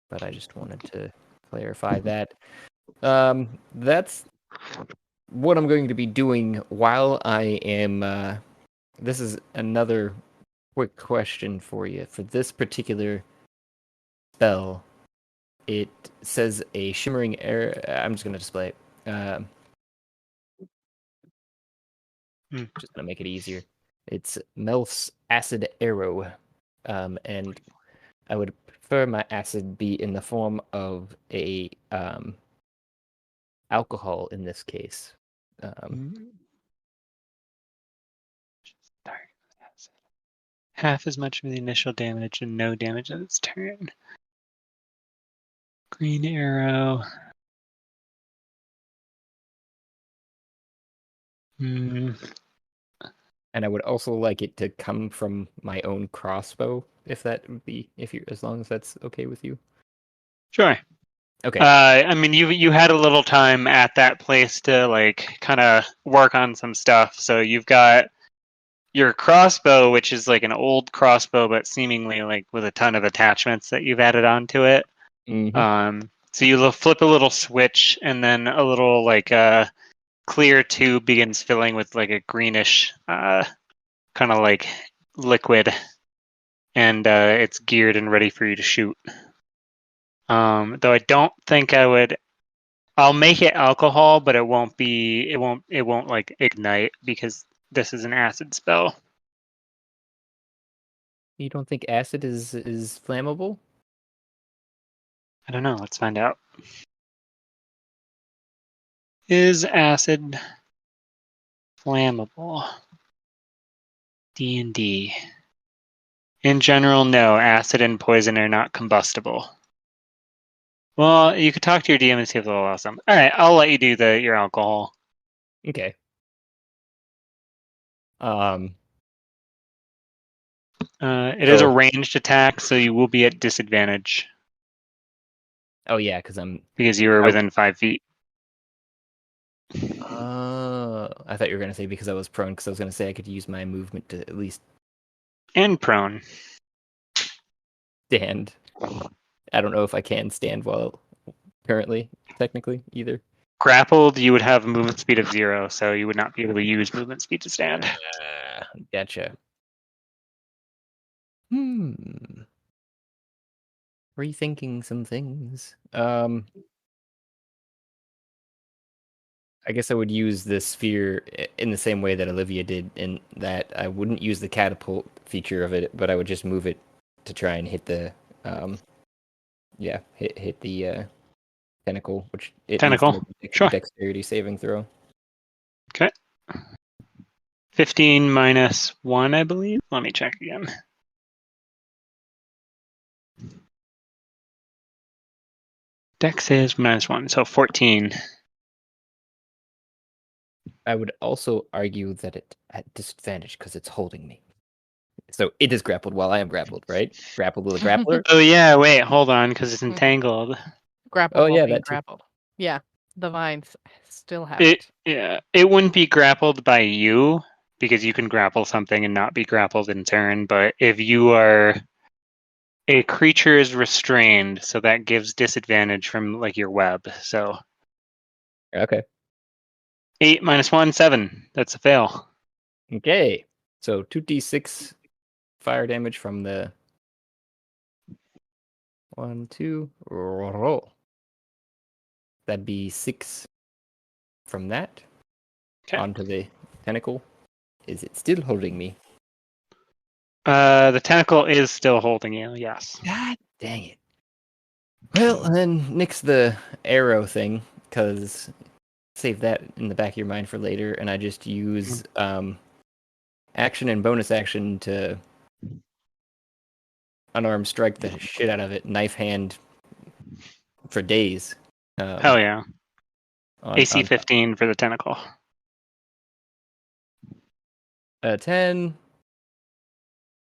but I just wanted to clarify that. That's what I'm going to be doing while I am. This is another quick question for you. For this particular spell, it says a shimmering arrow. I'm just gonna display it. Just gonna make it easier. It's Melf's acid arrow, and I would prefer my acid be in the form of a alcohol in this case. Half as much of the initial damage and no damage on its turn. Green arrow. And I would also like it to come from my own crossbow, if that would be, as long as that's okay with you. Sure. Okay. I mean, you had a little time at that place to like kind of work on some stuff. So you've got your crossbow, which is like an old crossbow, but seemingly like with a ton of attachments that you've added onto it. Mm-hmm. So you flip a little switch, and then a little like clear tube begins filling with like a greenish kind of like liquid, and it's geared and ready for you to shoot. Though I don't think I would. I'll make it alcohol, but it won't like ignite because this is an acid spell. You don't think acid is flammable? I don't know. Let's find out. Is acid flammable? D&D. In general, no. Acid and poison are not combustible. Well, you could talk to your DM and see if they'll allow some. All right, I'll let you do your alcohol. Okay. It is a ranged attack, so you will be at disadvantage Oh yeah, because because you were within 5 feet. I thought you were gonna say because I was prone, because I was gonna say I could use my movement to at least And prone. stand. I don't know if I can stand while currently, technically, either. Grappled, you would have a movement speed of 0, so you would not be able to use movement speed to stand. Gotcha. Rethinking some things. I guess I would use the sphere in the same way that Olivia did, in that I wouldn't use the catapult feature of it, but I would just move it to try and hit the, hit the tentacle, which it Tentacle, needs to make a sure. dexterity saving throw. Okay. 15 minus 1, I believe. Let me check again. Dex is -1, so 14. I would also argue that it at disadvantage because it's holding me. So it is grappled while I am grappled, right? Grappled with a grappler. Oh yeah, wait, hold on, because it's entangled. Grappled Oh, while yeah, being that too. grappled. Yeah, the vines still have it. It wouldn't be grappled by you because you can grapple something and not be grappled in turn. But if you are a creature is restrained, so that gives disadvantage from like your web. So Okay. 8 minus 1, 7. That's a fail. Okay. So 2d6 fire damage from the 1, 2 roll. That'd be 6 from that. Okay. Onto the tentacle. Is it still holding me? The tentacle is still holding you. Yes. God dang it. Well, then nix the arrow thing, because save that in the back of your mind for later, and I just use action and bonus action to unarmed strike the shit out of it, knife hand for days. Hell yeah. AC 15 for the tentacle. 10.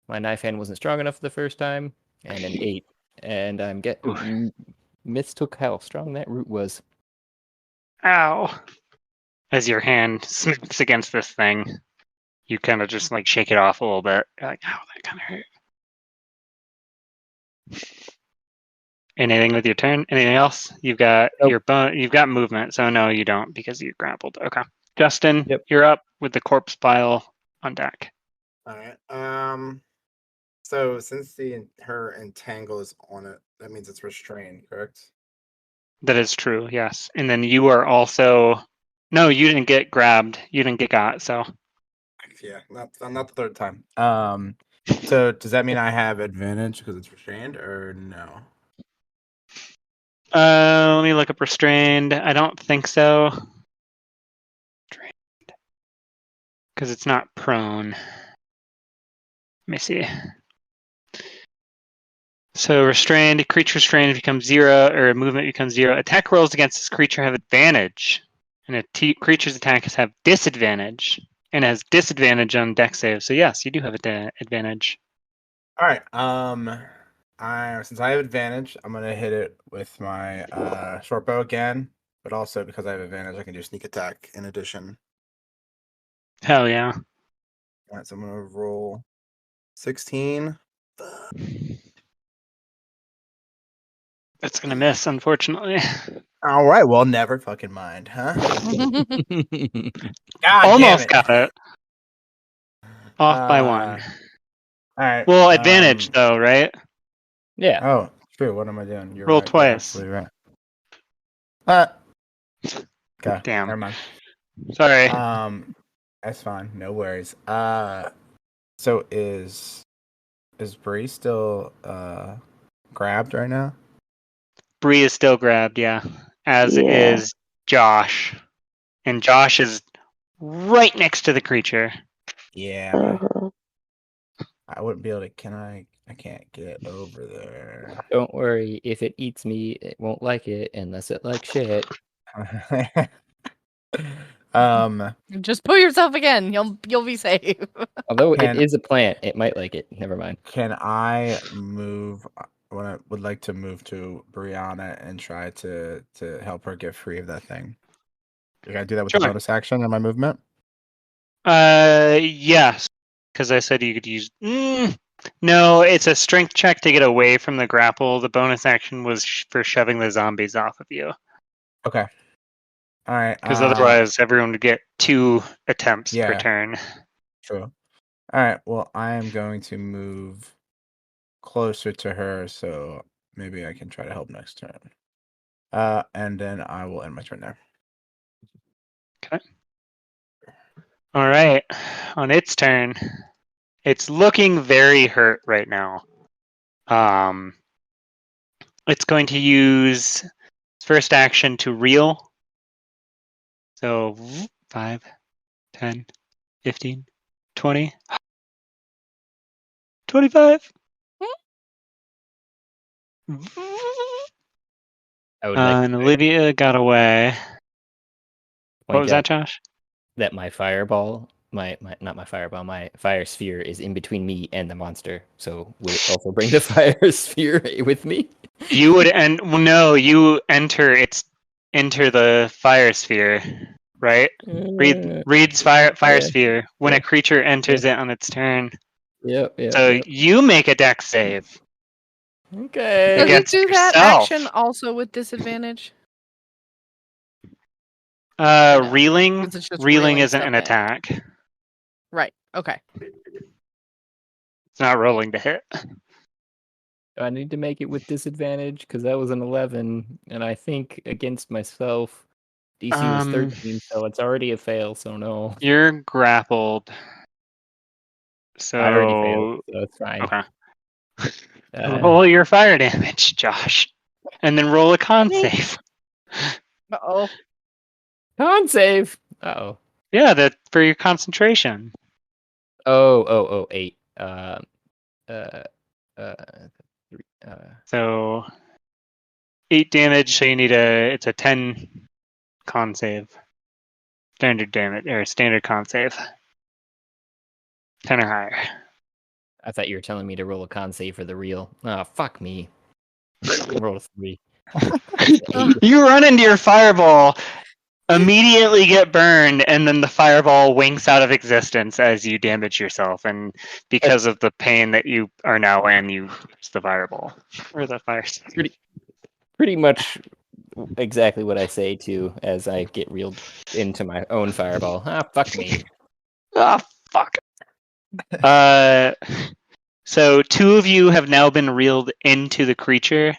My knife hand wasn't strong enough the first time, and an 8. And I'm mistook how strong that root was. Ow. As your hand smacks against this thing, you kind of just like shake it off a little bit. You're like, ow, that kind of hurt. Anything with your turn? Anything else? You've got you've got movement, so no, you don't because you grappled. Okay, Justin, You're up with the corpse pile on deck. All right. So since her entangle is on it, that means it's restrained, correct? That is true. Yes, and then you are also. No, you didn't get grabbed. You didn't get got. So. Yeah, not the third time. So does that mean I have advantage because it's restrained, or no? Let me look up restrained. I don't think so. Restrained. Because it's not prone. Let me see. So restrained, creature restrained becomes 0, or movement becomes 0. Attack rolls against this creature have advantage, and a creature's attacks have disadvantage, and has disadvantage on dex save. So yes, you do have advantage. All right. Since I have advantage, I'm gonna hit it with my short bow again. But also because I have advantage, I can do sneak attack in addition. Hell yeah! All right, so I'm gonna roll 16. That's gonna miss, unfortunately. All right, well, never fucking mind, huh? God Almost damn got it. Off by one. All right. Well, advantage though, right? Yeah. Oh, true. What am I doing? You're Roll right. You're twice. absolutely right. Okay. Damn. Never mind. Sorry. That's fine. No worries. So is Bree still grabbed right now? Bree is still grabbed, yeah. As Yeah. is Josh. And Josh is right next to the creature. Yeah. But Uh-huh. I wouldn't be able to. Can I? I can't get over there. Don't worry. If it eats me, it won't like it unless it likes shit. Just pull yourself again. You'll be safe. Although Can- it is a plant, it might like it. Never mind. Can I move? Would like to move to Brianna and try to help her get free of that thing. You gotta do that with the Sure. bonus action and my movement. Yes. Because I said you could use. No, it's a strength check to get away from the grapple. The bonus action was for shoving the zombies off of you. Okay. All right. Because otherwise, everyone would get 2 attempts per Yeah. turn. True. All right. Well, I am going to move closer to her, so maybe I can try to help next turn. And then I will end my turn there. Okay. All right. On its turn, it's looking very hurt right now. It's going to use its first action to reel. So 5, 10, 15, 20, 25. I would like And Olivia got away. What point was out that, Josh? that my fireball, my fire sphere is in between me and the monster. So would it also bring the fire sphere with me? You would no, you enter the fire sphere, right? Reads fire yeah. sphere when Yeah. a creature enters it on its turn. Yep. So you make a dex save. Okay. Does he Against do that yourself. action also with disadvantage? Reeling. Is it just Reeling reeling isn't stuff an in? attack. Right. Okay. It's not rolling to hit. I need to make it with disadvantage because that was an 11, and I think against myself, DC was 13, so it's already a fail. So no, You're grappled. So I already failed, so it's fine. Okay. Roll your fire damage, Josh, and then roll a con save. Uh-oh. Con save. Oh. Yeah, that for your concentration. Oh, 8. So 8 damage. So you need it's a 10 con save. Standard damage or standard con save. 10 or higher. I thought you were telling me to roll a con save for the real. Oh, fuck me. Roll a 3. You run into your fireball, immediately get burned, and then the fireball winks out of existence as you damage yourself. And because of the pain that you are now in, you use the fireball or the fire. Pretty much exactly what I say too as I get reeled into my own fireball. Ah, fuck me. Ah, fuck. So 2 of you have now been reeled into the creature.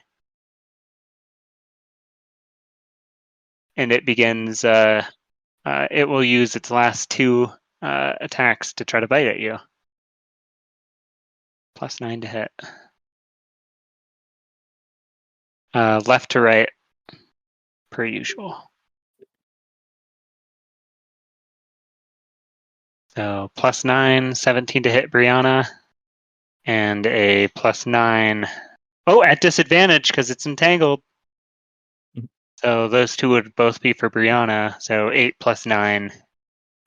And it begins, it will use its last 2 attacks to try to bite at you. +9 to hit. Left to right, per usual. So +9, 17 to hit Brianna, and a +9. Oh, at disadvantage because it's entangled. So those 2 would both be for Brianna. So 8 + 9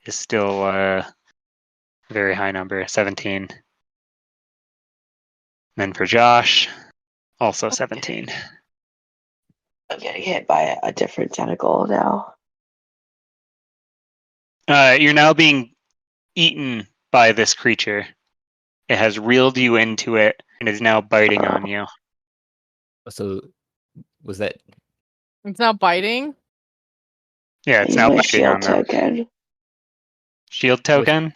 is still a very high number, 17. Then for Josh, also 17. I'm getting hit by a different tentacle now. You're now being eaten by this creature. It has reeled you into it and is now biting on you. So was that It's not biting. Yeah, it's Use now my biting shield on them. token. Shield token.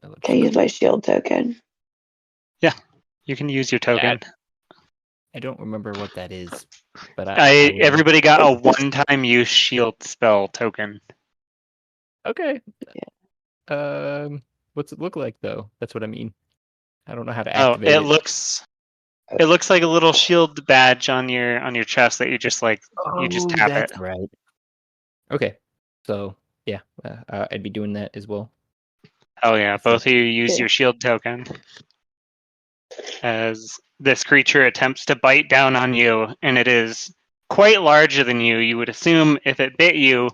Oh, just Can I use my shield token? You can use your token. I don't remember what that is, but I would Everybody got a It's this- one-time use shield spell token. Okay. What's it look like though? That's what I mean. I don't know how to Oh, activate it it. looks like a little shield badge on your chest that you just tap it. That's right. Okay. So yeah, I'd be doing that as well. Oh yeah, both of you use Yeah. your shield token as this creature attempts to bite down on you, and it is quite larger than you. You would assume if it bit you,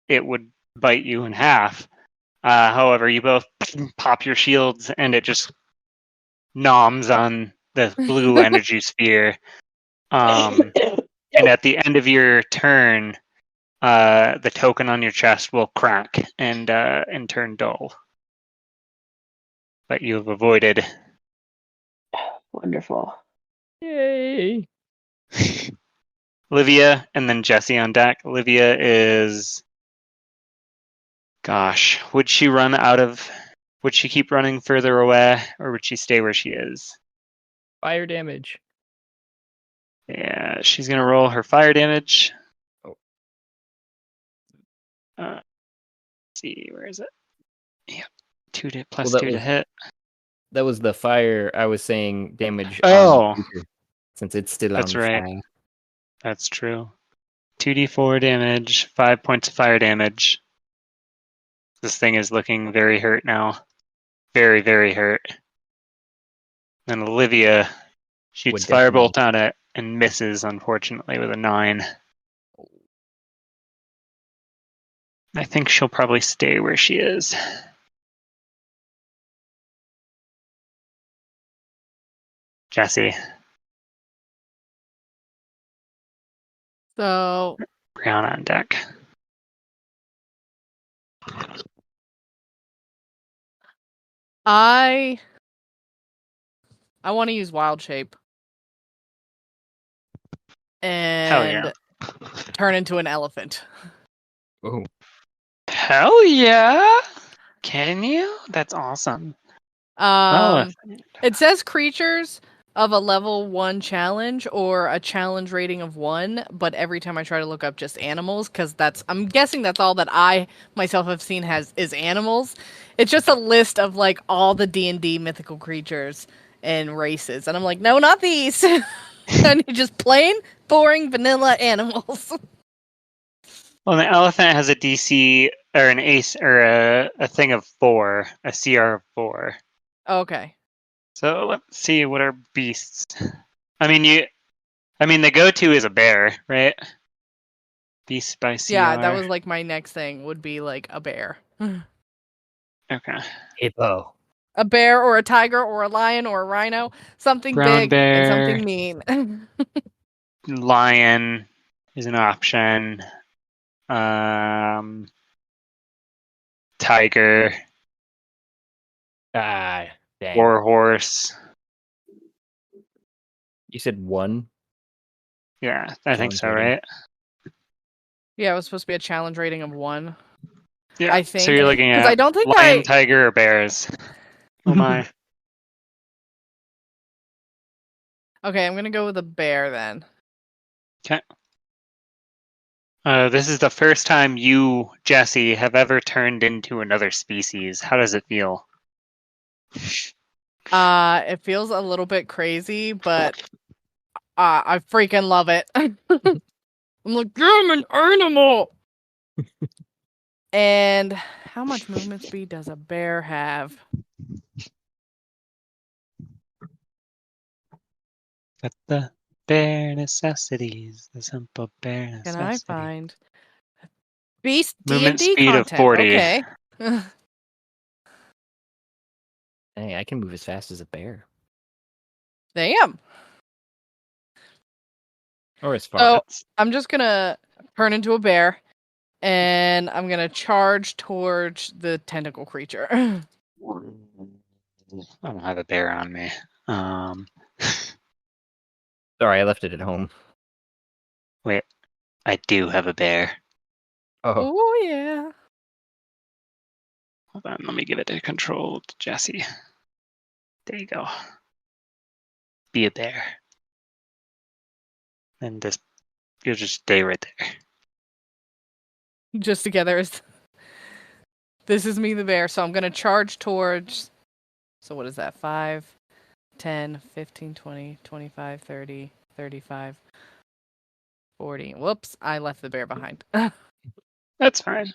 it would bite you in half. However, you both pop your shields, and it just noms on the blue energy sphere. And at the end of your turn, the token on your chest will crack and turn dull. But you have avoided. Wonderful. Yay! Livia and then Jesse on deck. Livia is. Gosh, would she keep running further away, or would she stay where she is? Fire damage. Yeah, she's gonna roll her fire damage. Oh. Let's see, where is it? Yep, Well, 2 to hit. That was the fire I was saying damage Oh. on the creature, since it's still That's on right. fire. That's true. 2d4 damage, 5 points of fire damage. This thing is looking very hurt now. Very, very hurt. Then Olivia shoots Would definitely- firebolt on it and misses, unfortunately, with a 9. I think she'll probably stay where she is. Jesse, So Brown on deck. I want to use wild shape Hell and yeah. turn into an elephant. Oh, Hell yeah! Can you? That's awesome. It says creatures of a level 1 challenge or a challenge rating of 1, but every time I try to look up just animals, because I'm guessing that's all that I myself have seen is animals. It's just a list of like all the D&D mythical creatures and races, and I'm like, no, not these. And just plain, boring, vanilla animals. Well, the elephant has a DC or an ace or a thing of 4, a CR of 4. Okay. So let's see what are beasts. I mean, the go-to is a bear, right? Beast by CR. Yeah, that was like my next thing would be like a bear. Okay. hippo. A bear or a tiger or a lion or a rhino, something Brown big bear. and something mean. Lion is an option. Tiger, Ah, dang. war horse. You said 1? Yeah, I think so, Challenge rating. right? Yeah, it was supposed to be a challenge rating of 1. Yeah. I think. So you're looking 'Cause at I don't think lion, tiger, or bears. Oh my. Okay, I'm gonna go with a bear then. Okay. This is the first time you, Jesse, have ever turned into another species. How does it feel? It feels a little bit crazy, but I freaking love it. I'm like, yeah, I'm an animal. And how much movement speed does a bear have? But the bare necessities, the simple bare Can necessities. I find Beast Movement D&D speed of content? 40. Okay. Hey, I can move as fast as a bear. Damn. Or as far. So I'm just gonna turn into a bear, and I'm gonna charge towards the tentacle creature. I don't have a bear on me. Sorry, I left it at home. Wait, I do have a bear. Oh, Oh yeah. Hold on, let me give it a control to Jesse. There you go. Be a bear. And you'll just stay right there. Just together is. This is me, the bear. So I'm gonna charge towards. So what is that? 5, 10, 15, 20, 25, 30, 35, 40. Whoops! I left the bear behind. Right That's fine.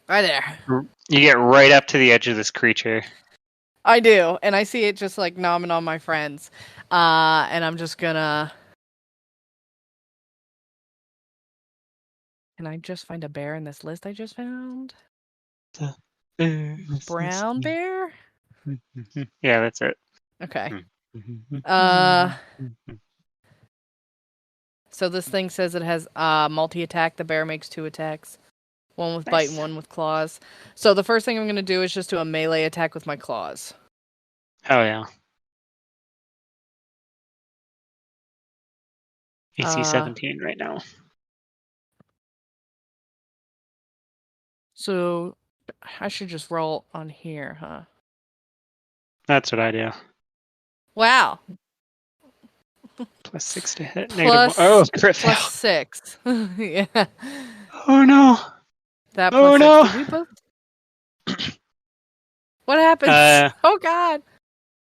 there. You get right up to the edge of this creature. I do, and I see it just like nomming on my friends, and I'm just gonna. Can I just find a bear in this list I just found? Brown bear? Yeah, that's it. Okay. Uh, So this thing says it has multi-attack. The bear makes 2 attacks. One with bite and Nice. one with claws. So the first thing I'm going to do is just do a melee attack with my claws. Oh yeah. AC 17 right now. So I should just roll on here, huh? That's what I do. Wow. Plus 6 to hit. Plus- Oh, crit fail. Plus 6. Yeah. Oh no. That Oh, plus 6. no. Did we both? What happens? Oh god.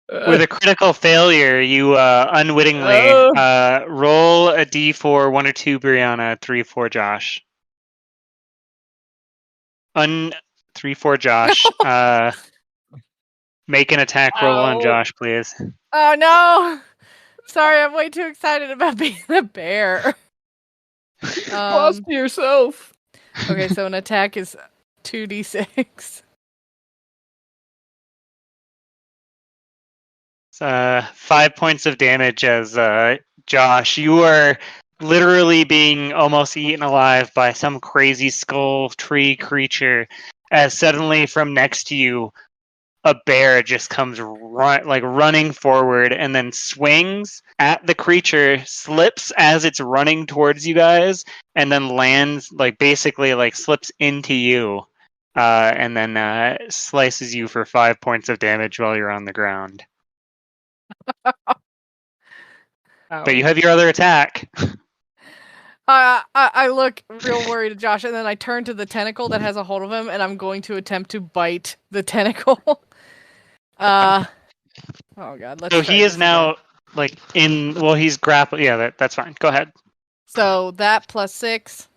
With a critical failure, you unwittingly roll a d4, 1 or 2, Brianna, 3, 4, Josh. 3, 4, Josh. Make an attack roll on Josh, please. Oh no. Sorry, I'm way too excited about being a bear. Pause to yourself. Okay, so an attack is 2d6. 5 points of damage as Josh, you are literally being almost eaten alive by some crazy skull tree creature as suddenly from next to you a bear just comes running forward and then swings at the creature, slips as it's running towards you guys, and then lands basically slips into you, and then slices you for 5 points of damage while you're on the ground. But you have your other attack. I look real worried at Josh, and then I turn to the tentacle that has a hold of him, and I'm going to attempt to bite the tentacle. Oh god, let's So try he this is now again. he's grappled. Yeah, that's fine. Go ahead. So that plus 6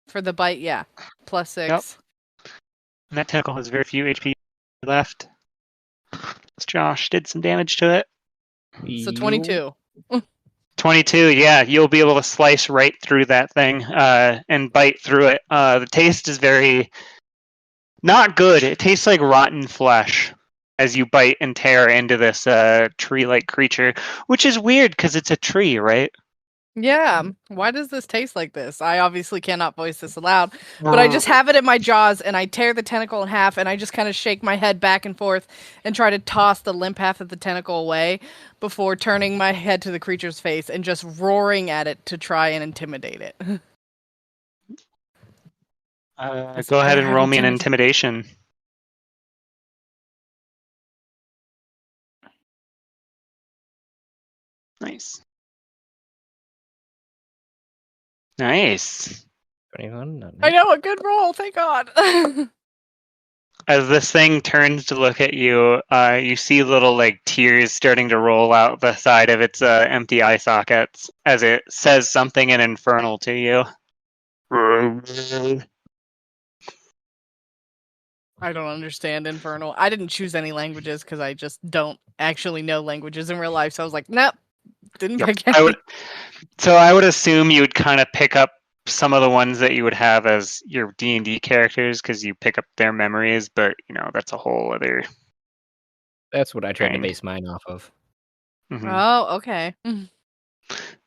for the bite, yeah. Plus 6. Yep. And that tentacle has very few HP left. Josh did some damage to it. So 22. 22, yeah, you'll be able to slice right through that thing and bite through it. The taste is very not good. It tastes like rotten flesh as you bite and tear into this tree-like creature, which is weird because it's a tree, right? Yeah, why does this taste like this? I obviously cannot voice this aloud, but I just have it in my jaws, and I tear the tentacle in half, and I just kind of shake my head back and forth and try to toss the limp half of the tentacle away before turning my head to the creature's face and just roaring at it to try and intimidate it. Go ahead and roll me an intimidation. Nice. Nice. 21. I know, a good roll, thank God. As this thing turns to look at you, you see little tears starting to roll out the side of its empty eye sockets as it says something in Infernal to you. I don't understand Infernal. I didn't choose any languages because I just don't actually know languages in real life, so I was like, nope, didn't pick any. I would assume you would kind of pick up some of the ones that you would have as your D&D characters because you pick up their memories, but that's a whole other. That's what I tried to thing. base mine off of. Mm-hmm. Oh, okay.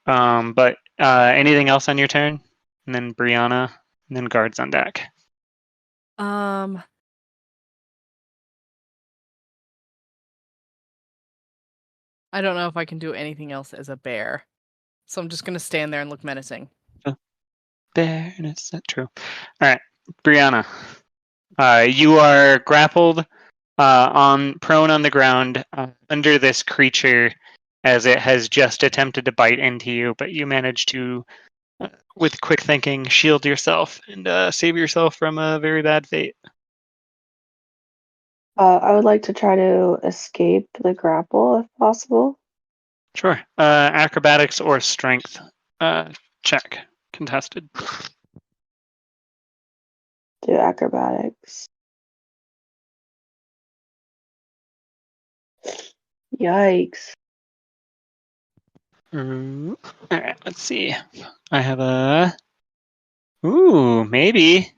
But anything else on your turn? And then Brianna, and then guards on deck. I don't know if I can do anything else as a bear. So I'm just gonna stand there and look menacing. Bear, is that true? All right, Brianna. You are grappled, prone on the ground, under this creature, as it has just attempted to bite into you, but you manage to, with quick thinking, shield yourself and save yourself from a very bad fate. I would like to try to escape the grapple if possible. Sure. Acrobatics or strength check contested. Do acrobatics. Yikes. All right, let's see. I have a. Ooh, maybe.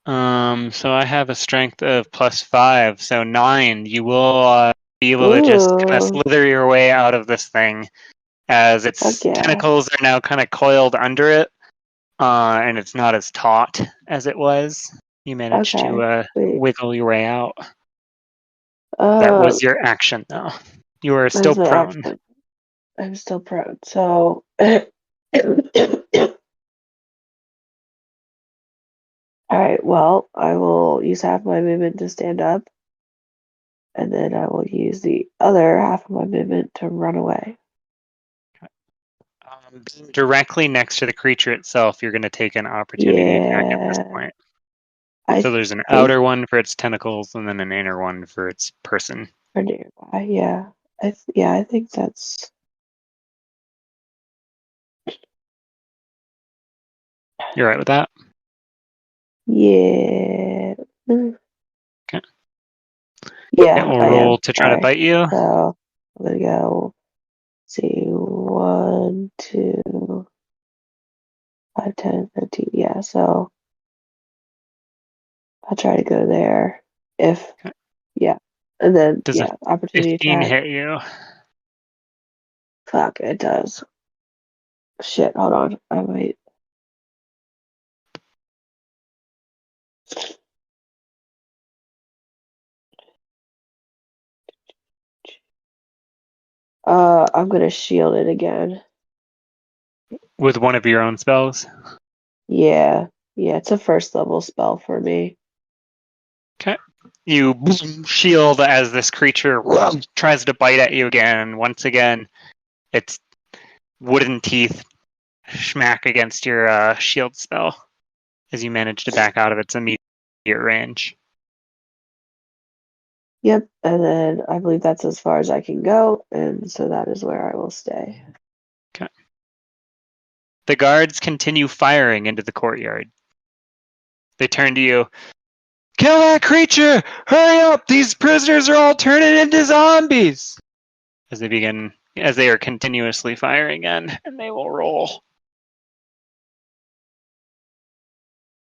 So I have a strength of +5, so 9. You will be able to just kind of Ooh. slither your way out of this thing, as its Fuck yeah. tentacles are now kind of coiled under it, and it's not as taut as it was. You managed to Sweet. wiggle your way out. That was your action, though. You are still That's my prone. action. I'm still prone. So alright, well, I will use half my movement to stand up, and then I will use the other half of my movement to run away. Being directly next to the creature itself, you're going to take an opportunity attack at this point. So there's an outer one for its tentacles, and then an inner one for its person. For nearby, yeah. I think that's... You're right with that? Yeah. Okay. Yeah, It will I roll am. to try to bite you. So I'm gonna go. See, 1, 2, 5, 10, 13. Yeah, so I'll try to go there. If Okay. yeah, and then Does a opportunity 15 attack. hit you? Fuck, it does. Shit, hold on. I might. I'm gonna shield it again. With one of your own spells? Yeah, it's a first level spell for me. Okay. You shield as this creature tries to bite at you again. Once again, its wooden teeth smack against your shield spell as you manage to back out of its immediate range. Yep, and then I believe that's as far as I can go, and so that is where I will stay. Okay. The guards continue firing into the courtyard. They turn to you. Kill that creature! Hurry up! These prisoners are all turning into zombies! As they are continuously firing in, and they will roll.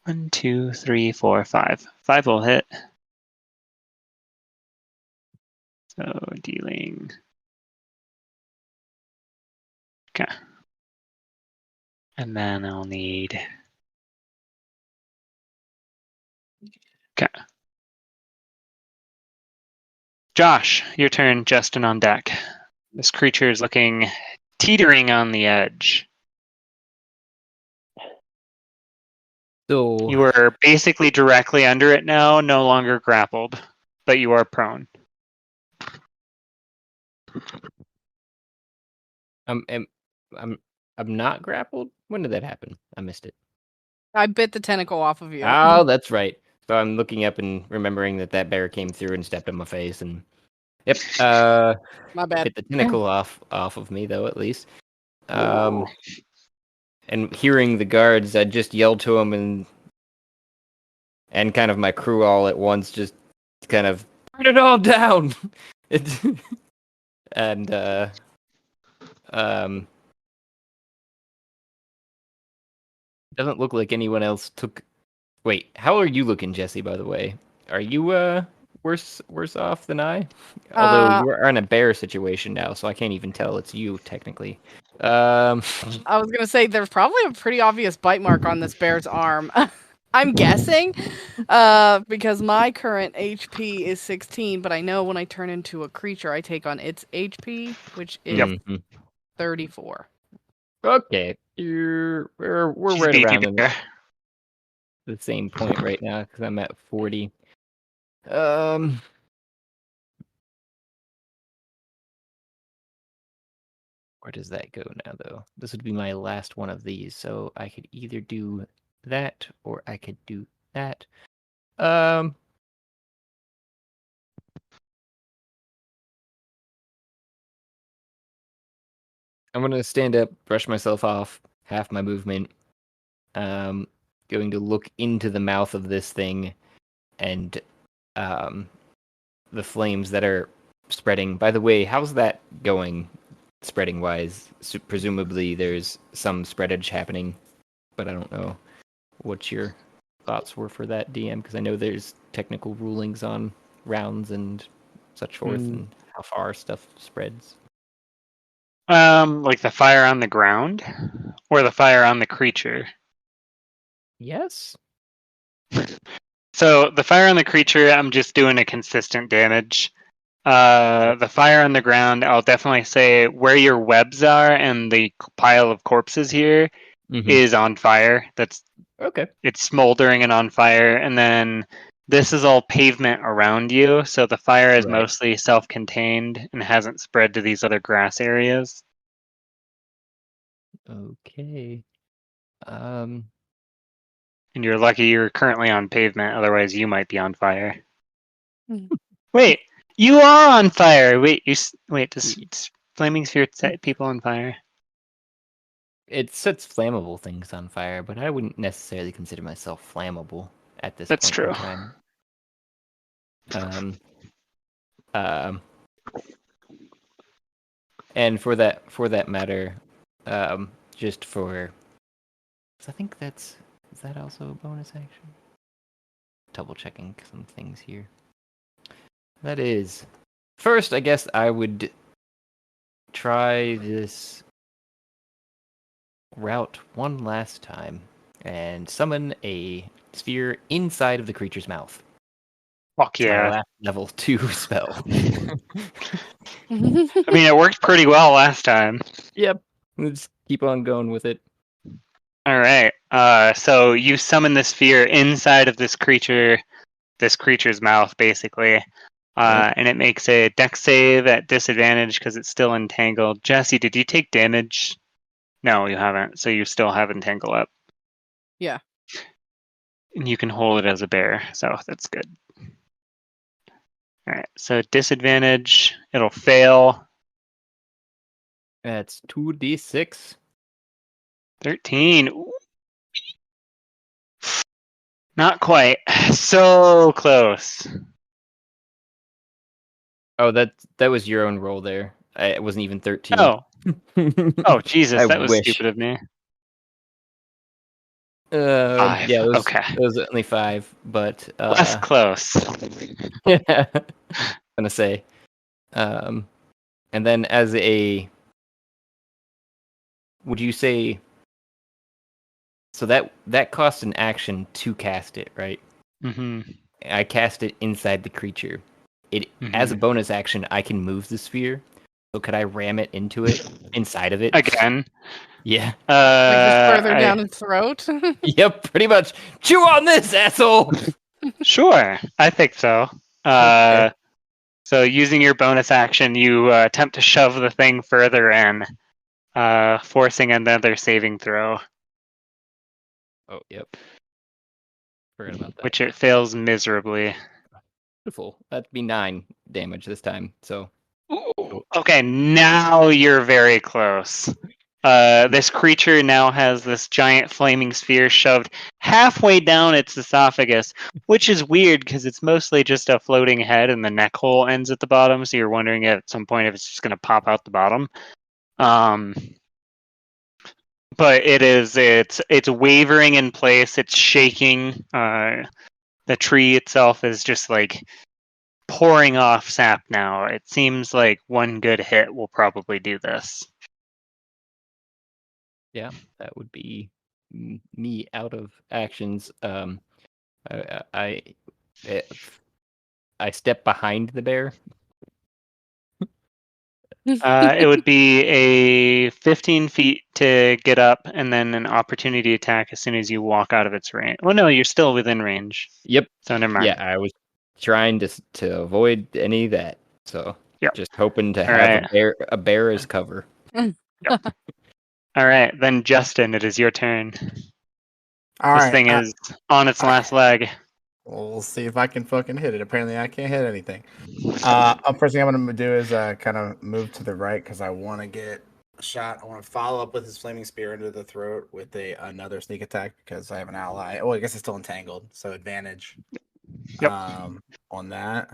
1, 2, 3, 4, 5. 5 will hit. So dealing. Okay. And then I'll need. Okay. Josh, your turn. Justin on deck. This creature is looking teetering on the edge. So You are basically directly under it now, no longer grappled, but you are prone. I'm not grappled. When did that happen? I missed it. I bit the tentacle off of you. Oh, that's right. So I'm looking up and remembering that bear came through and stepped on my face, and yep. My bad. Bit the tentacle off of me though, at least. And hearing the guards, I just yelled to them and kind of my crew all at once, just kind of burn it all down. And doesn't look like anyone else took. Wait, how are you looking, Jesse? By the way, are you worse off than I? Although you are in a bear situation now, so I can't even tell it's you technically. I was gonna say there's probably a pretty obvious bite mark on this bear's arm. I'm guessing, because my current HP is 16, but I know when I turn into a creature, I take on its HP, which is 34. Okay, we're She's right beat you around in there. the same point right now because I'm at 40. Where does that go now, though? This would be my last one of these, so I could either do that or I could do that. I'm gonna stand up, brush myself off, half my movement. Going to look into the mouth of this thing and the flames that are spreading. By the way, how's that going spreading wise? Presumably there's some spreadage happening, but I don't know what your thoughts were for that, DM, because I know there's technical rulings on rounds and such forth and how far stuff spreads. Like the fire on the ground or the fire on the creature? Yes. So the fire on the creature, I'm just doing a consistent damage. The fire on the ground, I'll definitely say where your webs are and the pile of corpses here is on fire. That's Okay. it's smoldering and on fire. And then this is all pavement around you, so the fire is Right. mostly self-contained and hasn't spread to these other grass areas. Okay. And you're lucky you're currently on pavement, otherwise you might be on fire. Mhm. Wait, you are on fire. Wait, does flaming sphere set people on fire? It sets flammable things on fire, but I wouldn't necessarily consider myself flammable at this That's point true. in time. Um, and for that matter, just for, 'cause I think is that also a bonus action? Double checking some things here. That is. First, I guess I would try this route one last time and summon a sphere inside of the creature's mouth. Fuck It's my yeah. last level 2 spell. I mean, it worked pretty well last time. Yep. Let's keep on going with it. All right. So you summon the sphere inside of this creature's mouth, basically. And it makes a dex save at disadvantage because it's still entangled. Jesse, did you take damage? No, you haven't. So you still have entangle up. Yeah. And you can hold it as a bear, so that's good. All right. So disadvantage, it'll fail. That's 2d6. 13. Ooh. Not quite. So close. Oh, that was your own roll there. It wasn't even 13. Oh. Oh, Jesus, I that was wish. stupid of me. 5. Yeah, Okay. it was only 5, but Less close. yeah. Gonna say. And then as a, would you say, so that costs an action to cast it, right? Mm-hmm. I cast it inside the creature. It as a bonus action, I can move the sphere. So could I ram it into it inside of it? Again. Yeah. Like just further down its throat. Yep, pretty much. Chew on this, asshole. Sure, I think so. Okay. So using your bonus action, you attempt to shove the thing further in, forcing another saving throw, Oh, yep. Forgot about that. which it fails miserably. Beautiful. That'd be 9 damage this time. So. Ooh, okay, now you're very close. This creature now has this giant flaming sphere shoved halfway down its esophagus, which is weird because it's mostly just a floating head and the neck hole ends at the bottom, so you're wondering at some point if it's just going to pop out the bottom. But it's wavering in place, it's shaking. The tree itself is just like pouring off sap now. It seems like one good hit will probably do this. Yeah, that would be me out of actions. I I step behind the bear. It would be a 15 feet to get up, and then an opportunity attack as soon as you walk out of its range. Well, no, you're still within range. Yep. So never mind. Yeah, I was trying to avoid any of that. So Yep. just hoping to All have right. a bear as cover. All right, then Justin, it is your turn. All This right. thing is on its last leg. We'll see if I can fucking hit it. Apparently, I can't hit anything. First thing I'm gonna do is kind of move to the right because I want to get a shot. I want to follow up with his flaming spear into the throat with another sneak attack because I have an ally. Oh, I guess it's still entangled, so advantage. Yep. On that.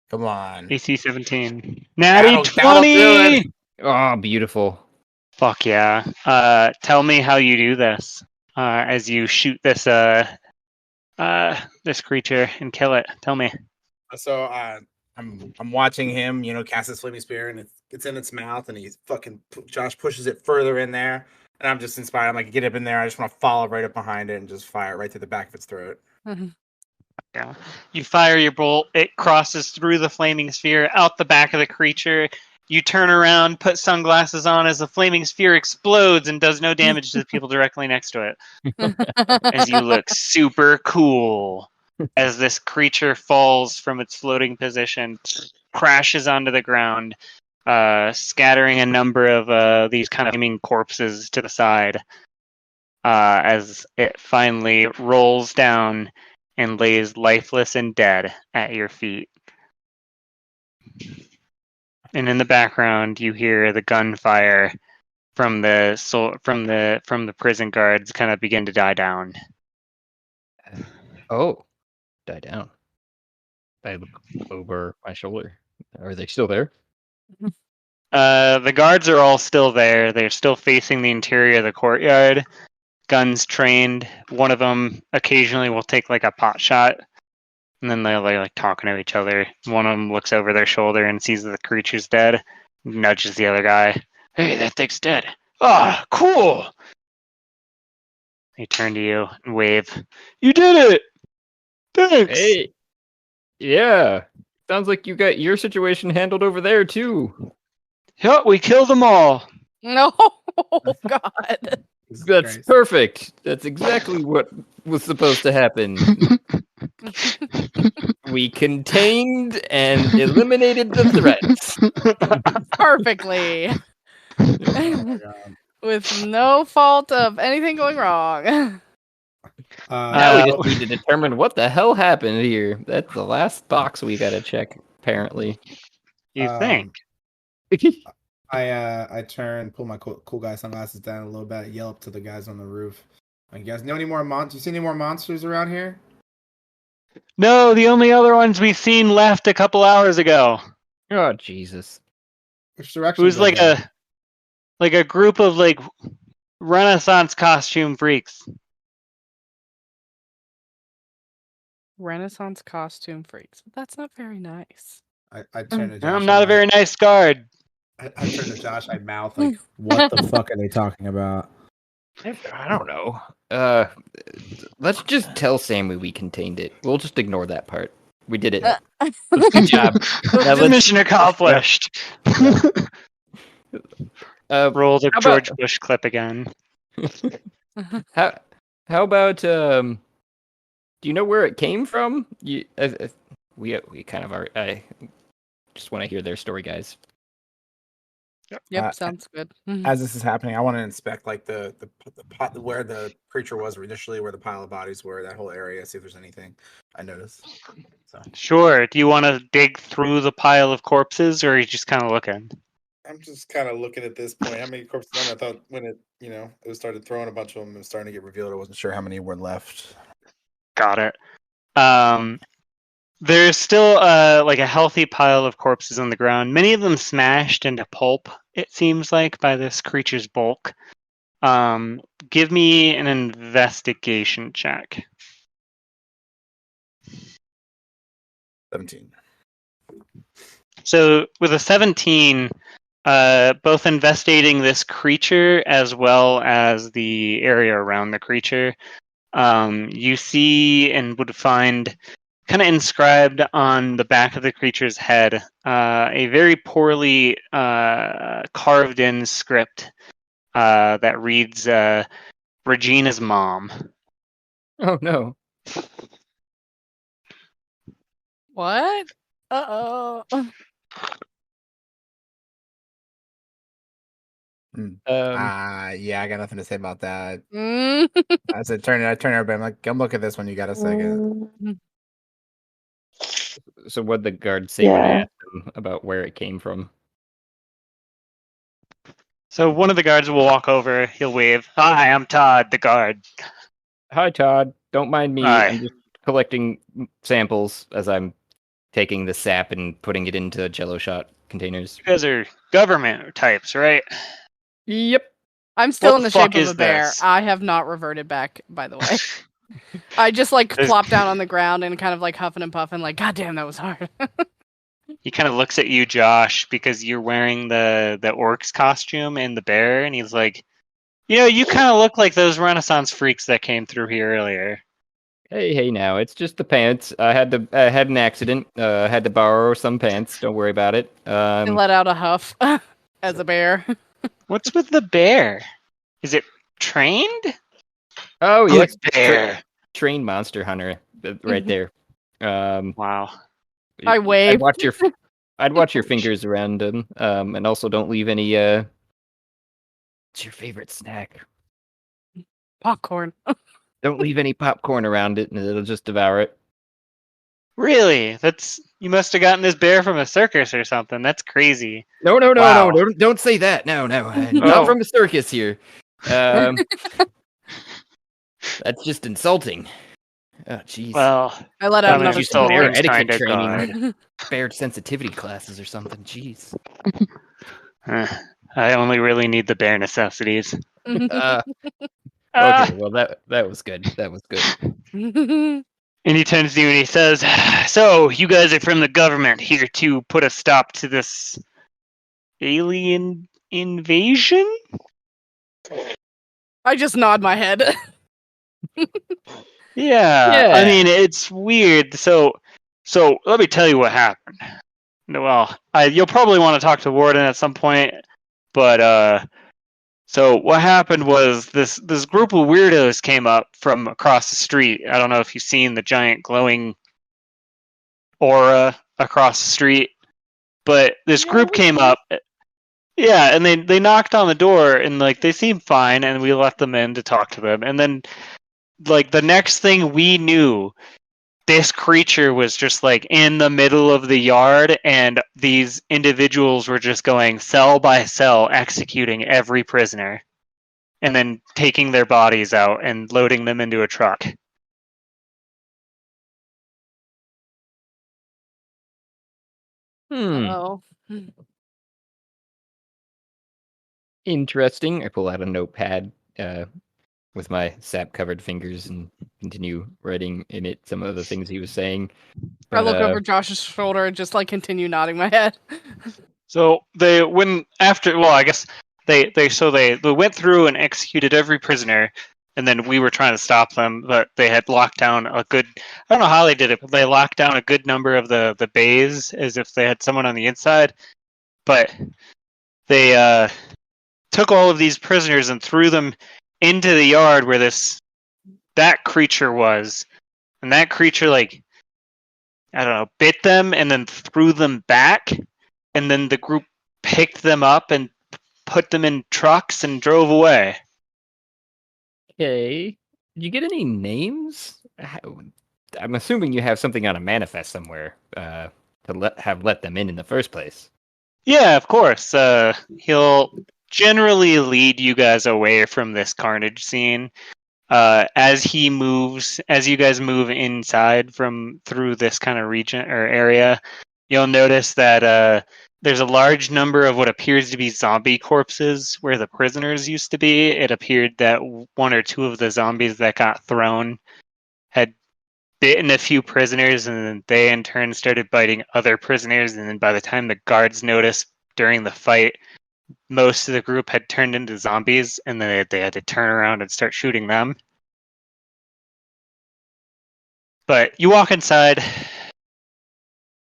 Come on. AC 17. Natty That'll do 20! it. Oh, beautiful. Fuck yeah. Tell me how you do this. As you shoot this this creature and kill it. Tell me. So I'm watching him, cast his flaming spear, and it's in its mouth, and Josh pushes it further in there, and I'm just inspired. I'm like, get up in there. I just want to follow right up behind it and just fire it right through the back of its throat. Yeah. You fire your bolt. It crosses through the flaming sphere out the back of the creature. You turn around, put sunglasses on as the flaming sphere explodes and does no damage to the people directly next to it. As you look super cool as this creature falls from its floating position, crashes onto the ground, scattering a number of these kind of flaming corpses to the side as it finally rolls down and lays lifeless and dead at your feet. And in the background, you hear the gunfire from the prison guards kind of begin to die down. Oh, die down. I look over my shoulder. Are they still there? The guards are all still there. They're still facing the interior of the courtyard. Guns trained. One of them occasionally will take like a pot shot, and then they're like talking to each other. One of them looks over their shoulder and sees that the creature's dead. Nudges the other guy. Hey, that thing's dead. Ah, cool. They turn to you and wave. You did it. Thanks. Hey. Yeah. Sounds like you got your situation handled over there too. Yep, we killed them all. No, God. That's perfect. That's exactly what was supposed to happen. We contained and eliminated the threats. Perfectly. With no fault of anything going wrong. Now we just need to determine what the hell happened here. That's the last box we gotta check, apparently. You think? I turn, pull my cool guy sunglasses down a little bit, yell up to the guys on the roof. You guys know any more monsters? You see any more monsters around here? No, the only other ones we've seen left a couple hours ago. Oh Jesus! Which direction? It was like a group of like Renaissance costume freaks. Renaissance costume freaks. That's not very nice. I turn to Josh. I'm not a very nice guard. I turn to Josh. I mouth like, "What the fuck are they talking about?" I don't know. Let's just tell Sammy we contained it. We'll just ignore that part. We did it. Good job. Mission accomplished. Roll the George Bush clip again. How about do you know where it came from? We kind of are. I just want to hear their story, guys. Yep, sounds good. As this is happening, I want to inspect like the pot where the creature was initially, where the pile of bodies were, that whole area, see if there's anything I noticed. So Sure. Do you want to dig through the pile of corpses, or are you just kind of looking? I'm just kind of looking at this point. How many corpses? I thought when it started throwing a bunch of them, it was starting to get revealed. I wasn't sure how many were left. Got it. There's still like a healthy pile of corpses on the ground. Many of them smashed into pulp, it seems like, by this creature's bulk. Give me an investigation check. 17. So with a 17, both investigating this creature as well as the area around the creature, you see and would find kind of inscribed on the back of the creature's head, a very poorly carved in script that reads Regina's mom. Oh no. What? Uh-oh. Yeah, I got nothing to say about that. Mm. I said turn everybody. I'm like, come look at this when you got a second. So what'd the guard say when you Yeah. asked him about where it came from? So one of the guards will walk over. He'll wave. Hi, I'm Todd, the guard. Hi, Todd. Don't mind me. Hi. I'm just collecting samples as I'm taking the sap and putting it into Jello shot containers. You guys are government types, right? Yep. I'm still What in the the shape fuck of is a bear. this? I have not reverted back, by the way. I just like There's- plop down on the ground and kind of like huffing and puffing, like, God damn, that was hard. He kind of looks at you, Josh, because you're wearing the orc's costume and the bear, and he's like, you kind of look like those Renaissance freaks that came through here earlier. Hey, now it's just the pants. I had an accident. Had to borrow some pants. Don't worry about it. I let out a huff as a bear. What's with the bear? Is it trained? Oh Good yes, bear. trained monster hunter right there. Wow. I wave. I'd watch your fingers around them. And also don't leave any. What's your favorite snack? Popcorn. Don't leave any popcorn around it, and it'll just devour it. Really? You must have gotten this bear from a circus or something. That's crazy. No, Wow. don't say that. No, Oh. not from the circus here. That's just insulting. Oh, jeez. Well, I let out I'm another you some bear insulting snort. etiquette kind of training, guard. bear sensitivity classes or something. Jeez. I only really need the bare necessities. Okay, well that was good. That was good. And he turns to you and he says, "So, you guys are from the government, here to put a stop to this alien invasion?" I just nod my head. Yeah. I mean, it's weird. So let me tell you what happened. Well, you'll probably want to talk to Warden at some point, but so what happened was this group of weirdos came up from across the street. I don't know if you've seen the giant glowing aura across the street, but this group came up. Yeah, and they knocked on the door and like they seemed fine, and we let them in to talk to them. And then like the next thing we knew, this creature was just like in the middle of the yard, and these individuals were just going cell by cell, executing every prisoner, and then taking their bodies out and loading them into a truck. Oh. Interesting. I pull out a notepad with my sap-covered fingers and continue writing in it some of the things he was saying. I look But, over Josh's shoulder and just like continue nodding my head. So they went after. Well, I guess they went through and executed every prisoner, and then we were trying to stop them, but they had locked down a good. I don't know how they did it, but they locked down a good number of the bays as if they had someone on the inside. But they took all of these prisoners and threw them into the yard where that creature was, and that creature like I don't know bit them and then threw them back. And then the group picked them up and put them in trucks and drove away. okay. Did you get any names? I'm assuming you have something on a manifest somewhere to let them in the first place. Yeah, of course. He'll generally lead you guys away from this carnage scene. As you guys move inside through this kind of region or area, you'll notice that there's a large number of what appears to be zombie corpses where the prisoners used to be. It appeared that one or two of the zombies that got thrown had bitten a few prisoners, and then they in turn started biting other prisoners. And then by the time the guards noticed during the fight, most of the group had turned into zombies, and then they had to turn around and start shooting them. But you walk inside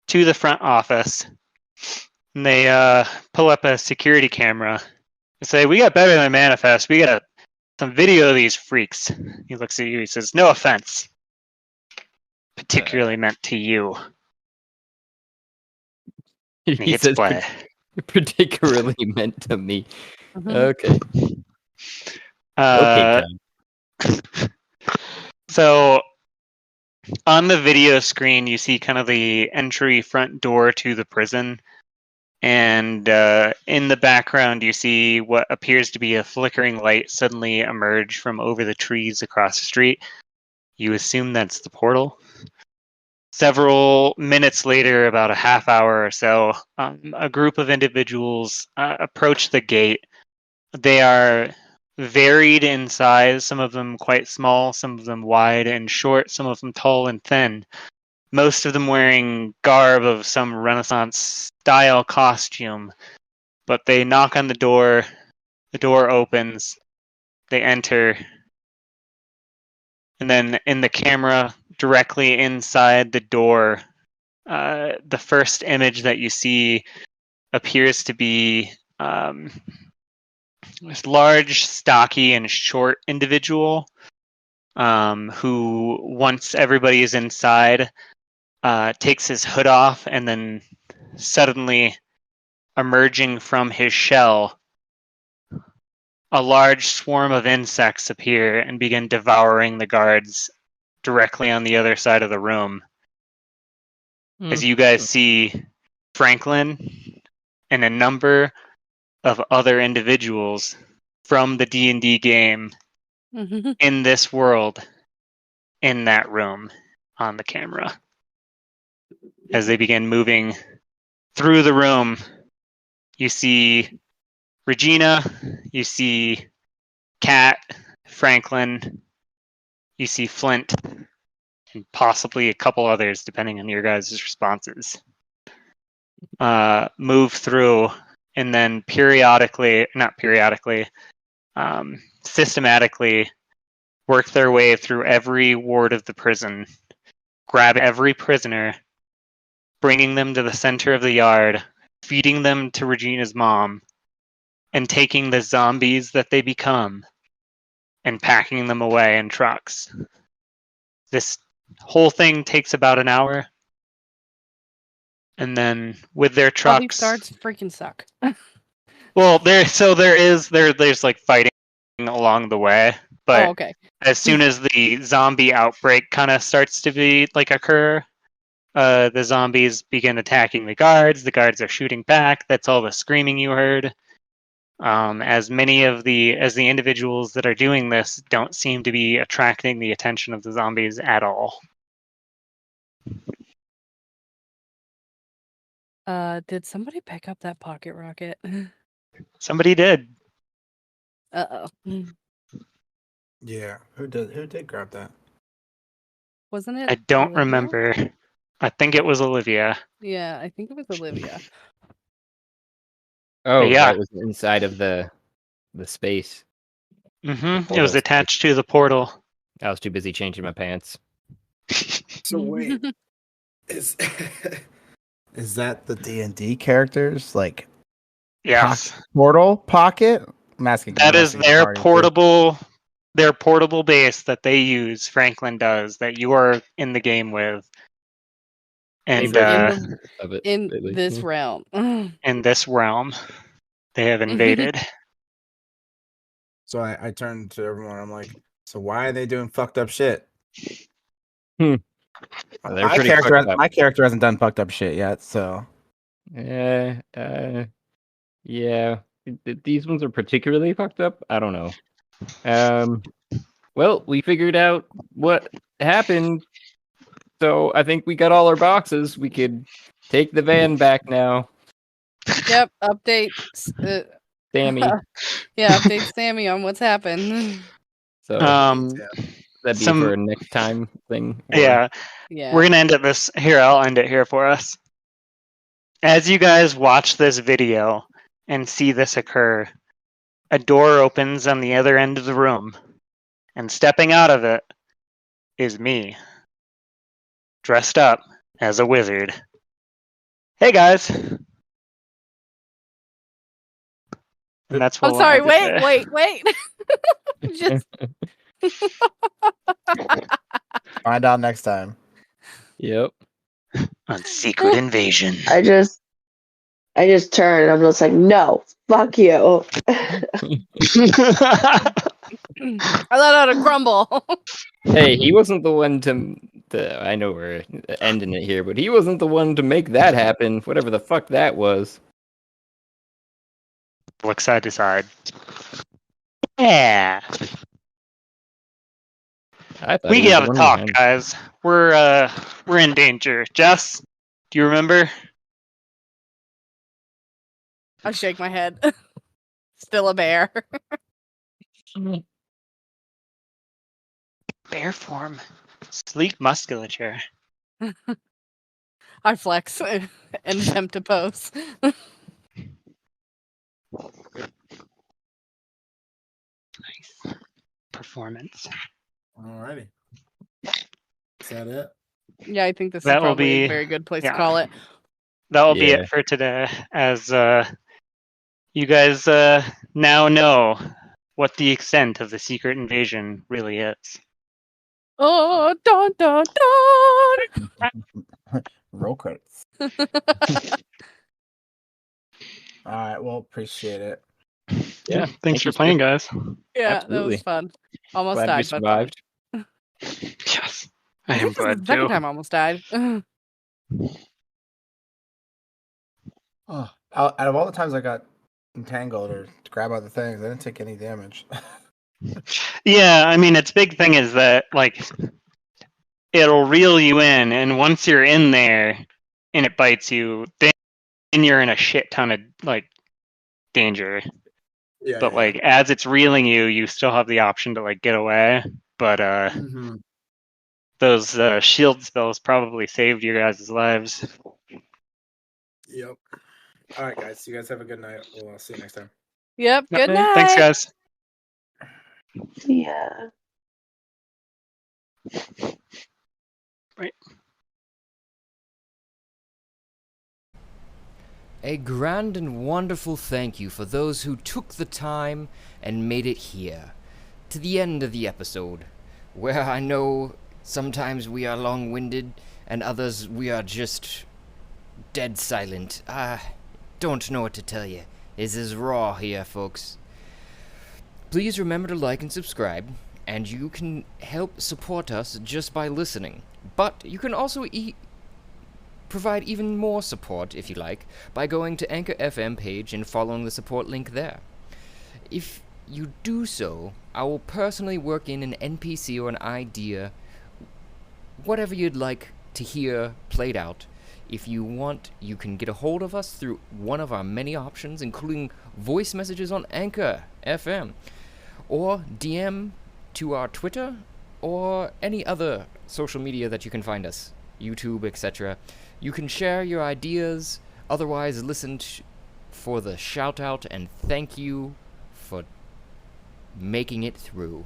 to the front office, and they pull up a security camera and say, "We got better than manifest. We got some video of these freaks." He looks at you. He says, "No offense, particularly meant to you." And he He hits says play. particularly meant to me. Mhm. Okay. Uh, Time. So on the video screen, you see kind of the entry front door to the prison. And in the background, you see what appears to be a flickering light suddenly emerge from over the trees across the street. You assume that's the portal. Several minutes later, about a half hour or so, a group of individuals approach the gate. They are varied in size, some of them quite small, some of them wide and short, some of them tall and thin. Most of them wearing garb of some Renaissance style costume. But they knock on the door opens, they enter, and then in the camera directly inside the door, the first image that you see appears to be this large, stocky, and short individual who, once everybody is inside, takes his hood off and then suddenly emerging from his shell, a large swarm of insects appear and begin devouring the guards directly on the other side of the room. As you guys see Franklin and a number of other individuals from the D&D game Mhm. in this world in that room on the camera. As they begin moving through the room, you see Regina, you see Kat, Franklin, you see Flint, and possibly a couple others, depending on your guys' responses. Move through, and then systematically work their way through every ward of the prison, grab every prisoner, bringing them to the center of the yard, feeding them to Regina's mom, and taking the zombies that they become and packing them away in trucks. This whole thing takes about an hour. And then with their All these trucks, guards freaking suck. well, there's like fighting along the way, but Oh, okay. as soon as the zombie outbreak kind of starts to be like occur, the zombies begin attacking the guards. The guards are shooting back. That's all the screaming you heard. As the individuals that are doing this don't seem to be attracting the attention of the zombies at all. Did somebody pick up that pocket rocket? Somebody did. Uh-oh. Yeah. Who did grab that? Wasn't it I don't Olivia? remember. I think it was Olivia. Yeah, I think it was Olivia. Oh, yeah. that was inside of the space. Mm-hmm. It portal was space. attached to the portal. I was too busy changing my pants. So wait, is is that the D&D characters like Yes. portal pocket? I'm asking. That I'm is asking the their party, too. portable base that they use. Franklin does that you are in the game with, and Favorite of it In lately, this yeah. realm. in this realm, they have invaded. So I turned to everyone. I'm like, so why are they doing fucked up shit? They're My pretty character, fucked up. my character hasn't done fucked up shit yet. So Yeah. These ones are particularly fucked up. I don't know. Well, we figured out what happened, so I think we got all our boxes. We could take the van back now. Yep, update. Sammy. Yeah, update Sammy on what's happened. So Um, that'd be some- for a next time thing. or- yeah, Yeah. we're gonna end it this here. I'll end it here for us. As you guys watch this video and see this occur, a door opens on the other end of the room, and stepping out of it is me. dressed up as a wizard. Hey guys! And that's what I'm sorry. we'll end it Wait. Just Find out next time. Yep. on Secret Invasion. I just turn and I'm just like, no, fuck you. I let out a grumble. Hey, he wasn't the one to. I know we're ending it here, but he wasn't the one to make that happen. Whatever the fuck that was. Look side to side. Yeah. I thought We he was the gotta one talk, behind. guys. We're in danger. Jess, do you remember? I shake my head. Still a bear. Bear form. Sleek musculature. I flex and attempt to pose. Nice. Performance. Alrighty. Is that it? Yeah, I think this is That will probably be- a very good place yeah. to call it. That will be Yeah. it for today, as you guys now know what the extent of the secret invasion really is. Oh, dun dun dun! Roll credits. All right. Well, appreciate it. Yeah. Thanks for you, playing, sir. guys. Yeah, Absolutely. that was fun. Almost Glad we died, but fun. survived. Yes, I I am think this is glad the second too. time I almost died. Oh, out of all the times I got entangled or to grab other things, I didn't take any damage. Yeah, I mean, its big thing is that like it'll reel you in, and once you're in there and it bites you, then you're in a shit ton of like danger. Yeah. But like as it's reeling you, you still have the option to like get away. But Mm-hmm. those shield spells probably saved your guys' lives. Yep. All right, guys. You guys have a good night. We'll see you next time. Yep, good Okay. night. Thanks, guys. Yeah. A grand and wonderful thank you for those who took the time and made it here, to the end of the episode, where I know sometimes we are long-winded and others we are just dead silent. I don't know what to tell you. This is raw here, folks. Please remember to like and subscribe, and you can help support us just by listening. But you can also provide even more support, if you like, by going to Anchor FM page and following the support link there. If you do so, I will personally work in an NPC or an idea, whatever you'd like to hear played out. If you want, you can get a hold of us through one of our many options, including voice messages on Anchor FM, or DM to our Twitter, or any other social media that you can find us, YouTube, etc. You can share your ideas, otherwise listen for the shout out and thank you for making it through.